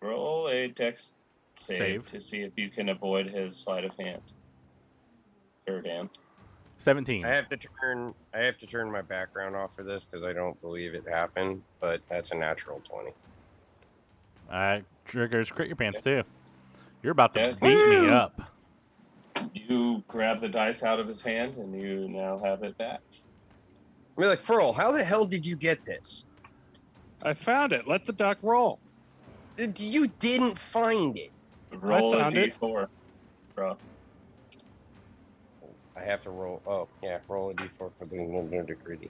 Roll a dex Save. save to see if you can avoid his sleight of hand. Sure, Dan. 17. I have to turn my background off for this because I don't believe it happened. But that's a natural 20. Triggers crit your pants too. You're about to Yeah. beat me Woo! up. You grab the dice out of his hand, and you now have it back. I mean, like, Furl, how the hell did you get this? I found it. Let the duck roll. You didn't find it. Roll a found it. d4, bro. I have to roll. Oh, yeah, roll a d4 for the nitty-gritty.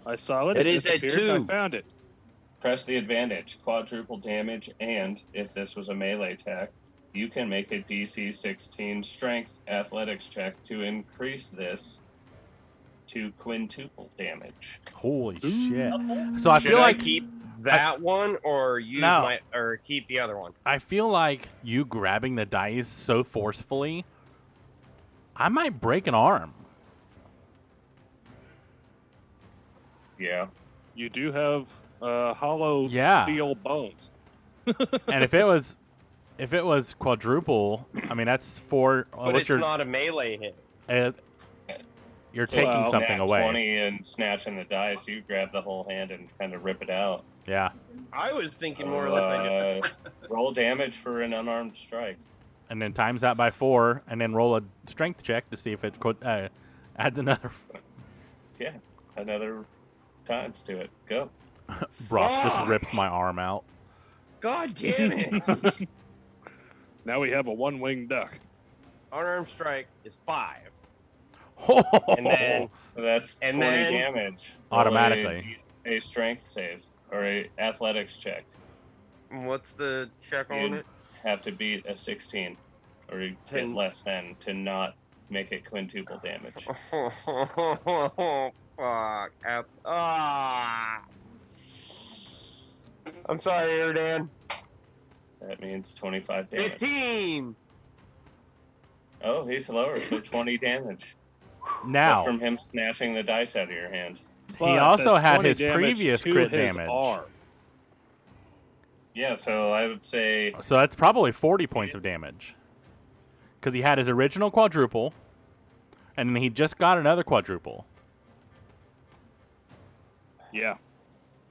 I saw it. It is a disappeared, and 2. I found it. Press the advantage, quadruple damage, and if this was a melee attack, you can make a DC 16 strength athletics check to increase this to quintuple damage. Holy shit. So I Should feel I like keep that one or use No. or keep the other one? I feel like you grabbing the dice so forcefully, I might break an arm. Yeah. You do have hollow Yeah. steel bones. And if it was quadruple, I mean that's 4. But it's not a melee hit. You're taking Well, something Nat away. 20 and snatching the dice, you grab the whole hand and kind of rip it out. Yeah. I was thinking more or less I just... Roll damage for an unarmed strike. And then times that by 4, and then roll a strength check to see if it adds another. Yeah, another times to it. Go. Brock just Fuck! rips my arm out. God damn it! Now we have a one-winged duck. Unarmed strike is 5. And then- That's And 20 then- damage. Roll Automatically. A strength save or a athletics check. What's the check on You'd it? have to beat a 16 or you get 10. less than to not make it quintuple damage. Fuck. I'm sorry, Erdan. That means 25 damage. 15! Oh, he's lower, so 20 damage. That's now, from him snatching the dice out of your hand. he But also that's had 20 his damage previous to crit his damage. arm. Yeah, so I would say So that's probably 40 points of damage. Because he had his original quadruple, and then he just got another quadruple. Yeah.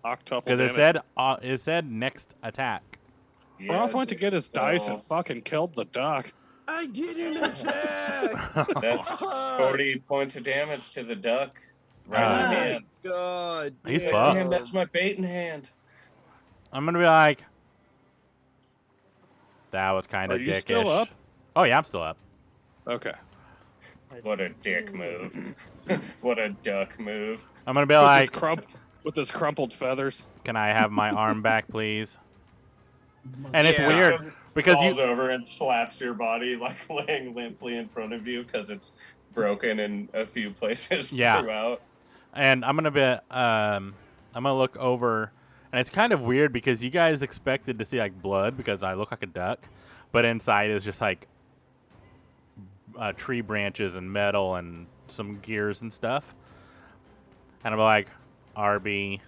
Octuple Because damage. it said next attack. Broth went to get his dice so and fucking killed the duck. I didn't attack! that's 40 points of damage to the duck. Right in the hand. God. He's damn. fucked. Damn, that's my bait in hand. I'm gonna be like, that was kind Are of you dickish. still up? Oh yeah, I'm still up. Okay. What a dick move. What a duck move. I'm gonna be like, With his crumpled feathers. can I have my arm back, please? And it's Yeah. weird because falls you. over and slaps your body like laying limply in front of you because it's broken in a few places Yeah. throughout. And I'm gonna look over, and it's kind of weird because you guys expected to see like blood because I look like a duck, but inside is just like tree branches and metal and some gears and stuff. And I'm like, RB,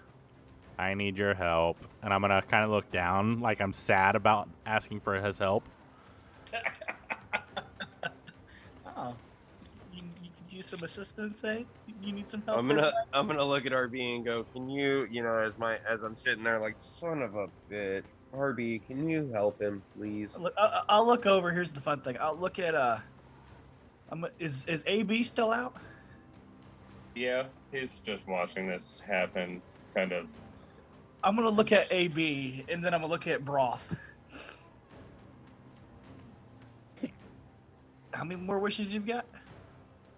I need your help. And I'm gonna kind of look down like I'm sad about asking for his help. Oh. You could use some assistance, eh? You need some help? I'm gonna look at RB and go, can you, as I'm sitting there like, son of a bitch, RB, can you help him, please? Look, I'll look over. Here's the fun thing. I'll look at is AB still out? Yeah, he's just watching this happen, kind of. I'm gonna look at AB, and then I'm gonna look at Broth. How many more wishes you've got?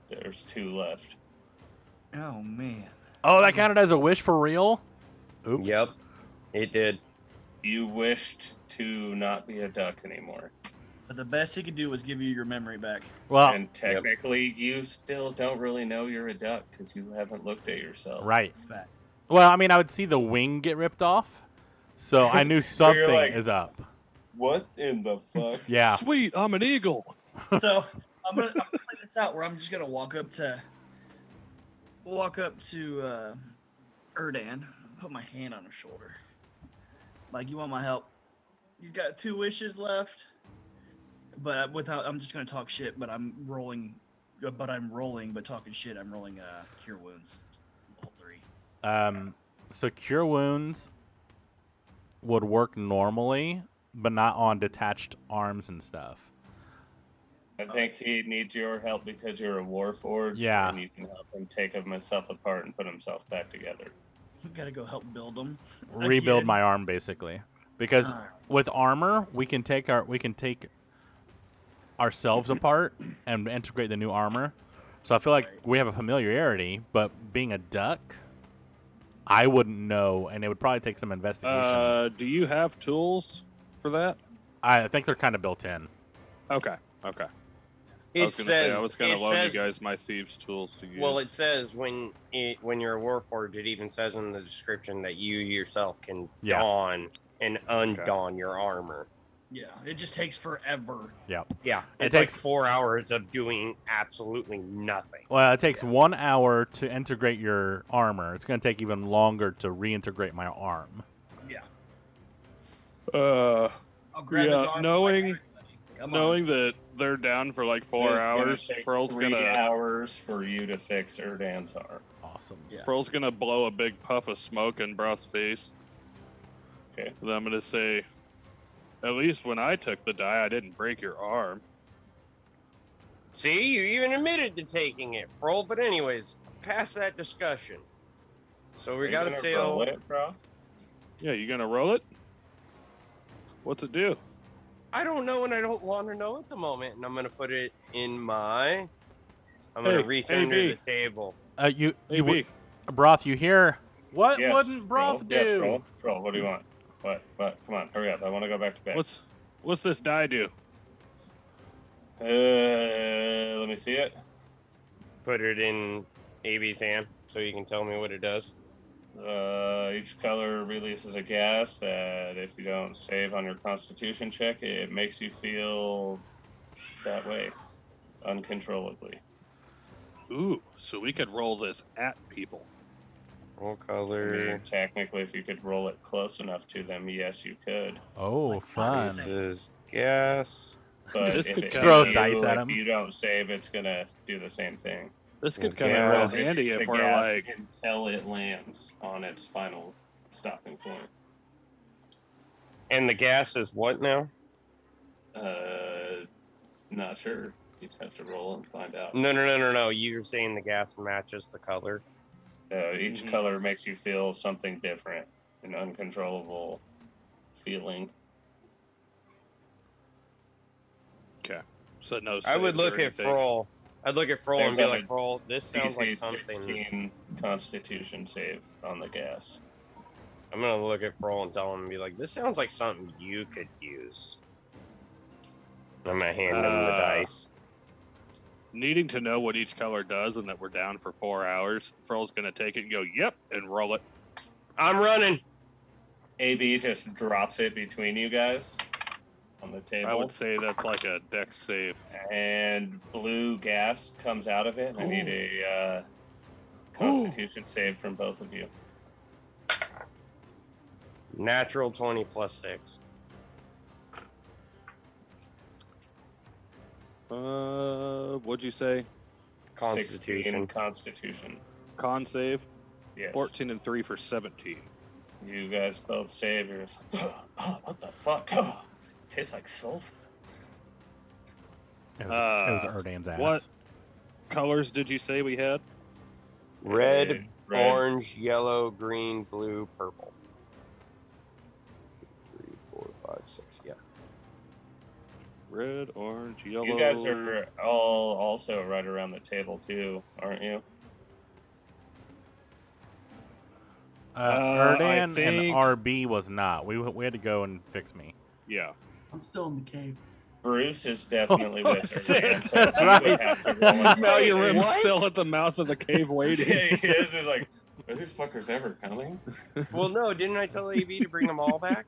There's 2 left. Oh man. Oh, that counted as a wish for real? Oops. Yep, it did. You wished to not be a duck anymore. But the best he could do was give you your memory back. Well, And technically, you still don't really know you're a duck because you haven't looked at yourself. right. Fact. Well, I mean, I would see the wing get ripped off, so I knew So you're something like- is up. What in the fuck? Yeah. Sweet, I'm an eagle. So I'm gonna play this out where I'm just gonna walk up to Erdan, put my hand on his shoulder. Like, you want my help? He's got 2 wishes left, but I'm just gonna talk shit. But I'm rolling, but talking shit. I'm rolling Cure Wounds, level 3. So Cure Wounds would work normally, but not on detached arms and stuff. I think he needs your help because you're a Warforged. Yeah. And you can help him take himself apart and put himself back together. We gotta go help build them. Rebuild my arm, basically, because Alright. with armor we can take ourselves apart and integrate the new armor. So I feel like we have a familiarity, but being a duck, I wouldn't know, and it would probably take some investigation. Do you have tools for that? I think they're kind of built in. Okay. I It was gonna say, I says. was gonna It loan says. you guys my thieves' tools to use. Well, it says when you're a Warforged, it even says in the description that you yourself can Yeah. don and undon your armor. Yeah, it just takes forever. Yeah, It it's takes- like 4 hours of doing absolutely nothing. Well, it takes 1 hour to integrate your armor. It's going to take even longer to reintegrate my arm. Yeah. uh, I'll grab his Yeah, arm. knowing- Come on. knowing that they're down for like 4 It's gonna hours, take Pearl's 3 gonna hours for you to fix Erdan's arm. Awesome. Yeah. Pearl's gonna blow a big puff of smoke in Broth's face. Okay. Then I'm gonna say, at least when I took the die, I didn't break your arm. See, you even admitted to taking it, Froll. But anyways, past that discussion. So Are we you got to gonna sail. roll it, bro? Yeah, you gonna roll it? What's it do? I don't know, and I don't want to know at the moment. And I'm gonna put it in my. I'm gonna Hey, reach AB. under the table. You AB, Broth, you hear? What Yes, wouldn't Broth roll. do? Yes, roll. What do you want? What? Come on, hurry up. I want to go back to bed. what's this die do? Let me see it. Put it in AB's hand so you can tell me what it does. Each color releases a gas that if you don't save on your constitution check, it makes you feel that way, uncontrollably. Ooh, so we could roll this at people. Roll I color. mean, technically, if you could roll it close enough to them, yes, you could. Oh, fun. This is gas. But This if could it kinda- Throw hits dice you, at if 'em. you don't save, it's gonna do the same thing. This It's could come in real gas. handy The if we're gas like, until it lands on its final stopping point. And the gas is what now? Not sure. You'd have to roll and find out. No. You're saying the gas matches the color. Each Mhm. color makes you feel something different, an uncontrollable feeling. so no. I would saves or look at anything. Froll. I'd look at Froll and There's be a like, Froll, this sounds like DC something. 16 Constitution save on the gas. I'm gonna look at Froll and tell him and be like, this sounds like something you could use. I'm gonna hand him the dice. Needing to know what each color does and that we're down for 4 hours, Froll's gonna take it and go, yep, and roll it. I'm running. AB just drops it between you guys on the table. I would say that's like a dex save. And blue gas comes out of it. I need a Constitution save from both of you. Natural 20 plus 6. What'd you say? 16 Constitution. Constitution. Con save? Yes. 14 and 3 for 17. You guys both save. You're just like, oh, what the fuck? Oh, tastes like sulfur. It was Erdan's ass. what colors did you say we had? Red, Red. orange, yellow, green, blue, purple. 3, 4, 5, 6. Yeah. Red, orange, yellow. You guys are all also right around the table too, aren't you? Erdan and think- RB was not. We had to go and fix me. Yeah. I'm still in the cave. Bruce is definitely Oh, with her. shit. Man, so That's he right. would have to roll Now initiative. you're What? still at the mouth of the cave waiting. Yeah, he is. He's like, are these fuckers ever coming? Well, no, didn't I tell AB to bring them all back?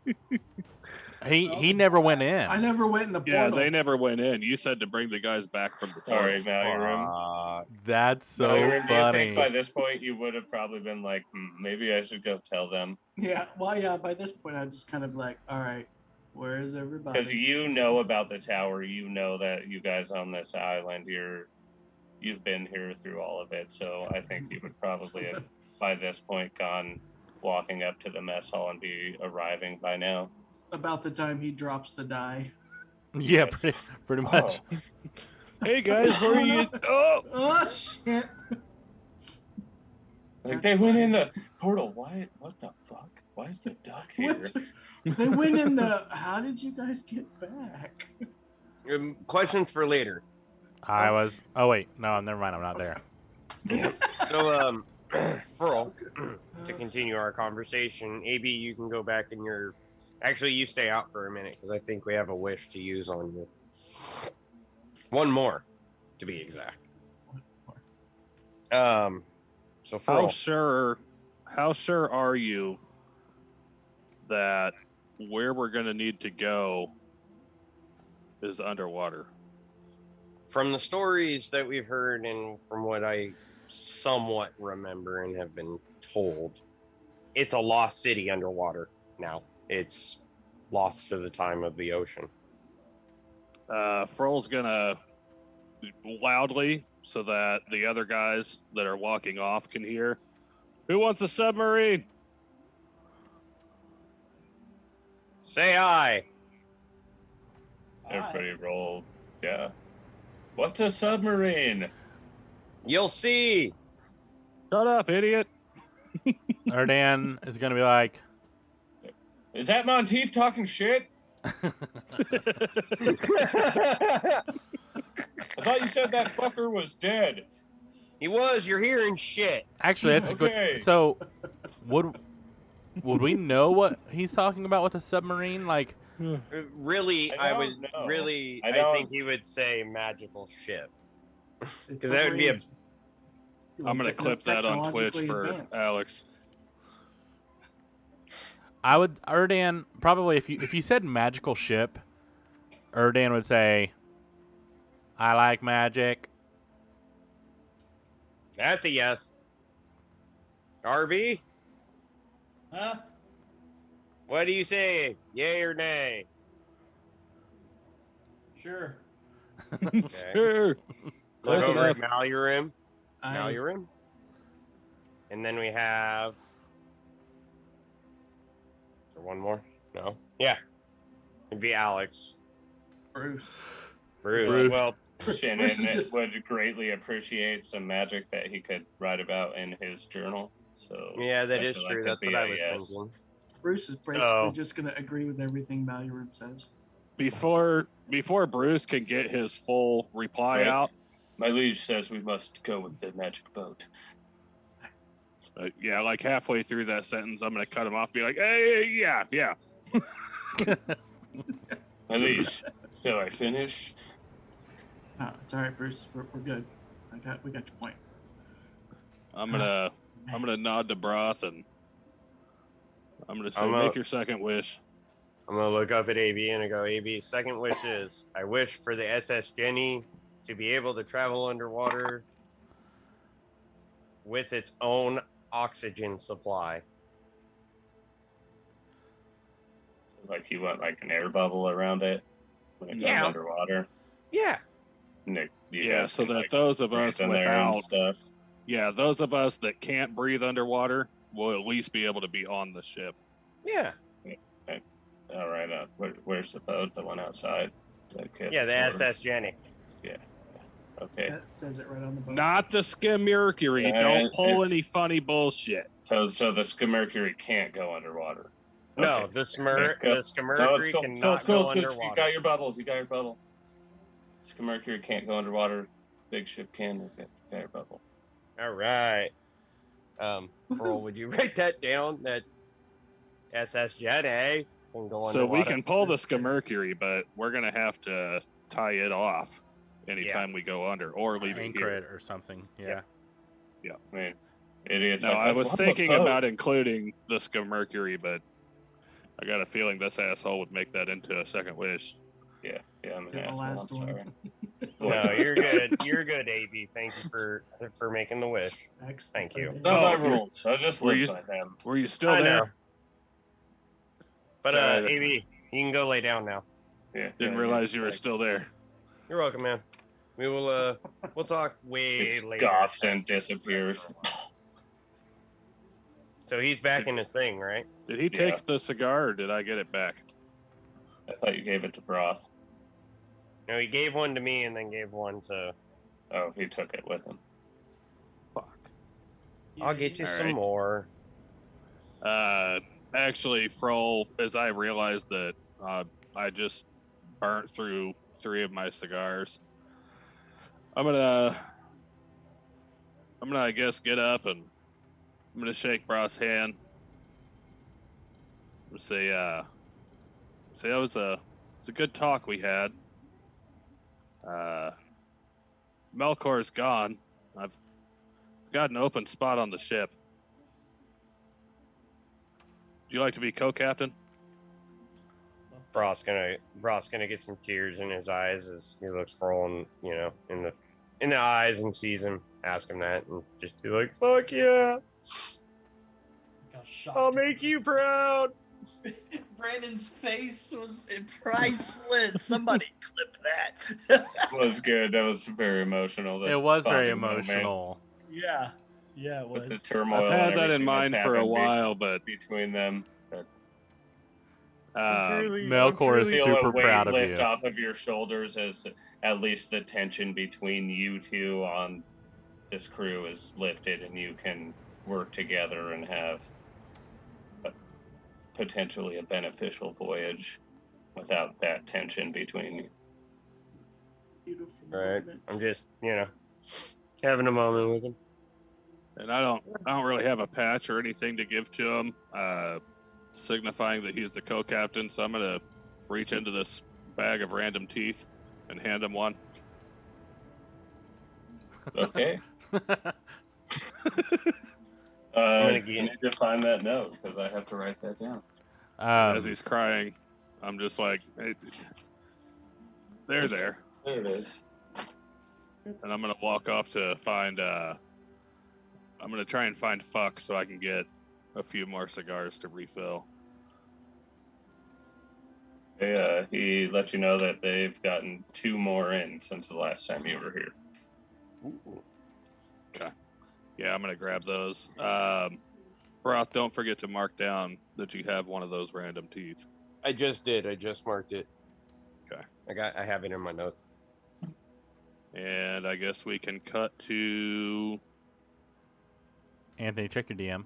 He never went in. I never went in the Yeah, portal. they never went in. You said to bring the guys back from the Sorry, portal. Mallory. That's so Mallory, do you funny. think by this point you would have probably been like, maybe I should go tell them? Yeah, well, yeah. By this point, I just kind of like, all right, where is everybody? Because you know about the tower, you know that you guys on this island, you've been here through all of it. So I think you would probably have, by this point, gone walking up to the mess hall and be arriving by now. About the time he drops the die. Yeah, Yes. pretty much. Oh, Hey guys, where are you? Oh, Oh shit! like they went in the portal. Why? What the fuck? Why is the duck here? What? They went in the. How did you guys get back? Questions for later. I was. Oh wait, no, never mind. I'm not there. So, Furl, to continue our conversation, AB, you can go back in your. Actually, you stay out for a minute because I think we have a wish to use on you. One more, to be exact. So how Furl, sure are you that where we're gonna need to go is underwater? from the stories that we've heard and from what I somewhat remember and have been told, it's a lost city underwater now. It's lost to the time of the ocean. Froll's gonna loudly so that the other guys that are walking off can hear. Who wants a submarine? Say aye. Everybody roll. Yeah. What's a submarine? You'll see. Shut up, idiot! Erdan is gonna be like, Is that Monteith talking shit? I thought you said that fucker was dead. He was. You're hearing shit. actually, that's a Okay. good. So, would we know what he's talking about with a submarine? Like, Really, I I don't would. know. Really, I I don't- think he would say magical ship. It's 'Cause that would be a- submarines. I'm gonna clip that on Twitch Technologically for advanced. Alex. I would Erdan probably if you said magical ship, Erdan would say, "I like magic." That's a yes. RB, Huh? what do you say? Yay or nay? Sure. Okay. Sure. Look Close over at enough. Malurim. I, Malurim. And then we have. Is there one more? No. Yeah. It'd be Alex. Bruce. Bruce. Well, Shannon Bruce is just- would greatly appreciate some magic that he could write about in his journal. So yeah, that I is feel like true. that'd That's what be I a was yes. thinking. Bruce is basically So- just gonna agree with everything Malurim says. Before Bruce can get his full reply Right. out, My liege says we must go with the magic boat. yeah, like halfway through that sentence, I'm gonna cut him off, be like, "Hey, yeah." My liege, shall I finish? No, it's all right, Bruce. We're good. We got your point. I'm gonna nod to Broth and I'm gonna say, I'm a- make your second wish. I'm gonna look up at AB and I go, AB, second wish is I wish for the SS Jenny to be able to travel underwater with its own oxygen supply. Like you want like an air bubble around it when it goes Yeah. underwater. Yeah. Nick, you Yeah, guys so can, that like, those of us breathe in there and without, stuff. yeah, those of us that can't breathe underwater will at least be able to be on the ship. Yeah. All right, where's the boat? The one outside. Yeah, the SS Jenny. Okay. That says it right on the boat. Not the Skim Mercury. Yeah, Don't pull it's- any funny bullshit. So the Skim-Mercury can't go underwater. No, Okay. the Go. No, Skim-Mercury it's cannot cool. go You underwater. got your bubble. You got your bubble. Skim-Mercury can't go underwater. Big ship can. You got your bubble. All right. Pearl, would you write that down? That SS Jet can go So we underwater. can pull the That's true. Skim Mercury, but we're gonna have to tie it off anytime we go under, or leave it Anchor here. it or something. Yeah. I mean, idiots. No, like I us was love a thinking boat. about including the Skim Mercury, but I got a feeling this asshole would make that into a second wish. Yeah, I'm an You're the asshole. last I'm one. sorry. No, you're good. You're good, AB. Thank you for making the wish. Thanks. Thank you. Those Oh, are you're- rules. I just were live you- by them. Were you still I there? know. But Sorry. AB, you can go lay down now. Yeah. Didn't yeah, realize you were thanks. still there. You're welcome, man. We will we'll talk way He later. scoffs and disappears. So he's back in his thing, right? Did he take the cigar, or did I get it back? I thought you gave it to Broth. No, he gave one to me and then gave one to. Oh, he took it with him. Fuck. I'll get you All some right. more. Actually, Froll, as I realized that I just burnt through 3 of my cigars, I'm gonna, I guess, get up and I'm gonna shake Broth's hand. And say that was a good talk we had. Melkor's gone. I've got an open spot on the ship. Would you like to be co-captain? Broth's gonna get some tears in his eyes as he looks Froll, in the eyes and sees him. Ask him that and just be like, "Fuck yeah, Got shocked. I'll make you proud." Brandon's face was priceless. Somebody clip that. That was good. That was very emotional. That It was very bonding moment emotional. yeah, it with the was. turmoil. I've had and that in everything that's mind for a happened while, but between them. Melkor is Feel super a weight proud of lift you. off of your shoulders as at least the tension between you two on this crew is lifted, and you can work together and have potentially a beneficial voyage without that tension between you. Beautiful. All right, moment. I'm just having a moment with him. and I don't really have a patch or anything to give to him, signifying that he's the co-captain. So I'm gonna reach into this bag of random teeth and hand him one. Okay. gonna You need to find that note because I have to write that down. As he's crying, I'm just like, hey, there. There it is. And I'm gonna walk off to find. I'm gonna try and find Fuck so I can get a few more cigars to refill. He let you know that they've gotten 2 more in since the last time you were here. Ooh. Yeah, I'm gonna grab those. Broth, don't forget to mark down that you have one of those random teeth. I just did. I just marked it. Okay. I have it in my notes. And I guess we can cut to. Anthony, check your DM.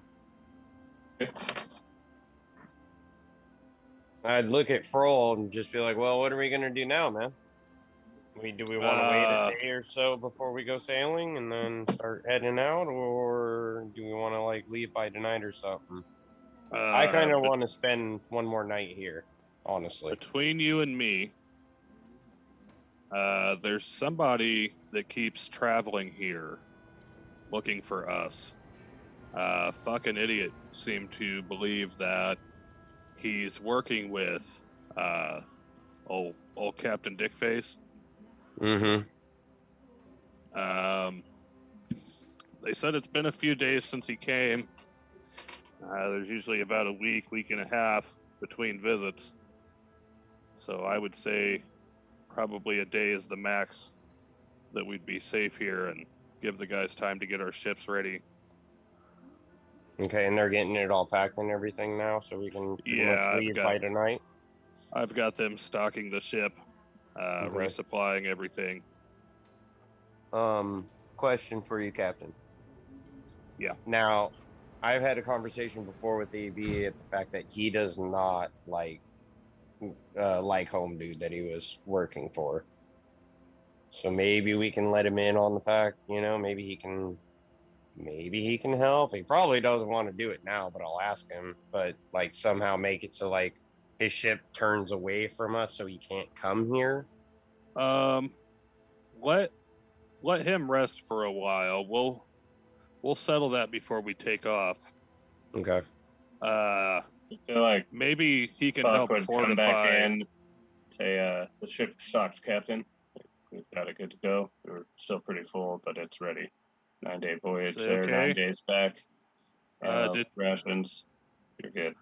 I'd look at Froll and just be like, "Well, what are we gonna do now, man? Do we want to wait a day or so before we go sailing and then start heading out, or do we want to leave by tonight or something?" I kind of want to spend one more night here, honestly. Between you and me, there's somebody that keeps traveling here looking for us. Fucking idiot seemed to believe that he's working with old Captain Dickface. Mm-hmm. They said it's been a few days since he came. There's usually about a week and a half between visits. So I would say probably a day is the max that we'd be safe here and give the guys time to get our ships ready. Okay, and they're getting it all packed and everything now, so we can pretty much leave by tonight. I've got them stocking the ship, resupplying everything. Question for you, Captain. Yeah. Now, I've had a conversation before with AB at the fact that he does not like home dude that he was working for. So maybe we can let him in on the fact, maybe he can help. He probably doesn't want to do it now, but I'll ask him. But like somehow make it so like his ship turns away from us so he can't come here. Let him rest for a while. We'll settle that before we take off. Okay. I feel like Maybe he can Buck help would fortify. come back in, say, the ship stocked, Captain. We've got it good to go. We're still pretty full, but it's ready. 9-day voyage Say there, okay? 9 days back. Did Rations. You're good.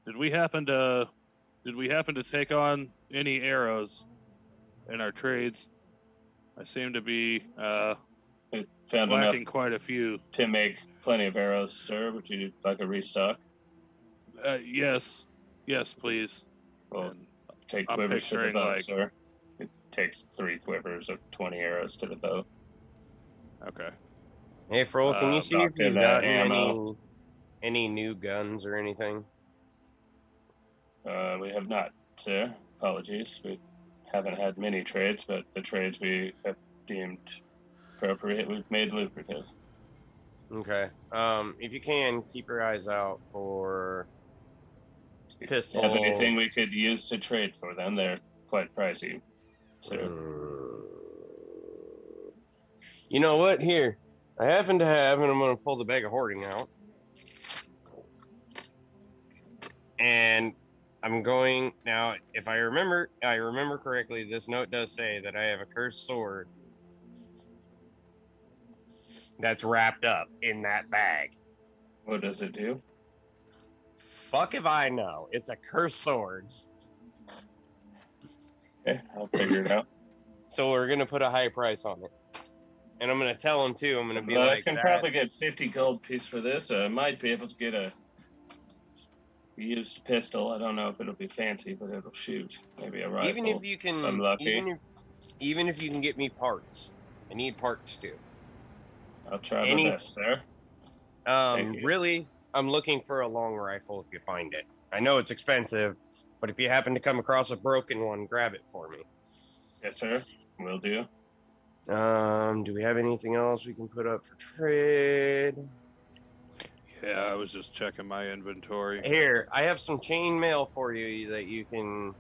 Did we happen to take on any arrows in our trades? I seem to be We found enough lacking quite a few. to make plenty of arrows, sir. Would you like a restock? Yes, please. Well, And take I'm quivers to the picturing, bow, like- sir. It takes 3 quivers of 20 arrows to the bow. Okay. Hey, Froll, can you see if Knocked in he's that got ammo. any new guns or anything? We have not, sir. Apologies. We haven't had many trades, but the trades we have deemed appropriate, we've made lucrative. Okay. If you can, keep your eyes out for pistols. Have anything we could use to trade for them? They're quite pricey, sir. You know what? Here, I happen to have, and I'm going to pull the bag of hoarding out. And I'm going now. If I remember correctly, this note does say that I have a cursed sword that's wrapped up in that bag. What does it do? Fuck if I know. It's a cursed sword. Okay, I'll figure it out. So we're gonna put a high price on it, and I'm gonna tell him too. I'm gonna be like, I can probably get 50 gold piece for this. I might be able to get a used pistol. I don't know if it'll be fancy, but it'll shoot. Maybe a rifle. even if you can, I'm lucky. even if you can get me parts, I need parts too. I'll try my best, sir. Thank you. Really, I'm looking for a long rifle if you find it. I know it's expensive, but if you happen to come across a broken one, grab it for me. Yes, sir. Will do. Do we have anything else we can put up for trade? Yeah, I was just checking my inventory. Here, I have some chain mail for you that you can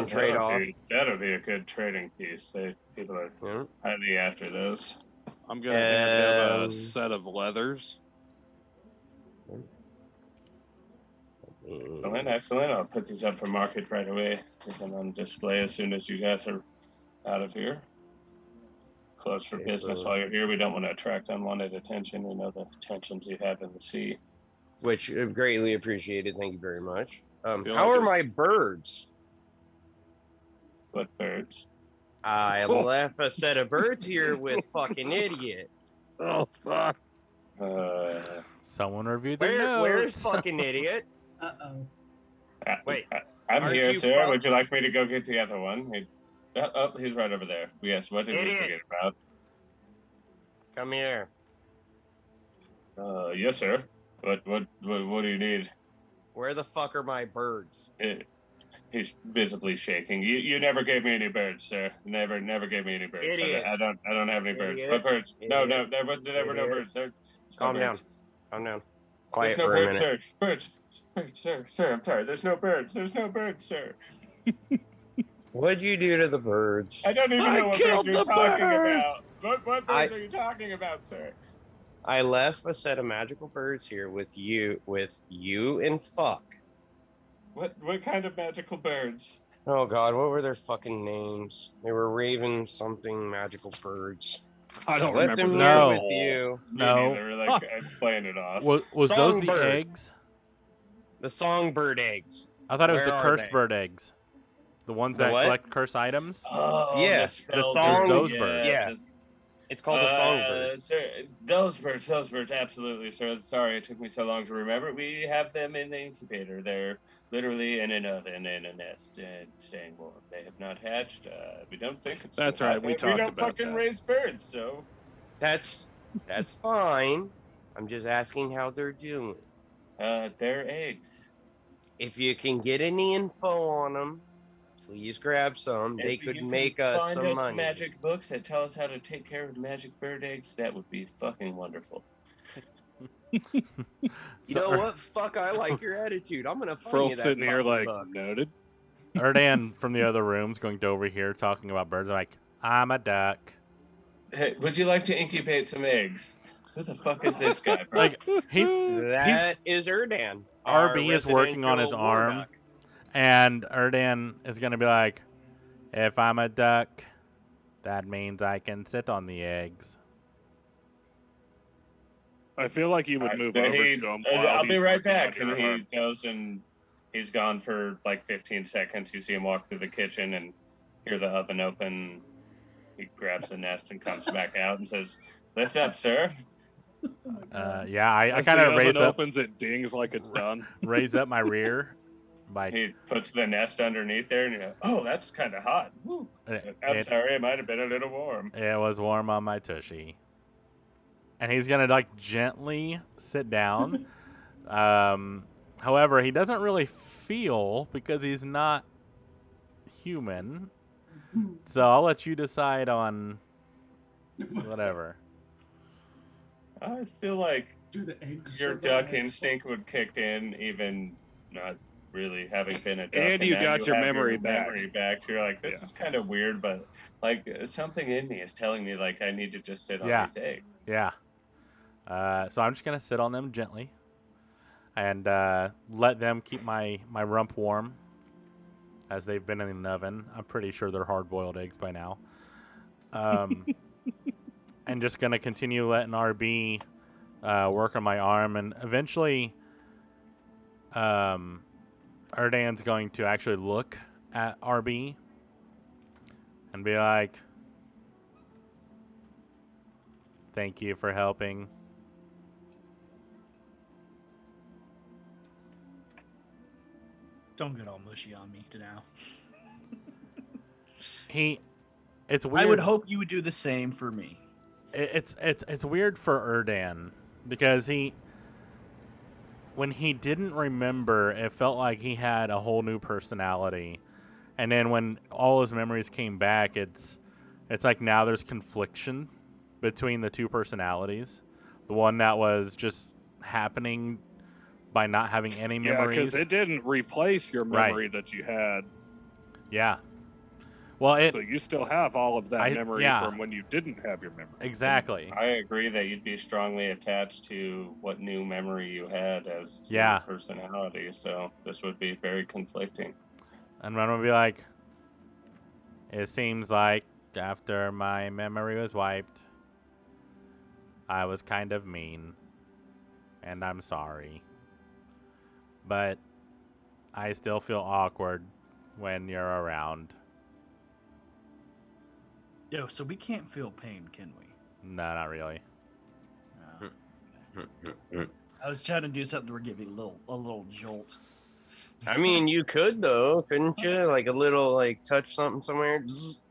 trade off. That'll be a good trading piece. People are Yeah. highly after those. I'm gonna hand him a set of leathers. Excellent. I'll put these up for market right away. Get them on display as soon as you guys are out of here. Close for business while you're here. We don't want to attract unwanted attention. We know the tensions you have in the sea. Which greatly appreciated. Thank you very much. Feel How like are my birds? What birds? I left a set of birds here with fucking idiot. Oh fuck! Someone reviewed the notes. Where's fucking idiot? Uh-oh. Wait, I'm aren't here, you sir. fuck- Would you like me to go get the other one? He's right over there. Yes. What did we Idiot. forget about? Come here. Yes, sir. What do you need? Where the fuck are my birds? He's visibly shaking. You never gave me any birds, sir. Never gave me any birds. Idiot. I don't have any birds. Idiot. What birds? No, Idiot. there was never no Idiot. birds. There's Calm no down. birds. Calm down. Quiet There's no for a birds, minute. sir. Birds, sir. I'm sorry. There's no birds. There's no birds, sir. What'd you do to the birds? I don't even I know what killed birds you're the talking birds. about. What birds are you talking about, sir? I left a set of magical birds here with you and fuck. What kind of magical birds? Oh god, what were their fucking names? They were raven something magical birds. I don't Left them remember. here No. with you. Me No. neither. Like I'm playing it off. Was those the Songbird. eggs? The songbird eggs. I thought it was Where the are cursed they? bird eggs. The ones The that what? collect cursed items? Oh, Yeah, the the spell song- those birds. Yeah. It's called a songbird. Sir, those birds, absolutely, sir. Sorry it took me so long to remember. We have them in the incubator. They're literally in an oven in a nest and staying warm. They have not hatched. We don't think it's That's too right, hot. we We talked don't about fucking that. raise birds, so. That's fine. I'm just asking how they're doing. They're eggs. If you can get any info on them, please grab some. They If could you make can us find some us money. magic books that tell us how to take care of magic bird eggs, that would be fucking wonderful. You know So, what? Fuck, I like your attitude. I'm gonna find you Frol's that sitting here fucking like, book. noted. Erdan from the other room's going to over here talking about birds. Like, I'm a duck. Hey, would you like to incubate some eggs? Who the fuck is this guy, bro? Like, That is Erdan. our RB is working on his residential war arm, duck. and Erdan is going to be like, if I'm a duck, that means I can sit on the eggs. I feel like you would move over to him. I'll be right back. And And he goes and he's gone for like 15 seconds. You see him walk through the kitchen and hear the oven open. He grabs the nest and comes back out and says, "Lift up, sir." Yeah, I As kind the of oven raise up opens, it dings like it's done. my rear. Like, He puts the nest underneath there and you're like, "Oh, that's kind of hot." Whew. I'm sorry, it might have been a little warm. It was warm on my tushy. And he's gonna like gently sit down. However, he doesn't really feel because he's not human. So I'll let you decide on whatever. I feel like Do the eggs your survive? duck instinct would kick in, even not really having been a duck. And you now got your have memory back. Memory back. So you're like, this Yeah. is kind of weird, but like something in me is telling me like I need to just sit on Yeah. these eggs. Yeah. So I'm just gonna sit on them gently, and let them keep my rump warm, as they've been in an oven. I'm pretty sure they're hard-boiled eggs by now. And just gonna continue letting RB work on my arm, and eventually, Erdan's going to actually look at RB and be like, "Thank you for helping." Don't get all mushy on me now. It's weird. I would hope you would do the same for me. It's weird for Erdan because when he didn't remember, it felt like he had a whole new personality, and then when all his memories came back, it's like now there's confliction between the two personalities. The one that was just happening by not having any Yeah, memories. because it didn't replace your memory that you had. Yeah. Well, So you still have all of that memory yeah. from when you didn't have your memory. Exactly. I agree that you'd be strongly attached to what new memory you had as to Yeah. your personality. So this would be very conflicting. And I'm gonna be like, it seems like after my memory was wiped, I was kind of mean, and I'm sorry. But I still feel awkward when you're around. Yo, so we can't feel pain, can we? No, not really. No. I was trying to do something to give you a little jolt. I mean, you could though, couldn't you? Like a little, like touch something somewhere. Zzz.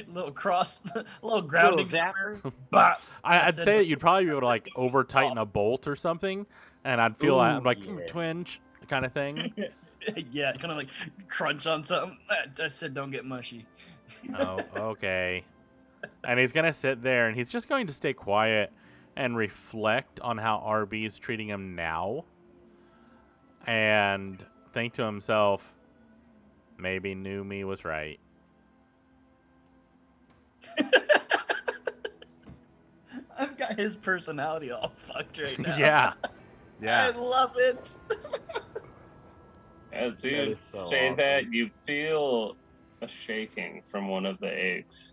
little cross, little grounding zap. somewhere. Bah! I'd said say that- that you'd probably be able to like over tighten a bolt or something, and I'd feel Ooh, like yeah. twinge kind of thing. Yeah, kind of like crunch on something. I said don't get mushy. Oh, okay. And he's going to sit there and he's just going to stay quiet and reflect on how RB is treating him now. And think to himself, maybe new me was right. I've got his personality all fucked right now. Yeah. I Yeah. love it. As That you is so say awesome. that, you feel a shaking from one of the eggs.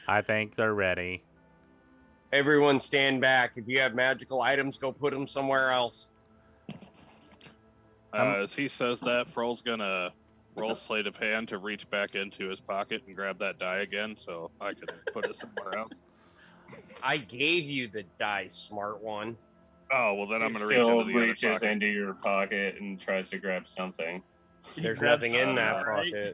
I think they're ready. Everyone stand back. If you have magical items, go put them somewhere else. As he says that, Frol's gonna roll sleight of hand to reach back into his pocket and grab that die again, so I can put it somewhere else. I gave you the die, smart one. Oh well, then I'm He gonna reach still into the other reaches pocket. into your pocket and tries to grab something. He There's grabs nothing in something, that right?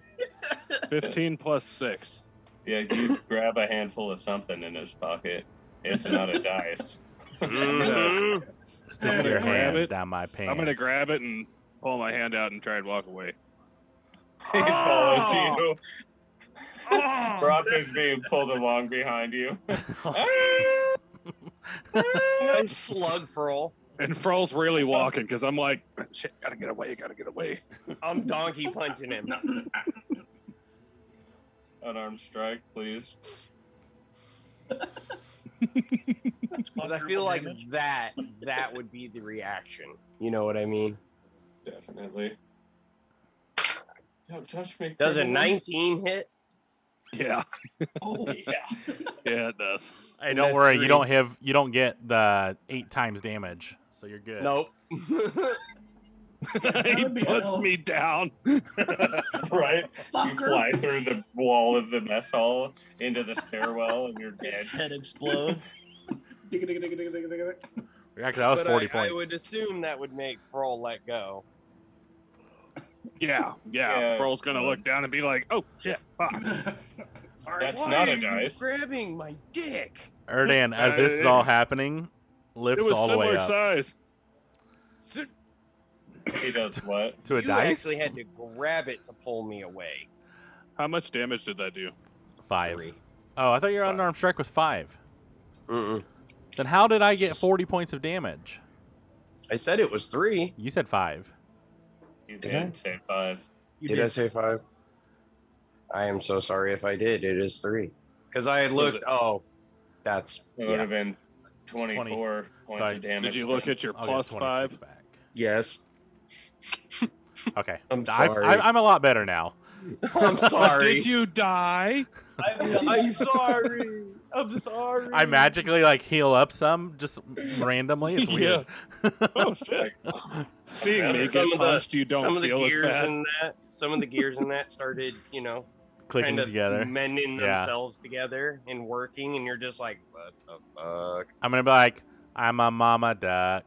pocket. 15 plus 6. Yeah, you grab a handful of something in his pocket. It's not a dice. Mhm. Stick gonna your grab hand it. down my pants. I'm gonna grab it and pull my hand out and try and walk away. He follows Oh! you. Oh! Brock is being pulled along behind you. I slug Froll. And Froll's really walking because I'm like, shit, gotta get away. I'm donkey punching him. Unarmed strike, please. Because I feel like that would be the reaction. You know what I mean? Definitely. Don't touch me. Does a criminal. 19 hit? Yeah, Oh, yeah, it does. Hey, don't That's worry. 3. You don't get the 8 times damage, so you're good. Nope. He would be puts hell. me down. Right? You Fucker. fly through the wall of the mess hall into the stairwell and you're dead. His head explodes. Yeah, 'cause that was But 40 I points. would assume that would make Froll let go. Yeah. Yeah. Froll's gonna look down and be like, oh shit, fuck. That's Why not are a you dice. grabbing my dick? Erdan, as this is all happening, It lifts was all the way similar up size. So He does what? to a you dice. actually had to grab it to pull me away. How much damage did that do? 5. 3. Oh, I thought your 5. unarmed strike was 5. Mm-mm. Then how did I get 40 points of damage? I said it was 3. You said 5. You Did I? did say 5. You Did I say 5? I am so sorry if I did. It is 3. Because I had Was looked. it- Oh, that's It would have been 24 points Sorry. of damage. Did you look then. at your I'll plus get 26 5? back. yes. Okay. I'm sorry. I'm a lot better now. I'm sorry. Did you die? I'm sorry. I'm sorry. I magically heal up some just randomly. It's weird. Oh shit. Seeing me Some get of the punched, you don't some of the feel as gears bad. in that. Some of the gears in that started, Clicking kind of together. mending Yeah. themselves together and working, and you're just like, what the fuck? I'm gonna be like, I'm a mama duck.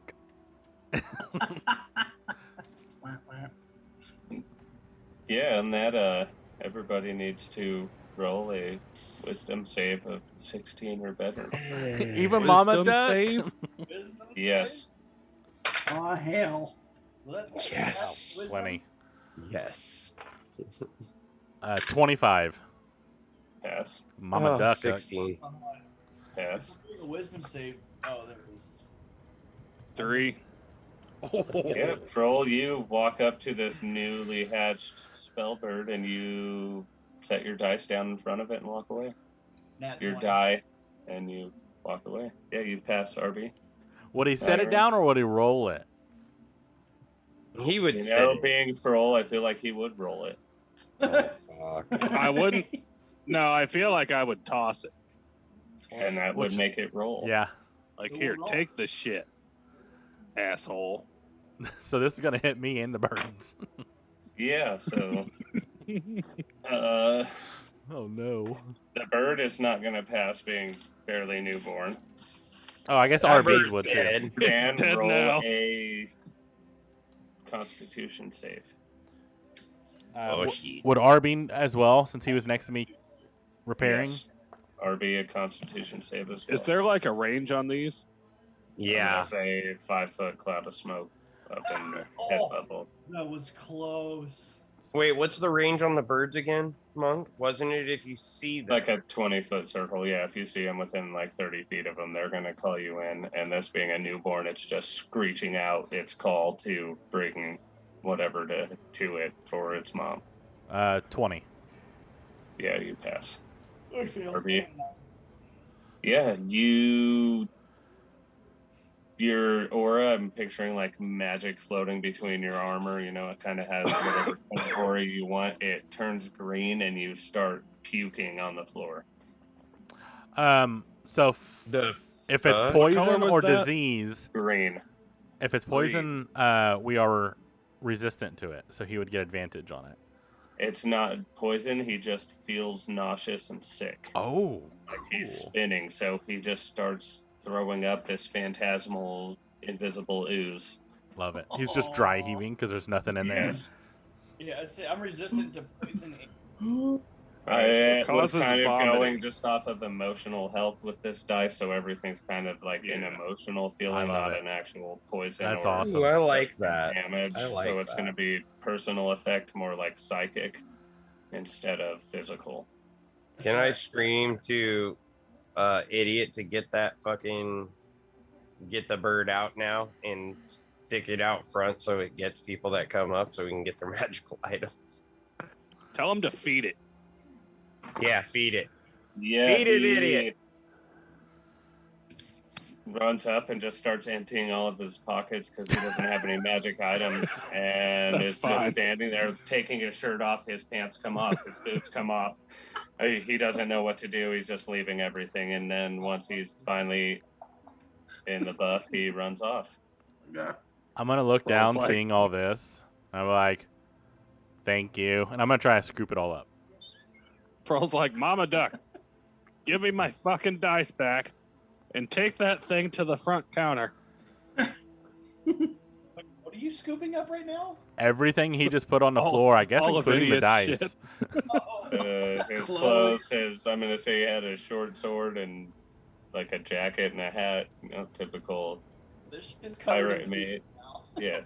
Yeah, and that everybody needs to roll a wisdom save of 16 or better. Even mama Wisdom duck. save? Yes. oh hell. Yes. Plenty. Yes. 25. Pass. Mama Oh, duck. 16. Pass. A wisdom save. Oh, there it is. 3. Yeah, Froll, you walk up to this newly hatched spellbird and you set your dice down in front of it and walk away. Nat Your 20. die, and you walk away. Yeah, you pass, RB. Would he set it Alright. down or would he roll it? He would You say, know, being Froll, I feel like he would roll it. oh, fuck. I wouldn't. No, I feel like I would toss it. And that would Which- make it roll. Yeah. Like, Roll here, it off. take the shit, asshole. So this is gonna hit me and the birds. Yeah, so Oh no. the bird is not going to pass being fairly newborn. Oh, I guess That RB bird's would too. dead. Dan, dead roll now. a Constitution save. Oh, w- shit. would RB as well, since he was next to me repairing? Yes. RB a Constitution save as well. Is there like a range on these? Yeah. There's a 5-foot cloud of smoke up in the Oh. head level. That was close. Wait, what's the range on the birds again, Monk? Wasn't it if you see them? Like a 20-foot circle. Yeah, if you see them within like 30 feet of them, they're going to call you in. And this being a newborn, it's just screeching out its call to bring whatever to it for its mom. 20. Yeah, you pass. I feel RB. Yeah, your aura, I'm picturing like magic floating between your armor. You know, it kind of has whatever kind of aura you want. It turns green and you start puking on the floor. So The if it's fuck? poison color was or that? disease, Green. if it's poison, we are resistant to it, so he would get advantage on it. It's not poison. He just feels nauseous and sick. Oh, Like he's cool. spinning, so he just starts throwing up this phantasmal, invisible ooze. Love it. He's just dry heaving because there's nothing in there. Yes. Yeah, I'm resistant to poison. Alright, so I was causes kind of vomiting. going just off of emotional health with this dice, so everything's kind of like an Yeah. emotional feeling, love not it. an actual poison. That's or awesome. Ooh, I like that. damage. I like So it's that. going to be personal effect, more like psychic instead of physical. Can I scream to idiot to get the bird out now and stick it out front so it gets people that come up so we can get their magical items? Tell him to feed it. Yeah, feed it. Yeah, Feed it, he idiot. runs up and just starts emptying all of his pockets because he doesn't have any magic items, and That's is fine. just standing there taking his shirt off, his pants come off, his boots come off. He doesn't know what to do. He's just leaving everything, and then once he's finally in the buff, he runs off. I'm gonna look Well, down, it's like- seeing all this. I'm like, thank you, and I'm gonna try to scoop it all up. Pearl's like, Mama Duck, give me my fucking dice back and take that thing to the front counter. What are you scooping up right now? Everything he just put on the All- floor, I guess, all of including the idiot's dice. His Clothes. clothes, I'm going to say he had a short sword and like a jacket and a hat, typical This shit's covered pirate in mate. now. Yeah.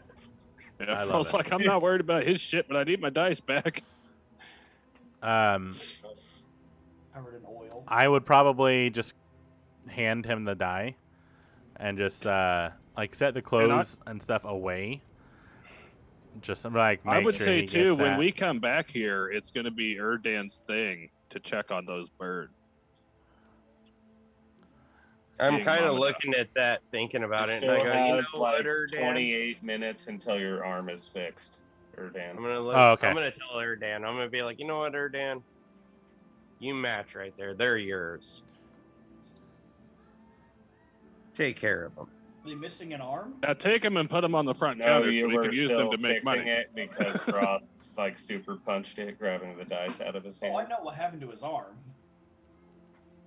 Yeah, I love Pearl's it. like, I'm not worried about his shit, but I need my dice back. Covered in oil. I would probably just hand him the die and just like set the clothes and stuff away. Just like make I would sure say he too, gets when that. we come back here, it's going to be Erdan's thing to check on those birds. I'm Being kind of Mama looking at that, thinking about it, and Still I go, you have know like what, Erdan? 28 minutes until your arm is fixed, Erdan. I'm gonna look. Oh, okay. I'm gonna tell Erdan. I'm gonna be like, you know what, Erdan? You match right there. They're yours. Take care of them. Are they missing an arm? Now take them and put them on the front No, counter you so we were can use still them to make fixing money. it because Roth like super punched it, grabbing the dice out of his Oh, I hand. know what happened to his arm.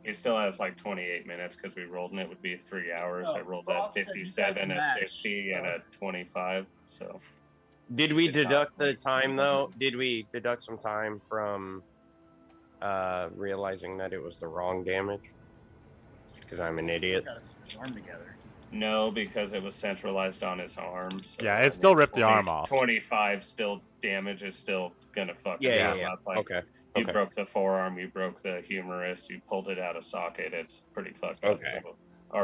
He still has like 28 minutes because we rolled and it would be 3 hours. No, I rolled Roth a said you guys 57, a matched. 60, and a 25. So Did we It's not deduct the like- time though? Did we deduct some time from realizing that it was the wrong damage? Because I'm an idiot. Gotta put his arm together. no, because it was centralized on his arm. So, Yeah, it still ripped the arm off. 25 still damage is still gonna fuck his Yeah, arm yeah. up. Like, Okay. You Okay. broke the forearm, you broke the humerus, you pulled it out of socket. It's pretty fucked up. Okay.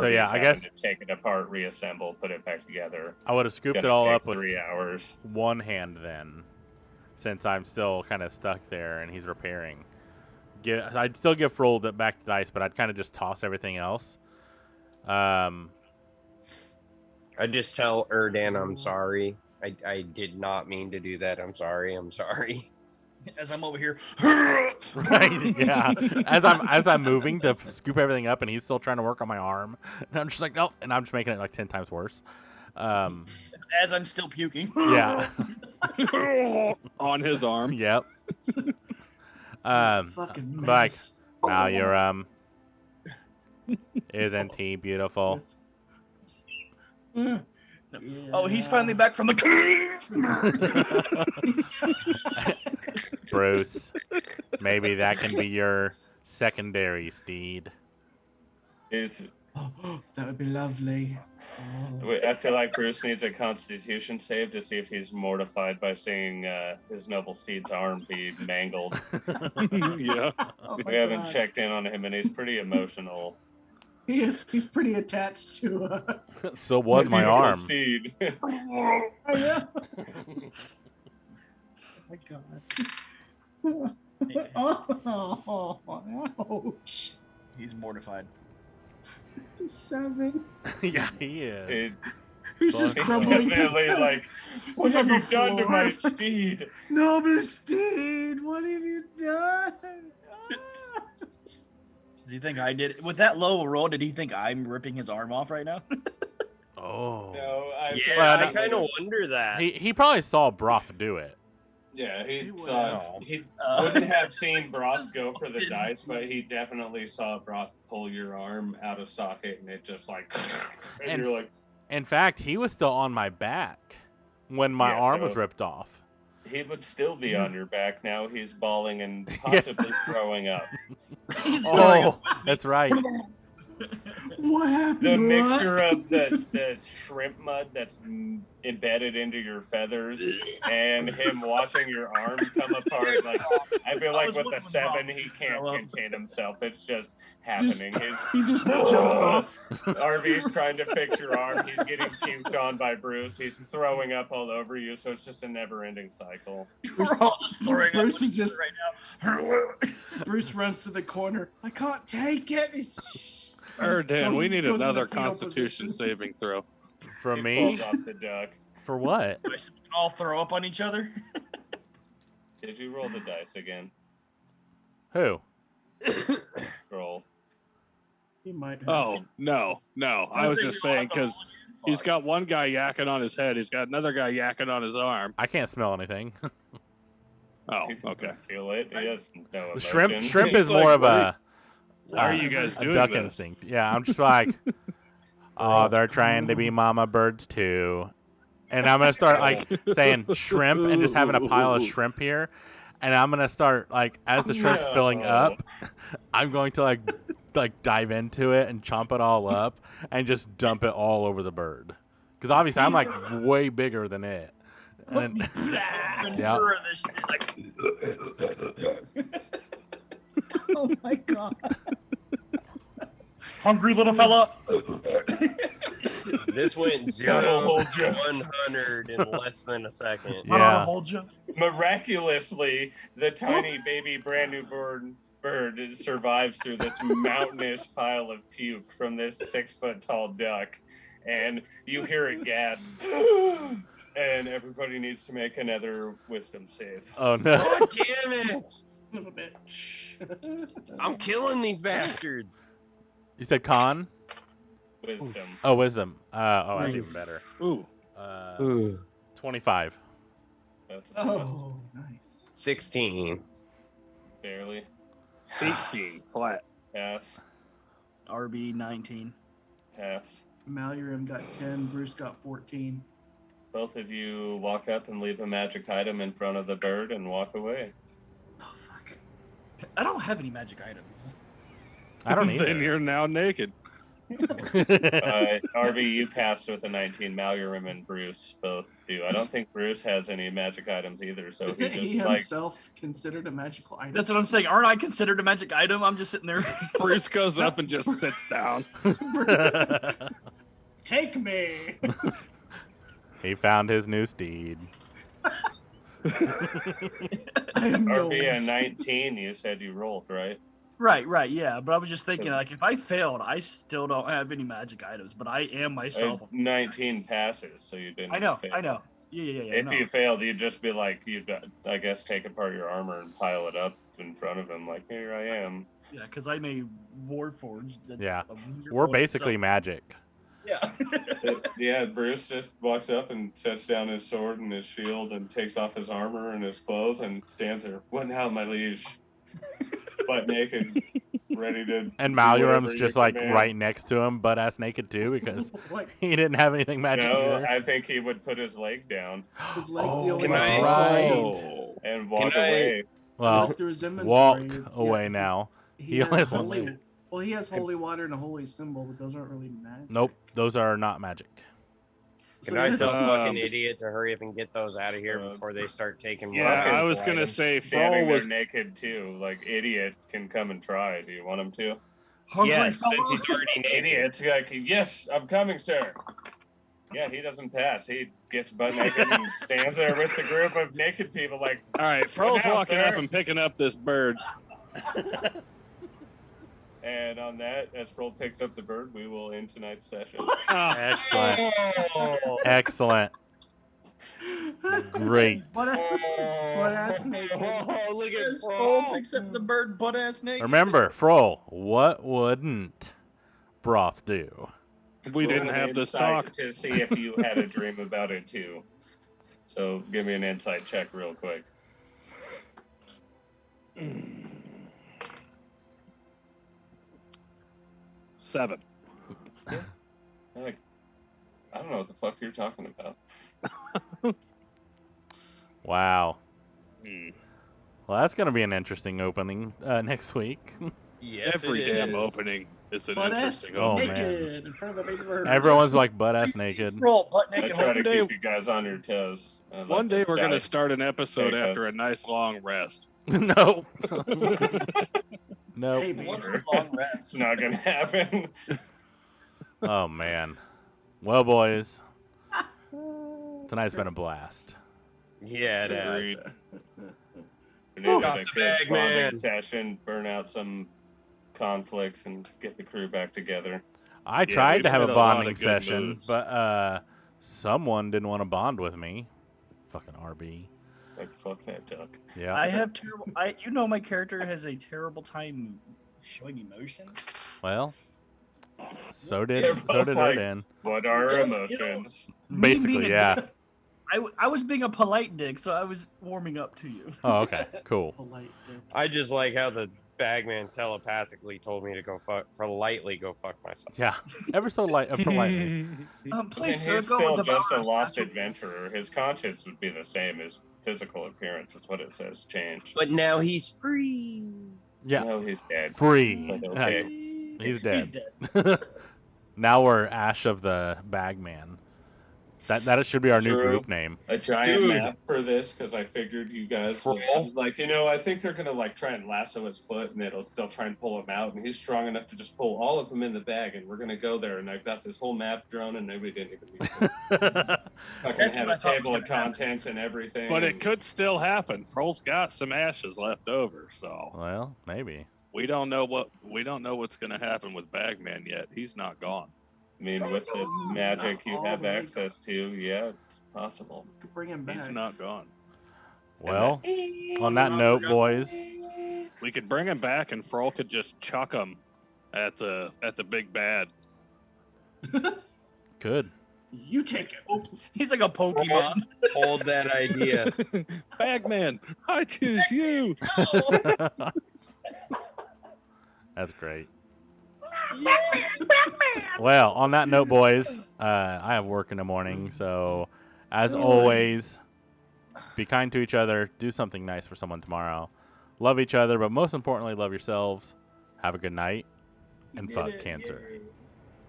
So yeah, RV's I having guess- to take it apart, reassemble, put it back together. I would have scooped it Gonna all take up with 3 hours. one hand then, since I'm still kind of stuck there and he's repairing. I'd still give Froll back the dice, but I'd kind of just toss everything else. I just tell Erdan I'm sorry. I did not mean to do that. I'm sorry. I'm sorry. As I'm over here. Right? Yeah. As I'm moving to scoop everything up, and he's still trying to work on my arm, and I'm just like, nope, and I'm just making it like 10 times worse. As I'm still puking. Yeah. On his arm. Yep. Fucking like, mess. wow, you're isn't he beautiful? Oh, he's finally back from the cave. Bruce, maybe that can be your secondary steed. Is That would be lovely. Oh. I feel like Bruce needs a Constitution save to see if he's mortified by seeing his noble steed's arm be mangled. Yeah. Oh my We haven't God. checked in on him, and he's pretty emotional. He's pretty attached to. So was my Beautiful arm. Steed. Oh, yeah. Oh my God. Oh, ouch. He's mortified. It's a 7. Yeah, he is. It- He's just He's crumbling. definitely like, what have on you the done to my floor. steed? Noble Steed, what have you done? Ah. Does he think I did with that low roll? Did he think I'm ripping his arm off right now? Oh. Yeah, Well, I kind of wonder that. He probably saw Broth do it. Yeah, He he would saw. have. He Uh, wouldn't have seen Broth go for the Didn't dice, see but it. he definitely saw Broth pull your arm out of socket, and it just like, and And you're like, in fact, he was still on my back when my Yeah, arm was so- ripped off. he would still be on your back now. He's bawling and Yeah. possibly throwing up. He's going Oh, that's right. What happened? The What? mixture of the shrimp mud that's embedded into your feathers and him watching your arm come apart. Like I feel like was with the looking 7, wrong. he can't Well, contain himself. It's just Just- happening. He just jumps off. RV's trying to fix your arm. He's getting puked on by Bruce. He's throwing up all over you. So it's just a never-ending cycle. We're all just throwing Bruce up is just- right now. Bruce runs to the corner. I can't take it. He's Dan, we need goes into another fetal Constitution position. saving throw. For He me? falls off the duck. For what? We can all throw up on each other. Did you roll the dice again? Who? Roll. He might have. Oh, no. I was just saying because he's got one guy yakking on his head. He's got another guy yakking on his arm. I can't smell anything. Oh, He doesn't okay. feel it. He has no emotion. Shrimp is He's like, more of "Why a are you guys a doing duck this?" instinct. Yeah, I'm just like, oh, they're trying to be mama birds too. And I'm gonna start like saying shrimp and just having a pile of shrimp here. And I'm gonna start like as the shrimp's filling up, I'm going to like dive into it and chomp it all up and just dump it all over the bird. Because obviously I'm like way bigger than it. And yeah. This shit, like, Oh my god. hungry little fella. This went 0 to 100 in less than a second. I don't Yeah. hold you. Miraculously, the tiny baby brand new bird survives through this mountainous pile of puke from this 6-foot tall duck, and you hear it gasp. And everybody needs to make another wisdom save. Oh no. God damn it! A little bit. Shh. I'm killing these bastards. You said con? Wisdom. Oh, wisdom. That's even better. Ooh. 25. That's a pass. Oh, nice. 16. Barely. 18 flat. Pass. RB 19. Pass. Malurium got 10. Bruce got 14. Both of you walk up and leave a magic item in front of the bird and walk away. Oh, fuck. I don't have any magic items. I don't Then either. you're now naked. RV, you passed with a 19. Malurium and Bruce both do. I don't think Bruce has any magic items either, so Isn't he he just like himself considered a magical item? That's what I'm saying. Aren't I considered a magic item? I'm just sitting there. Bruce goes up and just sits down. Take me. He found his new steed. I am RV yours. at 19, you said you rolled, right? right, yeah. But I was just thinking, like, if I failed, I still don't have any magic items, but I am myself. 19 passes, so you didn't I know. fail. Yeah. If no. you failed, you'd just be like, you'd, I guess, take apart your armor and pile it up in front of him, like, here I am. Yeah, because I'm a Warforged. That's Yeah. a weird We're one, basically so- magic. Yeah. Yeah, Bruce just walks up and sets down his sword and his shield and takes off his armor and his clothes and stands there. What now, my liege? Butt naked, ready to. And do whatever Malurium's you just like command. right next to him, butt ass naked too, because Like, he didn't have anything magic No, either. I think he would put his leg down his leg's Oh, the only that's one. right. Oh. and walk Can I- away. Well, Look through his inventory, walk it's- away yeah, now. He He only has has one holy. leg. Well, he has holy water and a holy symbol, but those aren't really magic. Nope, those are not magic. So Can I this- tell fucking Um, idiot to hurry up and get those out of here before they start taking Yeah, more I was physical gonna items? say Standing Froll there was naked too. Like idiot can come and try. Do you want him to? Hungry Yes, fella. since he's already naked. Idiot's like, yes, I'm coming, sir. Yeah, he doesn't pass. He gets butt naked and stands there with the group of naked people. Like, all right. Froll's now, walking sir. up and picking up this bird. and on that, as Froll picks up the bird, we will end tonight's session. Ah, Excellent. Oh, Excellent. Great. Butt ass naked. oh, look at Oh, Froll. except the bird butt ass naked. Remember, Froll, what wouldn't Broth do? we Roll didn't an have this insight talk. to see if you had a dream about it too. So give me an insight check real quick. 7. Like, I don't know what the fuck you're talking about. Wow. Hmm. Well, that's gonna be an interesting opening next week. Yes, Every it damn is. opening is an Butt ass interesting Oh, opening. man. naked in front of a baby bird. Everyone's like butt ass naked. Roll butt I naked. try to One day- keep you guys on your toes. and let One day the we're gonna dice start an episode take after a us. nice long rest. Nope. Nope. Hey, What's baby. a long It's rest? not gonna happen. Oh man. Well, boys, tonight's been a blast. Yeah, it has. Agreed. We need to Got have a the good bag, bonding man. session, burn out some conflicts, and get the crew back together. I Yeah, tried we've to have a had a lot of bonding good session, moves. but someone didn't want to bond with me. Fucking RB. Like, fuck that duck. Yeah. I have terrible. You know, my character has a terrible time showing emotion. Well, so did They're both like, Erdan. what are You know- emotions? Me being Basically, a yeah. dick, I was being a polite dick, so I was warming up to you. Oh, okay. Cool. Polite dick. I just like how the bagman telepathically told me to politely go fuck myself. Yeah. Ever so politely. And Please, sir, he's go still with just a devour lost statue. adventurer. His conscience would be the same. His physical appearance is what it says changed. But now he's free. Yeah. No, he's dead. Free. But okay. He's He's dead. dead. Now we're Ash of the Bagman. That should be our new True. group name. A giant Dude. map for this because I figured you guys Troll. I was like, I think they're gonna like try and lasso his foot and they'll try and pull him out and he's strong enough to just pull all of them in the bag and we're gonna go there and I've got this whole map drawn and nobody didn't even need to. I can That's have what I a thought table was of gonna happen. contents and everything. But it and- could still happen. Froll's got some ashes left over, so Well, maybe. we don't know what's gonna happen with Bagman yet. He's not gone. I mean, with the magic you have access to, yeah, it's possible. Could bring him back. He's not gone. Well, on that note, boys, We could bring him back, and Froll could just chuck him at the big bad. good. You take it. He's like a Pokemon. Hold that idea. Bagman, I choose you. That's great. Well, on that note, boys, I have work in the morning, so as always, be kind to each other. Do something nice for someone tomorrow. Love each other, but most importantly, love yourselves. Have a good night, and fuck cancer.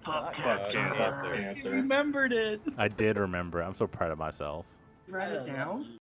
Fuck Fuck cancer. cancer. You Cancer. remembered it. I did remember. I'm so proud of myself. Write it down.